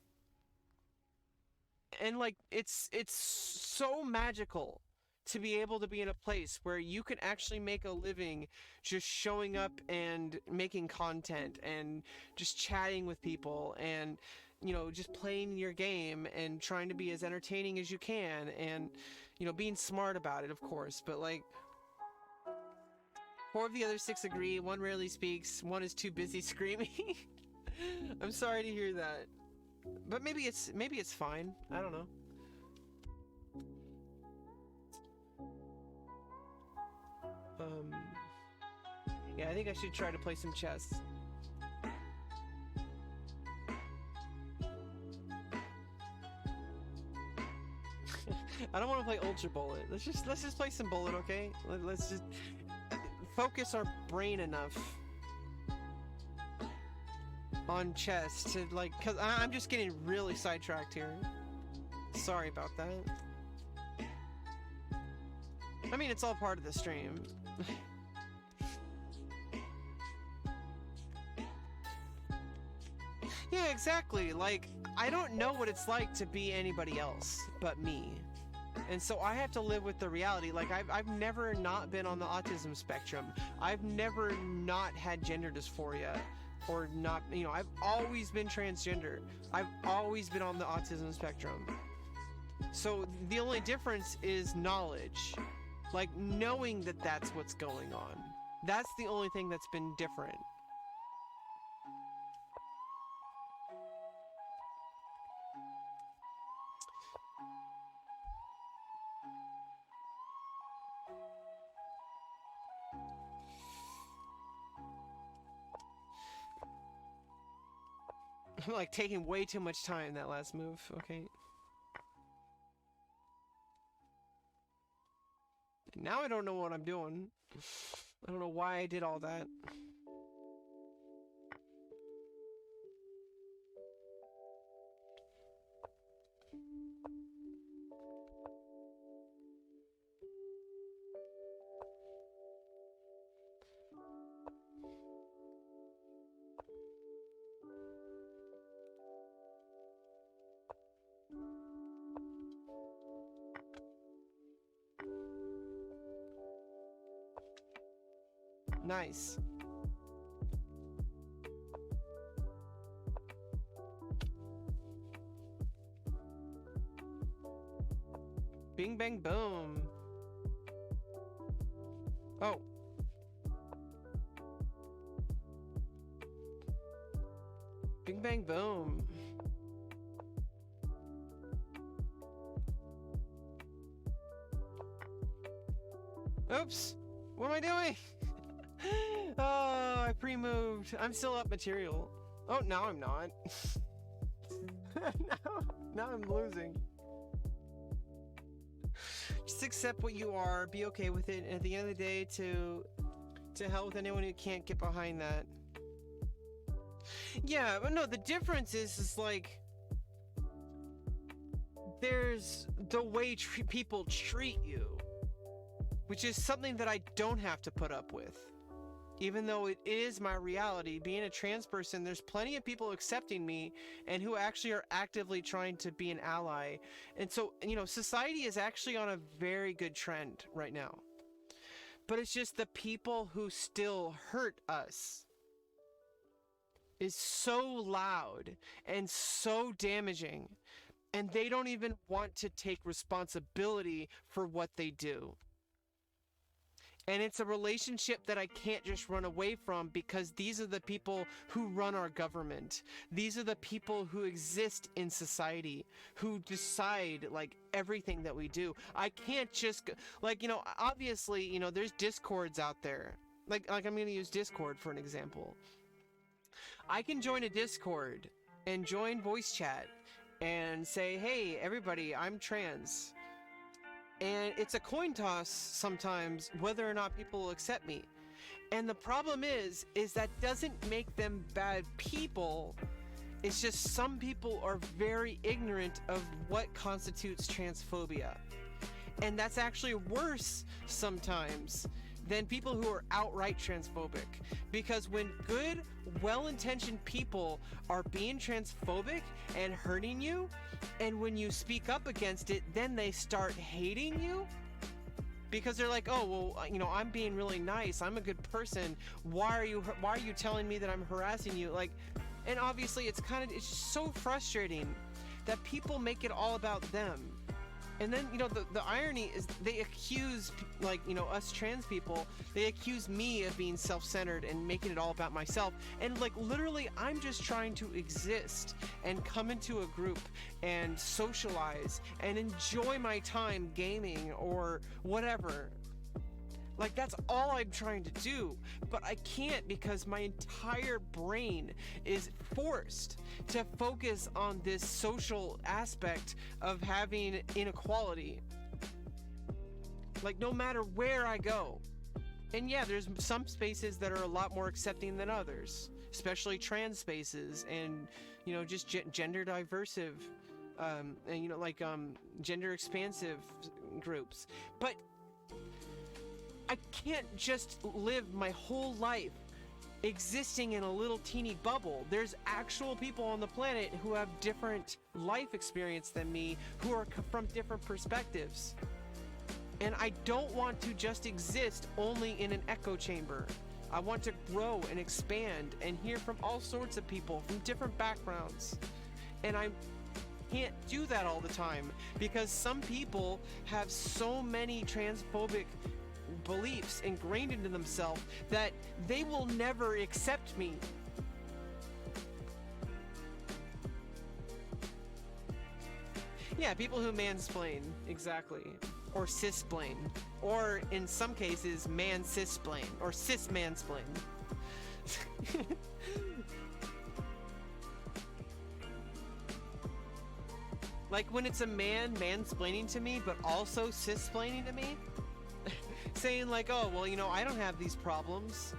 And like, it's so magical to be able to be in a place where you can actually make a living just showing up and making content and just chatting with people and, you know, just playing your game and trying to be as entertaining as you can, and, you know, being smart about it, of course. But like, 4 of the other 6 agree, 1 rarely speaks, 1 is too busy screaming. I'm sorry to hear that. But maybe it's fine. I don't know. Yeah, I think I should try to play some chess. I don't want to play Ultra Bullet. Let's just play some Bullet, okay? Let's just focus our brain enough on chess to, like, cause I'm just getting really sidetracked here. Sorry about that. I mean, it's all part of the stream. Yeah, exactly. Like, I don't know what it's like to be anybody else but me. And so I have to live with the reality. Like, I've never not been on the autism spectrum. I've never not had gender dysphoria. Or not, you know, I've always been transgender. I've always been on the autism spectrum. So the only difference is knowledge. Like, knowing that that's what's going on. That's the only thing that's been different. I'm like taking way too much time that last move, okay? Now I don't know what I'm doing. I don't know why I did all that. Nice. Bing bang boom. Oh. Bing bang boom. Oops. What am I doing? Oh, I pre-moved. I'm still up material. Oh, now I'm not. now I'm losing. Just accept what you are, be okay with it, and at the end of the day, to hell with anyone who can't get behind that. Yeah, but no, the difference is like, there's the way people treat you, which is something that I don't have to put up with. even though it is my reality, being a trans person, there's plenty of people accepting me and who actually are actively trying to be an ally. And so, society is actually on a very good trend right now. But it's just the people who still hurt us is so loud and so damaging, and they don't even want to take responsibility for what they do. And it's a relationship that I can't just run away from, because these are the people who run our government. These are the people who exist in society, who decide like everything that we do. I can't just obviously, there's discords out there. Like I'm going to use Discord for an example. I can join a Discord and join voice chat and say, "Hey everybody, I'm trans." And it's a coin toss sometimes whether or not people will accept me. And the problem is that doesn't make them bad people. It's just some people are very ignorant of what constitutes transphobia. And that's actually worse sometimes than people who are outright transphobic. Because when good, well-intentioned people are being transphobic and hurting you, and when you speak up against it, then they start hating you. Because they're like, "Oh, well, I'm being really nice. I'm a good person. Why are you telling me that I'm harassing you?" And obviously it's just so frustrating that people make it all about them. And then, the irony is they accuse, us trans people, they accuse me of being self-centered and making it all about myself. And, literally, I'm just trying to exist and come into a group and socialize and enjoy my time gaming or whatever. That's all I'm trying to do, but I can't because my entire brain is forced to focus on this social aspect of having inequality. No matter where I go. And yeah, there's some spaces that are a lot more accepting than others, especially trans spaces and, just gender diversive, and, gender expansive groups. But I can't just live my whole life existing in a little teeny bubble. There's actual people on the planet who have different life experience than me, who are from different perspectives. And I don't want to just exist only in an echo chamber. I want to grow and expand and hear from all sorts of people from different backgrounds. And I can't do that all the time because some people have so many transphobic beliefs ingrained into themselves that they will never accept me. Yeah, people who mansplain, exactly. Or cisplain. Or in some cases, man-cisplain. Or cis-mansplain. When it's a man mansplaining to me, but also cisplaining to me. Saying "Oh, well, I don't have these problems.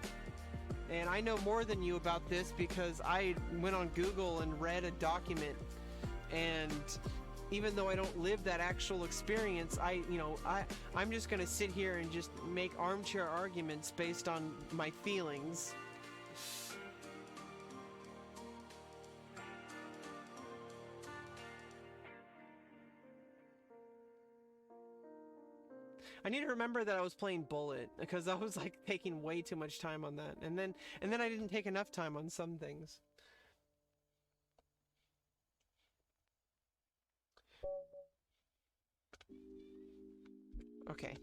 And I know more than you about this because I went on Google and read a document. And even though I don't live that actual experience, I'm just gonna sit here and just make armchair arguments based on my feelings." I need to remember that I was playing Bullet because I was taking way too much time on that, and then I didn't take enough time on some things. Okay.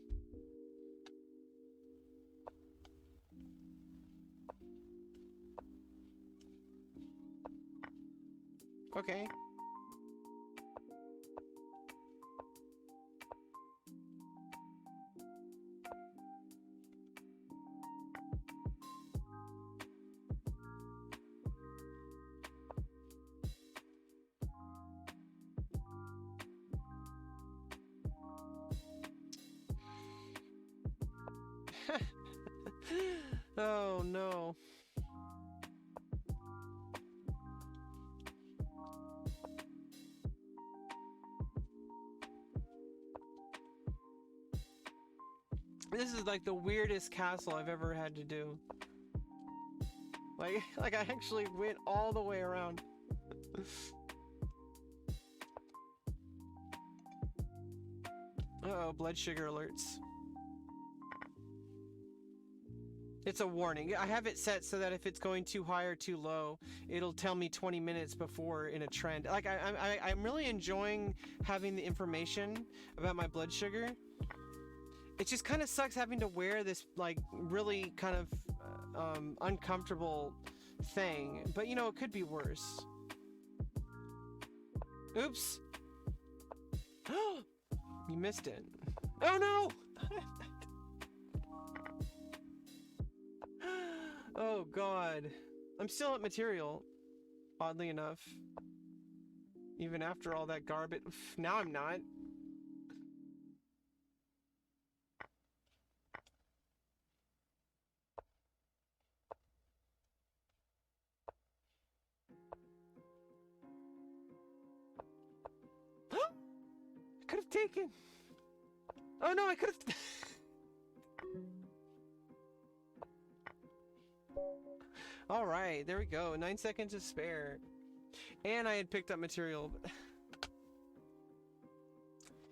Okay. Oh no. This is the weirdest castle I've ever had to do. Like I actually went all the way around. Uh-oh, blood sugar alerts. It's a warning. I have it set so that if it's going too high or too low, it'll tell me 20 minutes before in a trend. Like I'm really enjoying having the information about my blood sugar. It just kind of sucks having to wear this like really kind of uncomfortable thing, but you know, it could be worse. Oops. You missed it. Oh no. Oh god. I'm still at material, oddly enough. Even after all that garbage. Now I'm not. I could have taken. Oh no, I could have. All right, there we go. 9 seconds to spare. And I had picked up material.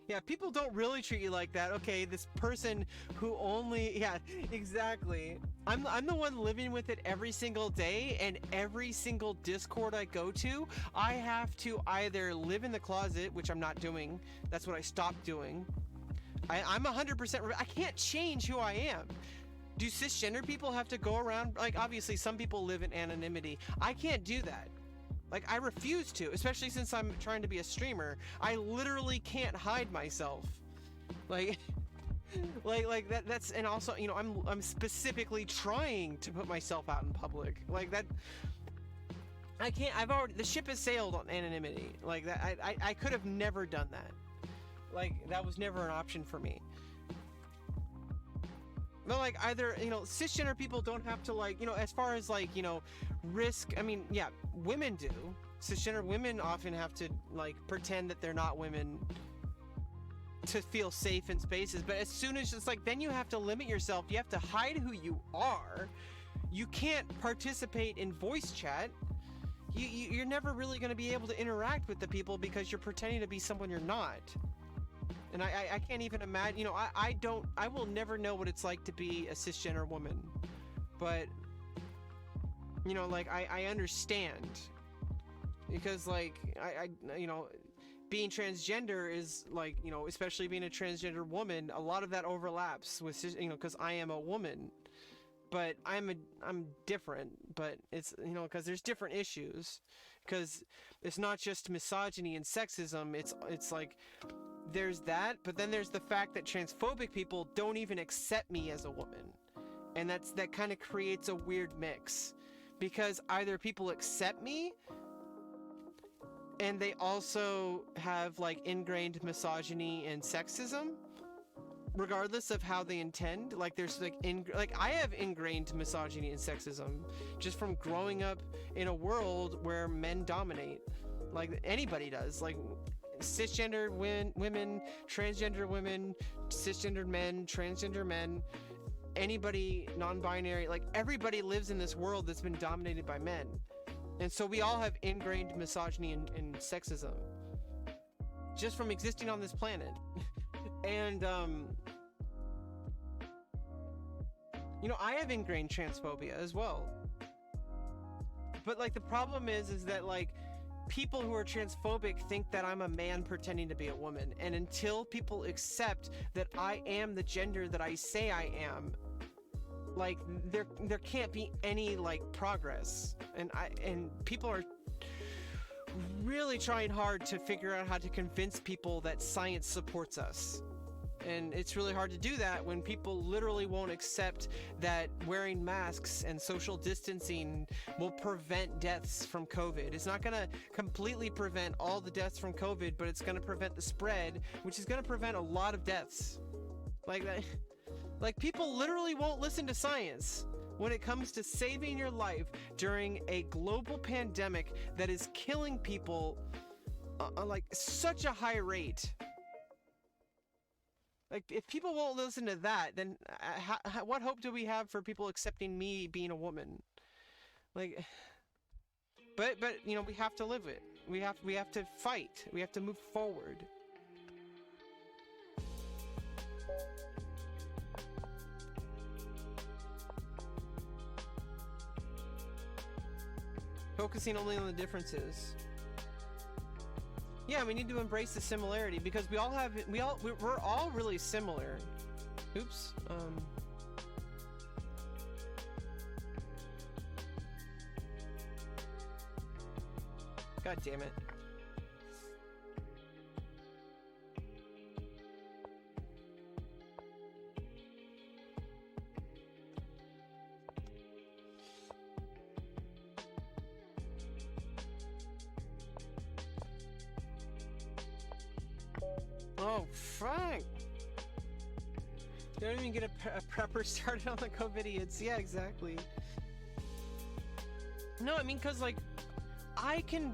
Yeah, people don't really treat you like that. Okay, this person who only... Yeah, exactly. I'm the one living with it every single day, and every single Discord I go to, I have to either live in the closet, which I'm not doing. That's what I stopped doing. I'm 100%... I can't change who I am. Do cisgender people have to go around? Like, obviously, some people live in anonymity. I can't do that. Like, I refuse to, especially since I'm trying to be a streamer. I literally can't hide myself. Like, that's, and also, you know, I'm specifically trying to put myself out in public. Like, that, I can't, the ship has sailed on anonymity. Like, that, I could have never done that. Like, that was never an option for me. But like either, you know, cisgender people don't have to like, you know, as far as like, you know, risk, I mean, yeah, women do. Cisgender women often have to like pretend that they're not women to feel safe in spaces. But as soon as it's like, then you have to limit yourself. You have to hide who you are. You can't participate in voice chat. You're never really going to be able to interact with the people because you're pretending to be someone you're not. And I can't even imagine, you know, I will never know what it's like to be a cisgender woman, but, you know, like, I understand, because, like, you know, being transgender is, like, you know, especially being a transgender woman, a lot of that overlaps with, you know, because I am a woman, but I'm different, but it's, you know, because there's different issues, because it's not just misogyny and sexism, it's like, there's that, but then there's the fact that transphobic people don't even accept me as a woman. And that kind of creates a weird mix. Because either people accept me, and they also have, like, ingrained misogyny and sexism, regardless of how they intend. Like, there's, like, I have ingrained misogyny and sexism, just from growing up in a world where men dominate. Like, anybody does. Like, cisgender women, transgender women, cisgender men, transgender men, anybody non-binary, like everybody lives in this world that's been dominated by men. And so we all have ingrained misogyny and sexism just from existing on this planet. And you know, I have ingrained transphobia as well. But like the problem is that like people who are transphobic think that I'm a man pretending to be a woman, and until people accept that I am the gender that I say I am, like there can't be any like progress. And people are really trying hard to figure out how to convince people that science supports us. And it's really hard to do that when people literally won't accept that wearing masks and social distancing will prevent deaths from COVID. It's not going to completely prevent all the deaths from COVID, but it's going to prevent the spread, which is going to prevent a lot of deaths. Like that, like people literally won't listen to science when it comes to saving your life during a global pandemic that is killing people like such a high rate. Like, if people won't listen to that, then what hope do we have for people accepting me being a woman? Like, but you know, we have to live it. We have to fight. We have to move forward. Focusing only on the differences. Yeah, we need to embrace the similarity because we're all really similar. Oops. God damn it. Oh, fuck! Don't even get a prepper started on the COVIDiots. Yeah, exactly. No, I mean, cause like, I can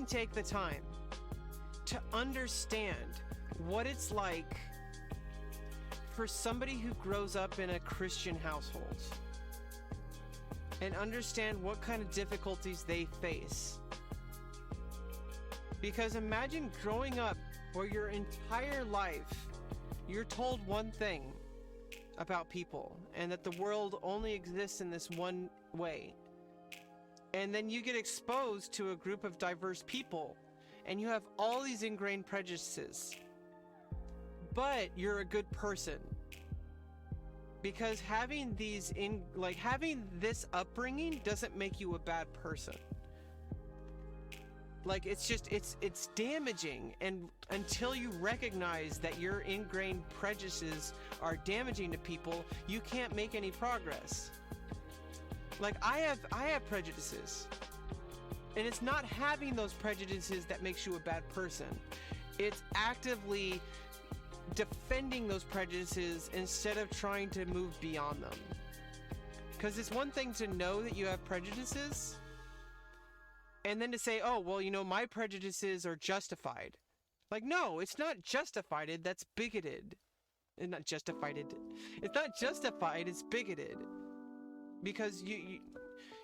take the time to understand what it's like for somebody who grows up in a Christian household and understand what kind of difficulties they face. Because imagine growing up where your entire life you're told one thing about people and that the world only exists in this one way. And then you get exposed to a group of diverse people and you have all these ingrained prejudices. But you're a good person. Because having having this upbringing doesn't make you a bad person. Like, it's just, it's damaging, and until you recognize that your ingrained prejudices are damaging to people, you can't make any progress. Like, I have prejudices, and it's not having those prejudices that makes you a bad person. It's actively defending those prejudices instead of trying to move beyond them. Because it's one thing to know that you have prejudices, and then to say, oh, well, you know, my prejudices are justified. Like, no, it's not justified. That's bigoted. It's not justified. It's not justified. It's bigoted. Because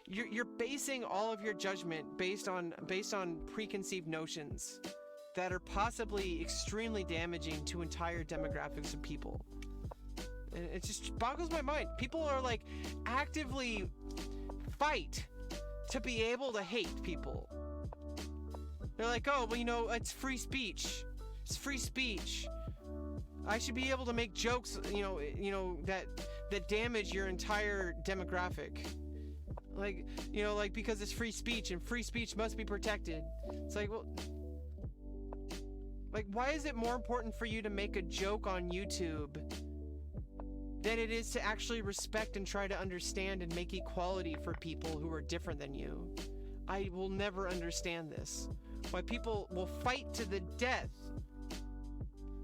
you're basing all of your judgment based on preconceived notions that are possibly extremely damaging to entire demographics of people. And it just boggles my mind. People are like actively fight to be able to hate people. They're like, oh, well, you know, it's free speech. It's free speech. I should be able to make jokes, you know, that damage your entire demographic. Like, you know, like, because it's free speech and free speech must be protected. It's like, well, like, why is it more important for you to make a joke on YouTube than it is to actually respect and try to understand and make equality for people who are different than you? I will never understand this. Why people will fight to the death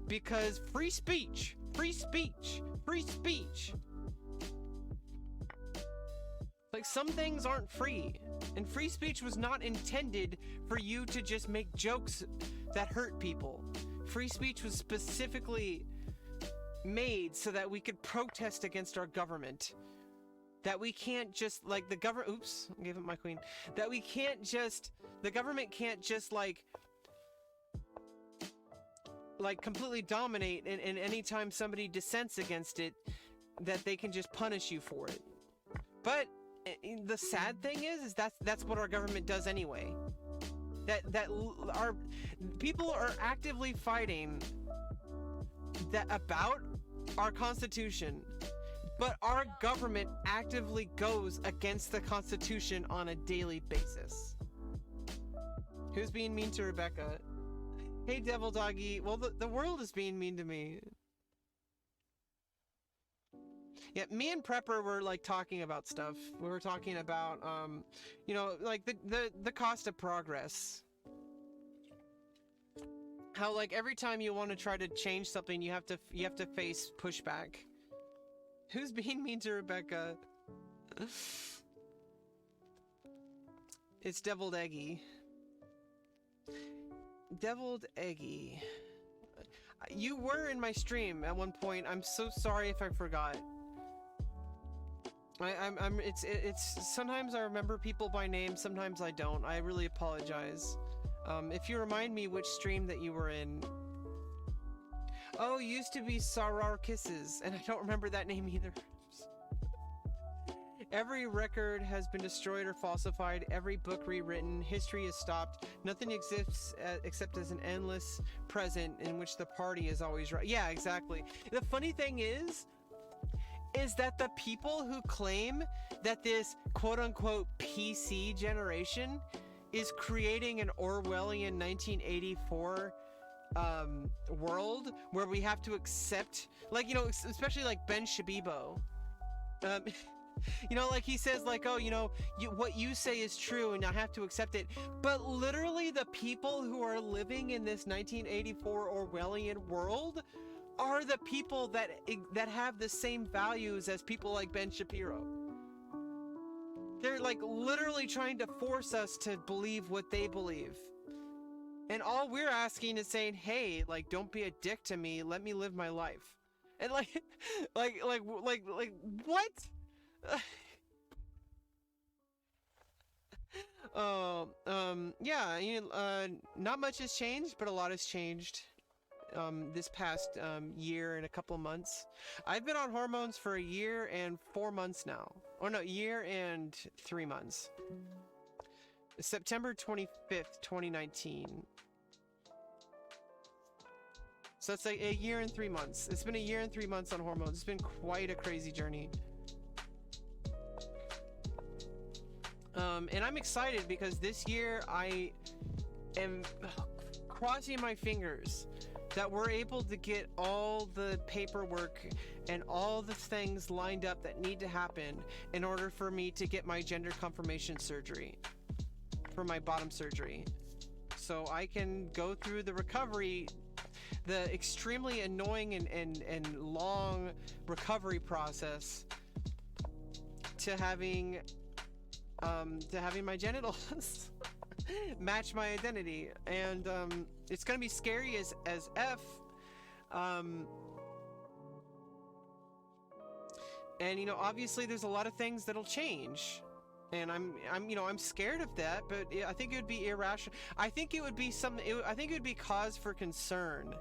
because free speech, free speech, free speech. Like, some things aren't free, and free speech was not intended for you to just make jokes that hurt people. Free speech was specifically made so that we could protest against our government. That we can't just, like, the government, oops, I gave it my queen. That we can't just, the government can't just, like completely dominate, and anytime somebody dissents against it, that they can just punish you for it. But the sad thing is that's what our government does anyway. That our people are actively fighting that about our Constitution, but our government actively goes against the Constitution on a daily basis. Who's being mean to Rebecca? Hey, Devil Doggy. Well, the world is being mean to me. Yeah, me and Prepper were, like, talking about stuff. We were talking about, you know, like, the cost of progress. How, like, every time you want to try to change something, you have to face pushback. Who's being mean to Rebecca? It's Deviled Eggy. Deviled Eggy. You were in my stream at one point. I'm so sorry if I forgot. it's sometimes I remember people by name, sometimes I don't. I really apologize. If you remind me which stream that you were in. Oh, used to be Sarar Kisses, and I don't remember that name either. Every record has been destroyed or falsified, every book rewritten, history is stopped, nothing exists except as an endless present in which the party is always right. Yeah, exactly. The funny thing is that the people who claim that this quote-unquote PC generation is creating an Orwellian 1984 world where we have to accept, like, you know, especially like Ben Shabibo, you know, like he says like, oh, you know, what you say is true and I have to accept it. But literally the people who are living in this 1984 Orwellian world are the people that have the same values as people like Ben Shapiro. They're like literally trying to force us to believe what they believe. And all we're asking is saying, hey, like, don't be a dick to me. Let me live my life. And like, like, what? Yeah, you know, not much has changed, but a lot has changed this past year and a couple months. I've been on hormones for a year and 4 months now. Oh no, year and 3 months. September 25th, 2019. So it's like a year and 3 months. It's been a year and 3 months on hormones. It's been quite a crazy journey. And I'm excited because this year I am crossing my fingers that we're able to get all the paperwork and all the things lined up that need to happen in order for me to get my gender confirmation surgery for my bottom surgery. So I can go through the recovery, the extremely annoying and long recovery process to having my genitals match my identity. And it's gonna be scary as F. And you know, obviously there's a lot of things that'll change. And I'm scared of that, but I think it would be irrational. I think it would be I think it would be cause for concern.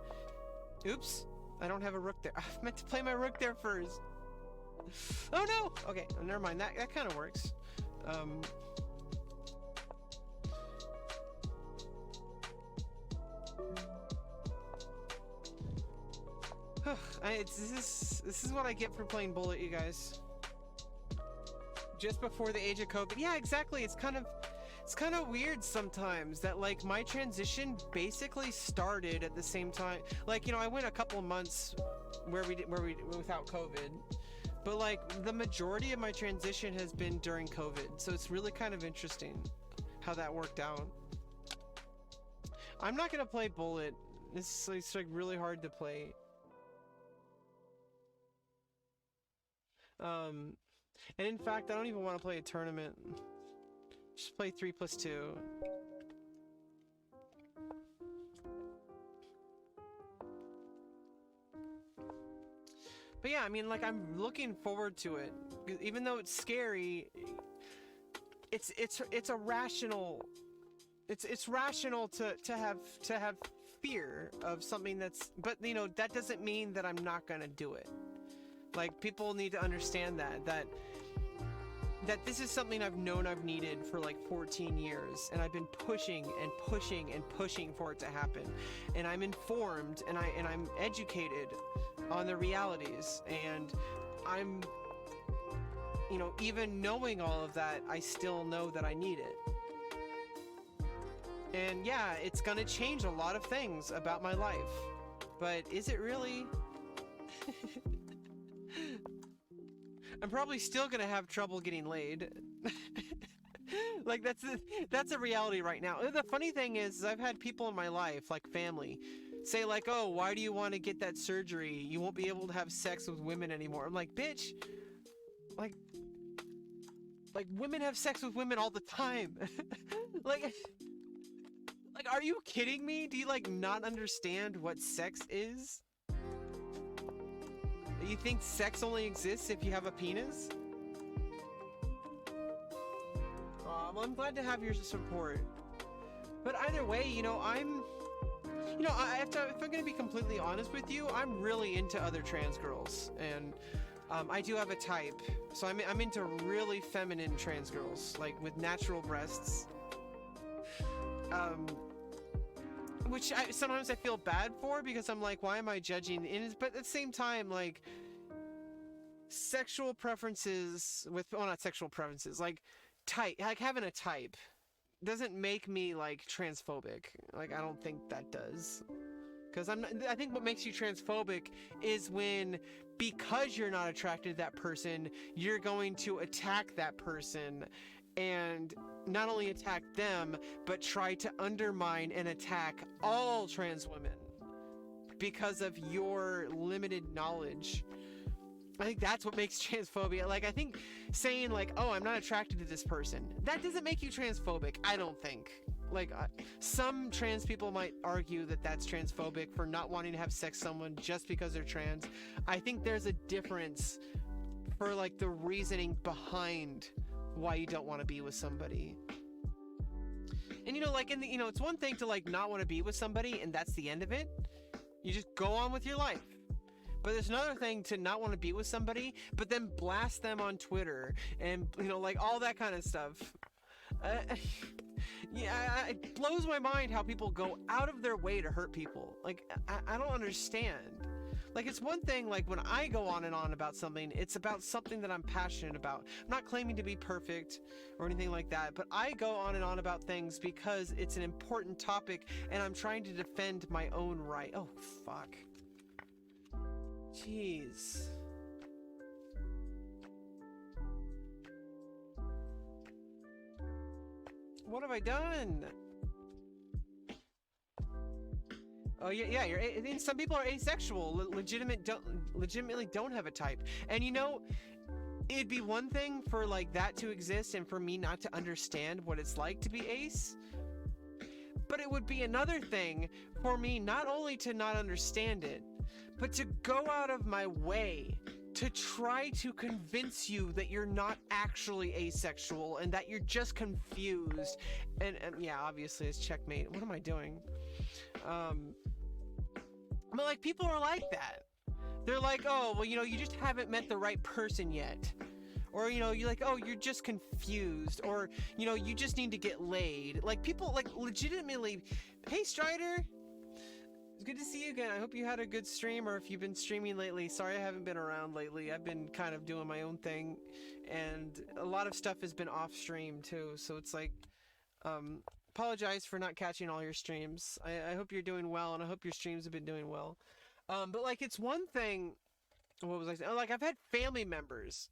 Oops, I don't have a rook there. I meant to play my rook there first. Oh no! Okay, never mind. That kind of works. This is what I get for playing Bullet, you guys. Just before the age of COVID. Yeah, exactly. It's kind of weird sometimes that like my transition basically started at the same time. Like, you know, I went a couple of months where we without COVID, but like the majority of my transition has been during COVID. So it's really kind of interesting how that worked out. I'm not gonna play Bullet. It's like really hard to play. And in fact, I don't even want to play a tournament. Just play 3+2. But yeah, I mean, like, I'm looking forward to it. Even though it's scary, it's a rational. It's rational to have fear of something that's. But you know, that doesn't mean that I'm not gonna do it. Like, people need to understand that this is something I've known I've needed for like 14 years, and I've been pushing and pushing and pushing for it to happen. And I'm informed and I'm educated on the realities, and I'm, you know, even knowing all of that, I still know that I need it. And yeah, it's gonna change a lot of things about my life. But is it really? I'm probably still gonna have trouble getting laid. Like, that's a reality right now. The funny thing is I've had people in my life, like family, say like, oh, why do you want to get that surgery? You won't be able to have sex with women anymore. I'm like, bitch, like women have sex with women all the time. like, are you kidding me? Do you like not understand what sex is? You think sex only exists if you have a penis? well, I'm glad to have your support. But either way, you know, I have to, if I'm gonna be completely honest with you, I'm really into other trans girls, and I do have a type, so I'm into really feminine trans girls, like with natural breasts. Which sometimes I feel bad for, because I'm like, why am I judging? But at the same time, like, sexual preferences with, well, not sexual preferences, like like having a type doesn't make me like transphobic. Like, I don't think that does. Because I think what makes you transphobic is when, because you're not attracted to that person, you're going to attack that person, and not only attack them, but try to undermine and attack all trans women because of your limited knowledge. I think that's what makes transphobia. Like, I think saying like, oh, I'm not attracted to this person, that doesn't make you transphobic, I don't think. Like, some trans people might argue that that's transphobic for not wanting to have sex with someone just because they're trans. I think there's a difference for like the reasoning behind why you don't want to be with somebody. And you know, like, it's one thing to like not want to be with somebody and that's the end of it. You just go on with your life. But there's another thing to not want to be with somebody, but then blast them on Twitter and, you know, like all that kind of stuff. Yeah, it blows my mind how people go out of their way to hurt people. Like, I don't understand. Like, it's one thing, like, when I go on and on about something, it's about something that I'm passionate about. I'm not claiming to be perfect or anything like that, but I go on and on about things because it's an important topic and I'm trying to defend my own right. Oh, fuck. Jeez. What have I done? Oh yeah, I mean, some people are asexual, legitimately don't have a type. And you know, it'd be one thing for like that to exist and for me not to understand what it's like to be ace. But it would be another thing for me not only to not understand it, but to go out of my way to try to convince you that you're not actually asexual and that you're just confused. And yeah, obviously it's checkmate. What am I doing? But like, people are like that. They're like, oh, well, you know, you just haven't met the right person yet. Or, you know, you're like, oh, you're just confused. Or, you know, you just need to get laid. Like, people, like, legitimately, hey, Strider, it's good to see you again. I hope you had a good stream, or if you've been streaming lately. Sorry I haven't been around lately. I've been kind of doing my own thing, and a lot of stuff has been off stream too, so it's like, apologize for not catching all your streams. I hope you're doing well, and I hope your streams have been doing well. But like, it's one thing, what was I saying? Like, I've had family members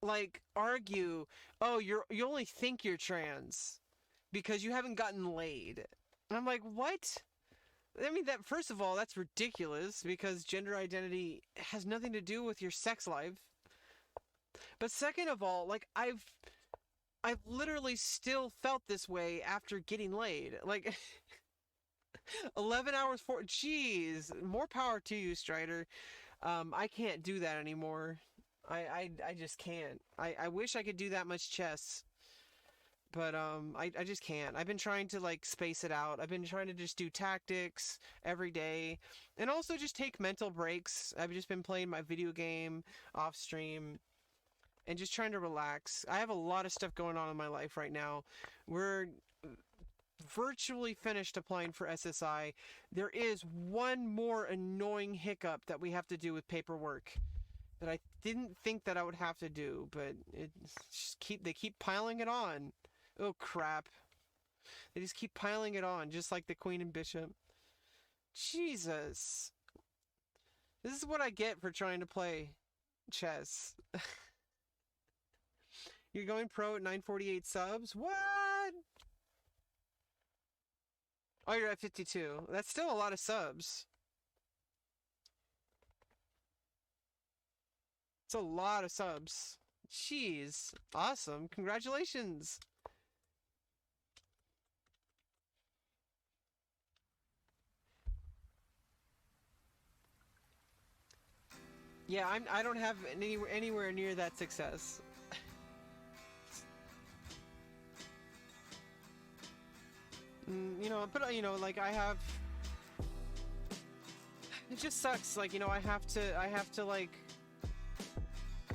like argue, oh, you only think you're trans because you haven't gotten laid. And I'm like, what? I mean, that, first of all, that's ridiculous because gender identity has nothing to do with your sex life. But second of all, like, I've literally still felt this way after getting laid. Like, 11 hours for, jeez, more power to you, Strider. I can't do that anymore. I just can't. I wish I could do that much chess. But I just can't. I've been trying to like space it out. I've been trying to just do tactics every day, and also just take mental breaks. I've just been playing my video game off stream and just trying to relax. I have a lot of stuff going on in my life right now. We're virtually finished applying for SSI. There is one more annoying hiccup that we have to do with paperwork that I didn't think that I would have to do, but they keep piling it on. Oh crap. They just keep piling it on, just like the Queen and Bishop. Jesus. This is what I get for trying to play chess. You're going pro at 948 subs? What? Oh, you're at 52. That's still a lot of subs. It's a lot of subs. Jeez. Awesome. Congratulations. Yeah, I don't have anywhere near that success. but you know, like I have, it just sucks. Like, you know, I have to like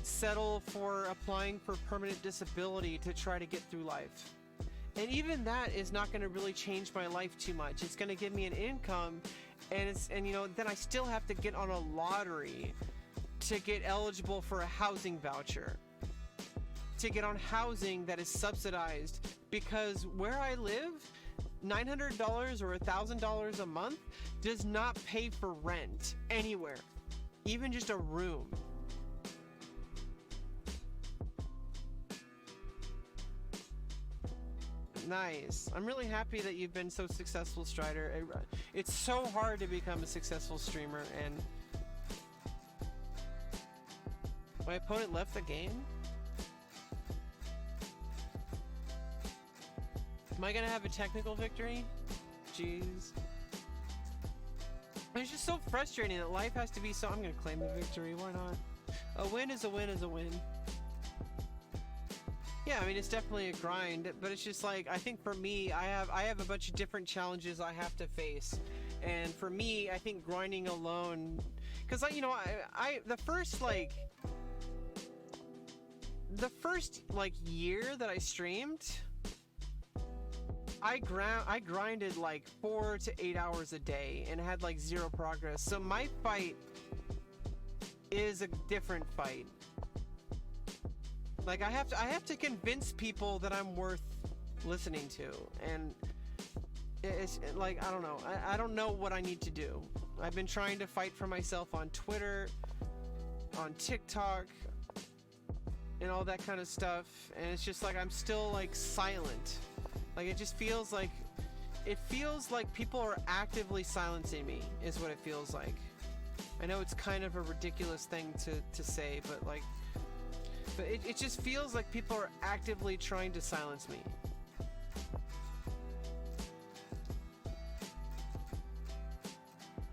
settle for applying for permanent disability to try to get through life. And even that is not going to really change my life too much. It's going to give me an income, and you know, then I still have to get on a lottery to get eligible for a housing voucher, to get on housing that is subsidized, because where I live, $900 or $1,000 a month does not pay for rent anywhere, even just a room. Nice. I'm really happy that you've been so successful, Strider. It's so hard to become a successful streamer, and my opponent left the game? Am I gonna have a technical victory? Jeez. It's just so frustrating that life has to be so... I'm gonna claim the victory, why not? A win is a win is a win. Yeah, I mean, it's definitely a grind, but it's just like, I think for me, I have a bunch of different challenges I have to face. And for me, I think grinding alone, because you know, the first year that I streamed, I grinded like 4 to 8 hours a day and had like zero progress. So my fight is a different fight. Like I have to convince people that I'm worth listening to, and it's like, I don't know. I don't know what I need to do. I've been trying to fight for myself on Twitter, on TikTok, and all that kind of stuff, and it's just like I'm still like silent. Like it just feels like people are actively silencing me, is what it feels like. I know it's kind of a ridiculous thing to say, but like, but it just feels like people are actively trying to silence me.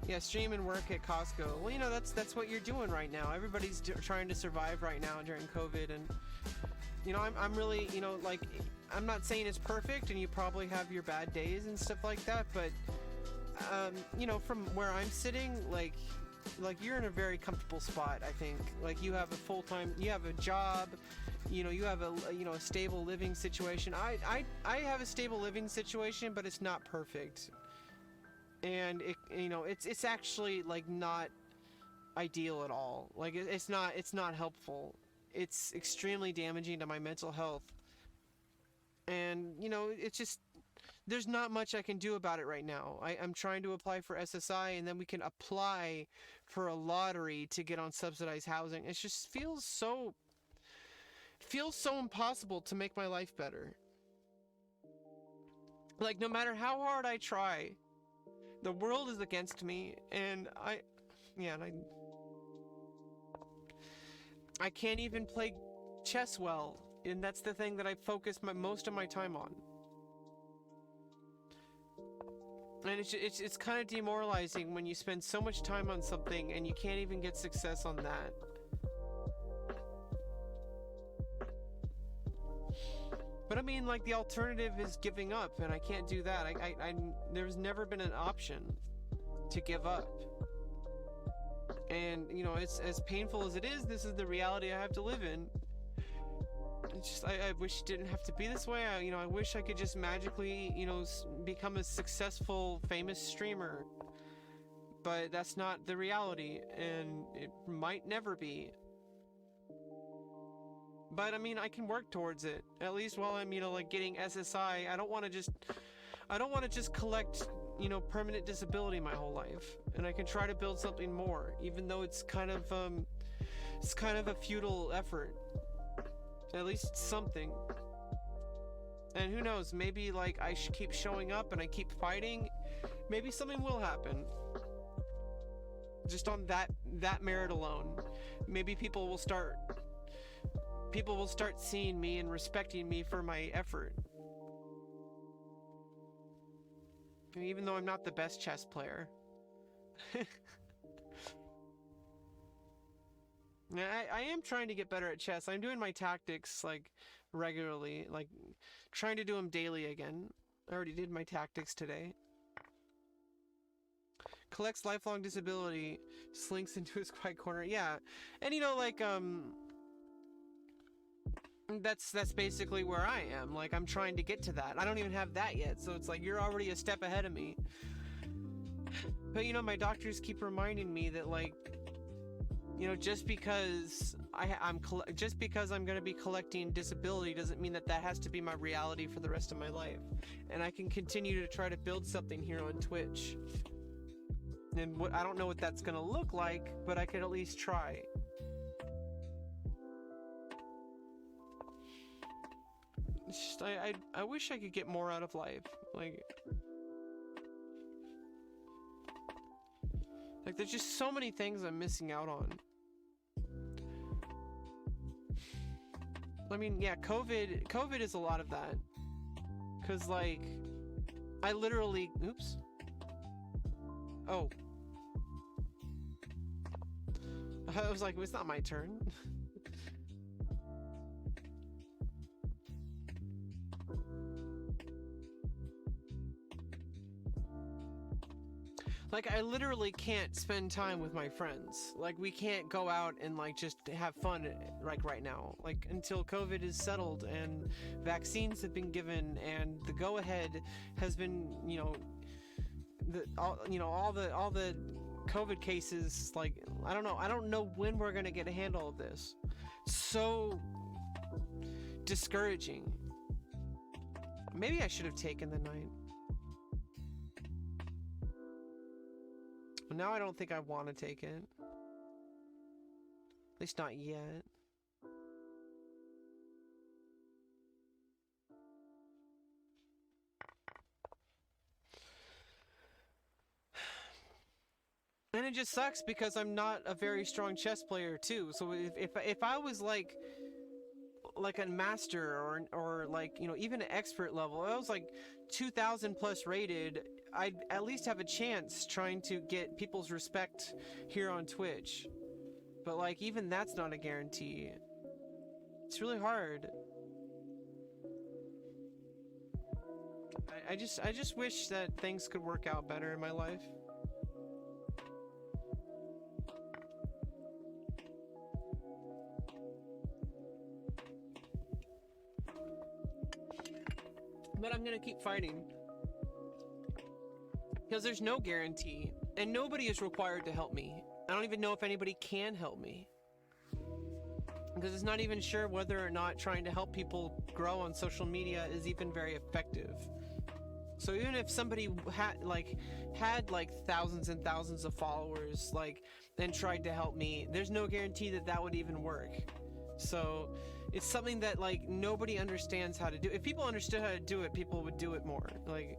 Yeah, stream and work at Costco. Well, you know, that's what you're doing right now. Everybody's trying to survive right now during COVID, and you know, I'm really, you know, like, I'm not saying it's perfect, and you probably have your bad days and stuff like that, but you know, from where I'm sitting, like you're in a very comfortable spot. I think, like, you have a full-time, you have a job, you know, you have a stable living situation. I have a stable living situation, but it's not perfect, and you know, it's actually like not ideal at all. Like it's not helpful. It's extremely damaging to my mental health, and you know, it's just, there's not much I can do about it right now. I'm trying to apply for SSI, and then we can apply for a lottery to get on subsidized housing. It just feels so impossible to make my life better. Like, no matter how hard I try, the world is against me, and I can't even play chess well, and that's the thing that I focus most of my time on. And it's kind of demoralizing when you spend so much time on something and you can't even get success on that. But I mean, like, the alternative is giving up, and I can't do that. There's never been an option to give up. And, you know, it's as painful as it is, this is the reality I have to live in. It's just, I wish it didn't have to be this way. I wish I could just magically, you know, become a successful, famous streamer. But that's not the reality, and it might never be. But I mean, I can work towards it. At least while I'm, you know, like, getting SSI. I don't want to just collect, you know, permanent disability my whole life. And I can try to build something more, even though it's kind of a futile effort. At least it's something. And who knows, maybe, like, I should keep showing up and I keep fighting, maybe something will happen. Just on that merit alone. Maybe people will start seeing me and respecting me for my effort. Even though I'm not the best chess player. I am trying to get better at chess. I'm doing my tactics, like, regularly, like, trying to do them daily again. I already did my tactics today. collects lifelong disability, slinks into his quiet corner. Yeah, and you know, like that's basically where I am. Like, I'm trying to get to that. I don't even have that yet, so it's like you're already a step ahead of me. But you know, my doctors keep reminding me that, like, you know, just because I'm going to be collecting disability doesn't mean that that has to be my reality for the rest of my life. And I can continue to try to build something here on Twitch. And I don't know what that's going to look like, but I could at least try. It's just, I wish I could get more out of life. Like, there's just so many things I'm missing out on. I mean, yeah, COVID is a lot of that. Cause like, I literally, oops. Oh. I was like, it's not my turn. Like, I literally can't spend time with my friends. Like, we can't go out and, like, just have fun, like, right now. Like, until COVID is settled and vaccines have been given and the go-ahead has been, you know, all the COVID cases, like, I don't know when we're gonna get a handle of this. So discouraging. Maybe I should have taken the night. Now I don't think I want to take it. At least not yet. And it just sucks because I'm not a very strong chess player too. So if I was like a master or like, you know, even an expert level, I was like 2,000 plus rated, I'd at least have a chance trying to get people's respect here on Twitch. But like, even that's not a guarantee. It's really hard. I just wish that things could work out better in my life. But I'm gonna keep fighting. Because there's no guarantee, and nobody is required to help me. I don't even know if anybody can help me. Because it's not even sure whether or not trying to help people grow on social media is even very effective. So even if somebody had thousands and thousands of followers, like, and tried to help me, there's no guarantee that that would even work. So it's something that, like, nobody understands how to do. If people understood how to do it, people would do it more. Like,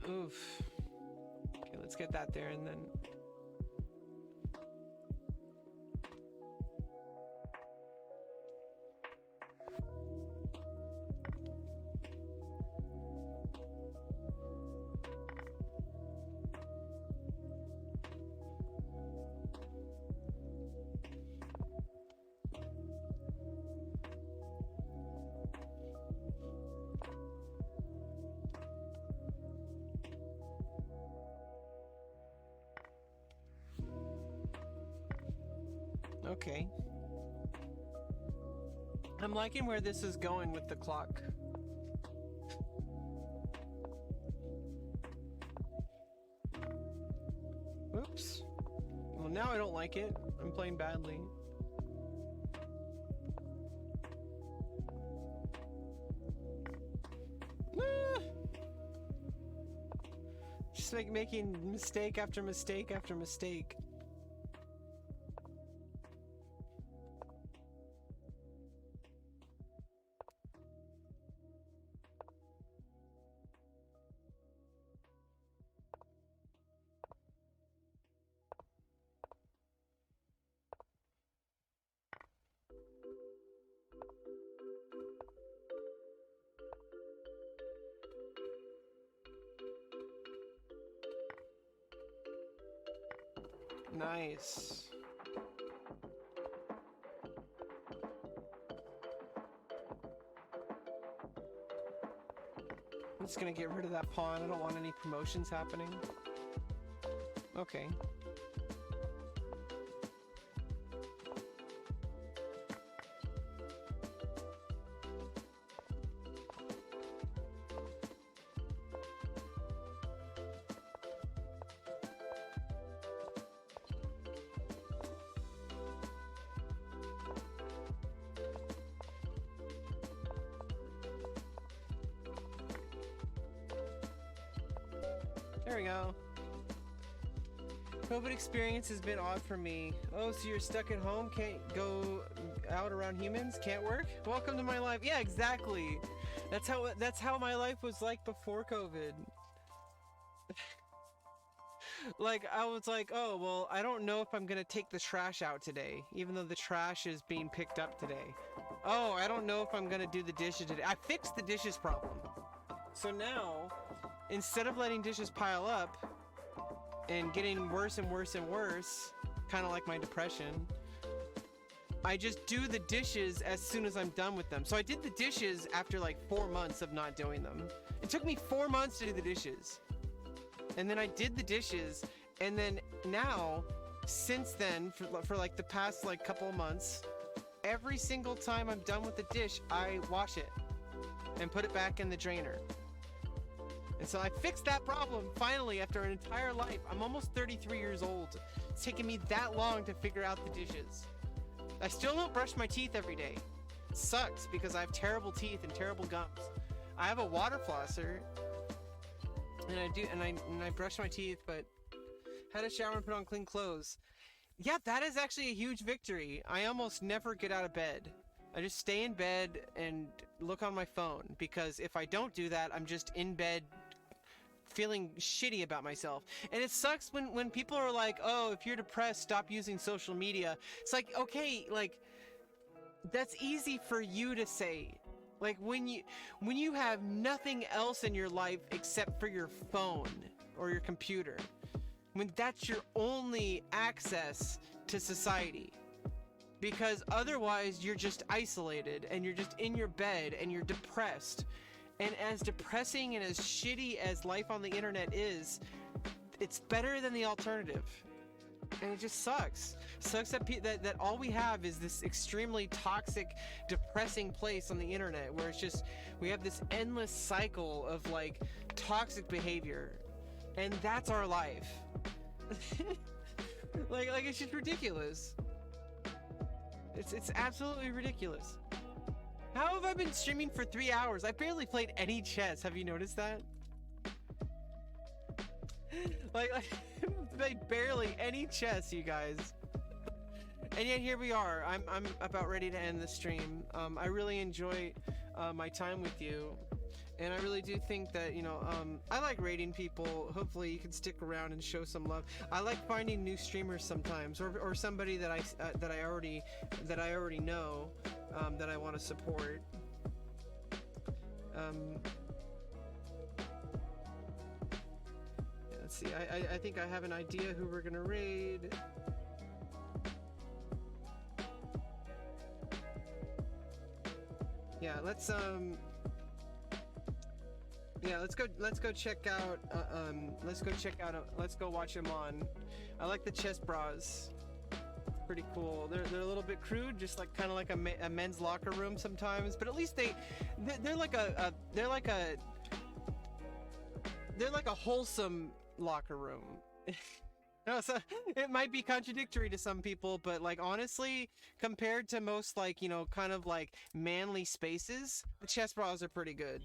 oof. Okay, let's get that there and then. Okay. I'm liking where this is going with the clock. Oops. Well, now I don't like it. I'm playing badly. Ah! Just making mistake after mistake after mistake. Nice. I'm just gonna get rid of that pawn. I don't want any promotions happening. Okay. There we go. COVID experience has been odd for me. Oh, so you're stuck at home? Can't go out around humans? Can't work? Welcome to my life. Yeah, exactly. That's how my life was like before COVID. Like, I was like, oh, well, I don't know if I'm gonna take the trash out today, even though the trash is being picked up today. Oh, I don't know if I'm gonna do the dishes today. I fixed the dishes problem. So now, instead of letting dishes pile up and getting worse and worse and worse, kind of like my depression, I just do the dishes as soon as I'm done with them. So I did the dishes after like 4 months of not doing them. It took me 4 months to do the dishes. And then I did the dishes, and then now, since then, for like the past like couple of months, every single time I'm done with the dish, I wash it and put it back in the drainer. And so I fixed that problem finally after an entire life. I'm almost 33 years old. It's taken me that long to figure out the dishes. I still don't brush my teeth every day. It sucks because I have terrible teeth and terrible gums. I have a water flosser, and I brush my teeth, but had a shower and put on clean clothes. Yeah, that is actually a huge victory. I almost never get out of bed. I just stay in bed and look on my phone, because if I don't do that, I'm just in bed feeling shitty about myself. And it sucks when people are like, oh, if you're depressed, stop using social media. It's like, okay, like, that's easy for you to say. Like, when you have nothing else in your life except for your phone or your computer, when that's your only access to society, because otherwise you're just isolated and you're just in your bed and you're depressed. And as depressing and as shitty as life on the internet is, it's better than the alternative. And it just sucks. Sucks that all we have is this extremely toxic, depressing place on the internet where it's just, we have this endless cycle of like toxic behavior, and that's our life. like it's just ridiculous. It's absolutely ridiculous. How have I been streaming for 3 hours? I barely played any chess. Have you noticed that? like played barely any chess, you guys. And yet here we are. I'm about ready to end the stream. I really enjoy my time with you, and I really do think that, you know, I like raiding people. Hopefully you can stick around and show some love. I like finding new streamers sometimes, or somebody that I already know, that I want to support. Let's see. I think I have an idea who we're gonna raid. Yeah, let's go check out let's go watch him on. I like the chess bras. Pretty cool. They're a little bit crude, just like kind of like a men's locker room sometimes, but at least they're like a wholesome locker room. No, so it might be contradictory to some people, but like honestly, compared to most like, you know, kind of like manly spaces, the chess bras are pretty good.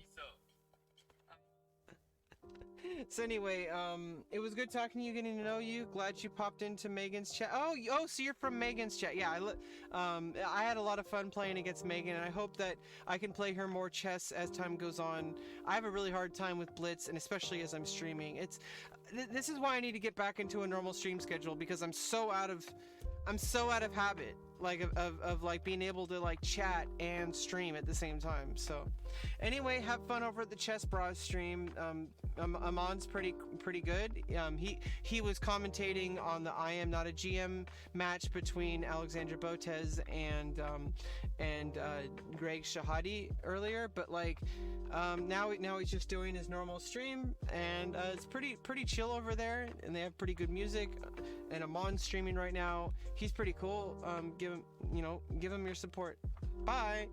So anyway, it was good talking to you, getting to know you. Glad you popped into Megan's chat. Oh, so you're from Megan's chat. Yeah, I had a lot of fun playing against Megan, and I hope that I can play her more chess as time goes on. I have a really hard time with Blitz, and especially as I'm streaming. This is why I need to get back into a normal stream schedule, because I'm so out of habit. like of like being able to like chat and stream at the same time. So anyway, have fun over at the Chess Bros stream. Amon's pretty good. He was commentating on the I Am Not a GM match between Alexandra Botez and Greg Shahadi earlier, but like now he's just doing his normal stream, and it's pretty chill over there, and they have pretty good music. And Amon's streaming right now. He's pretty cool. Give him your support. Bye.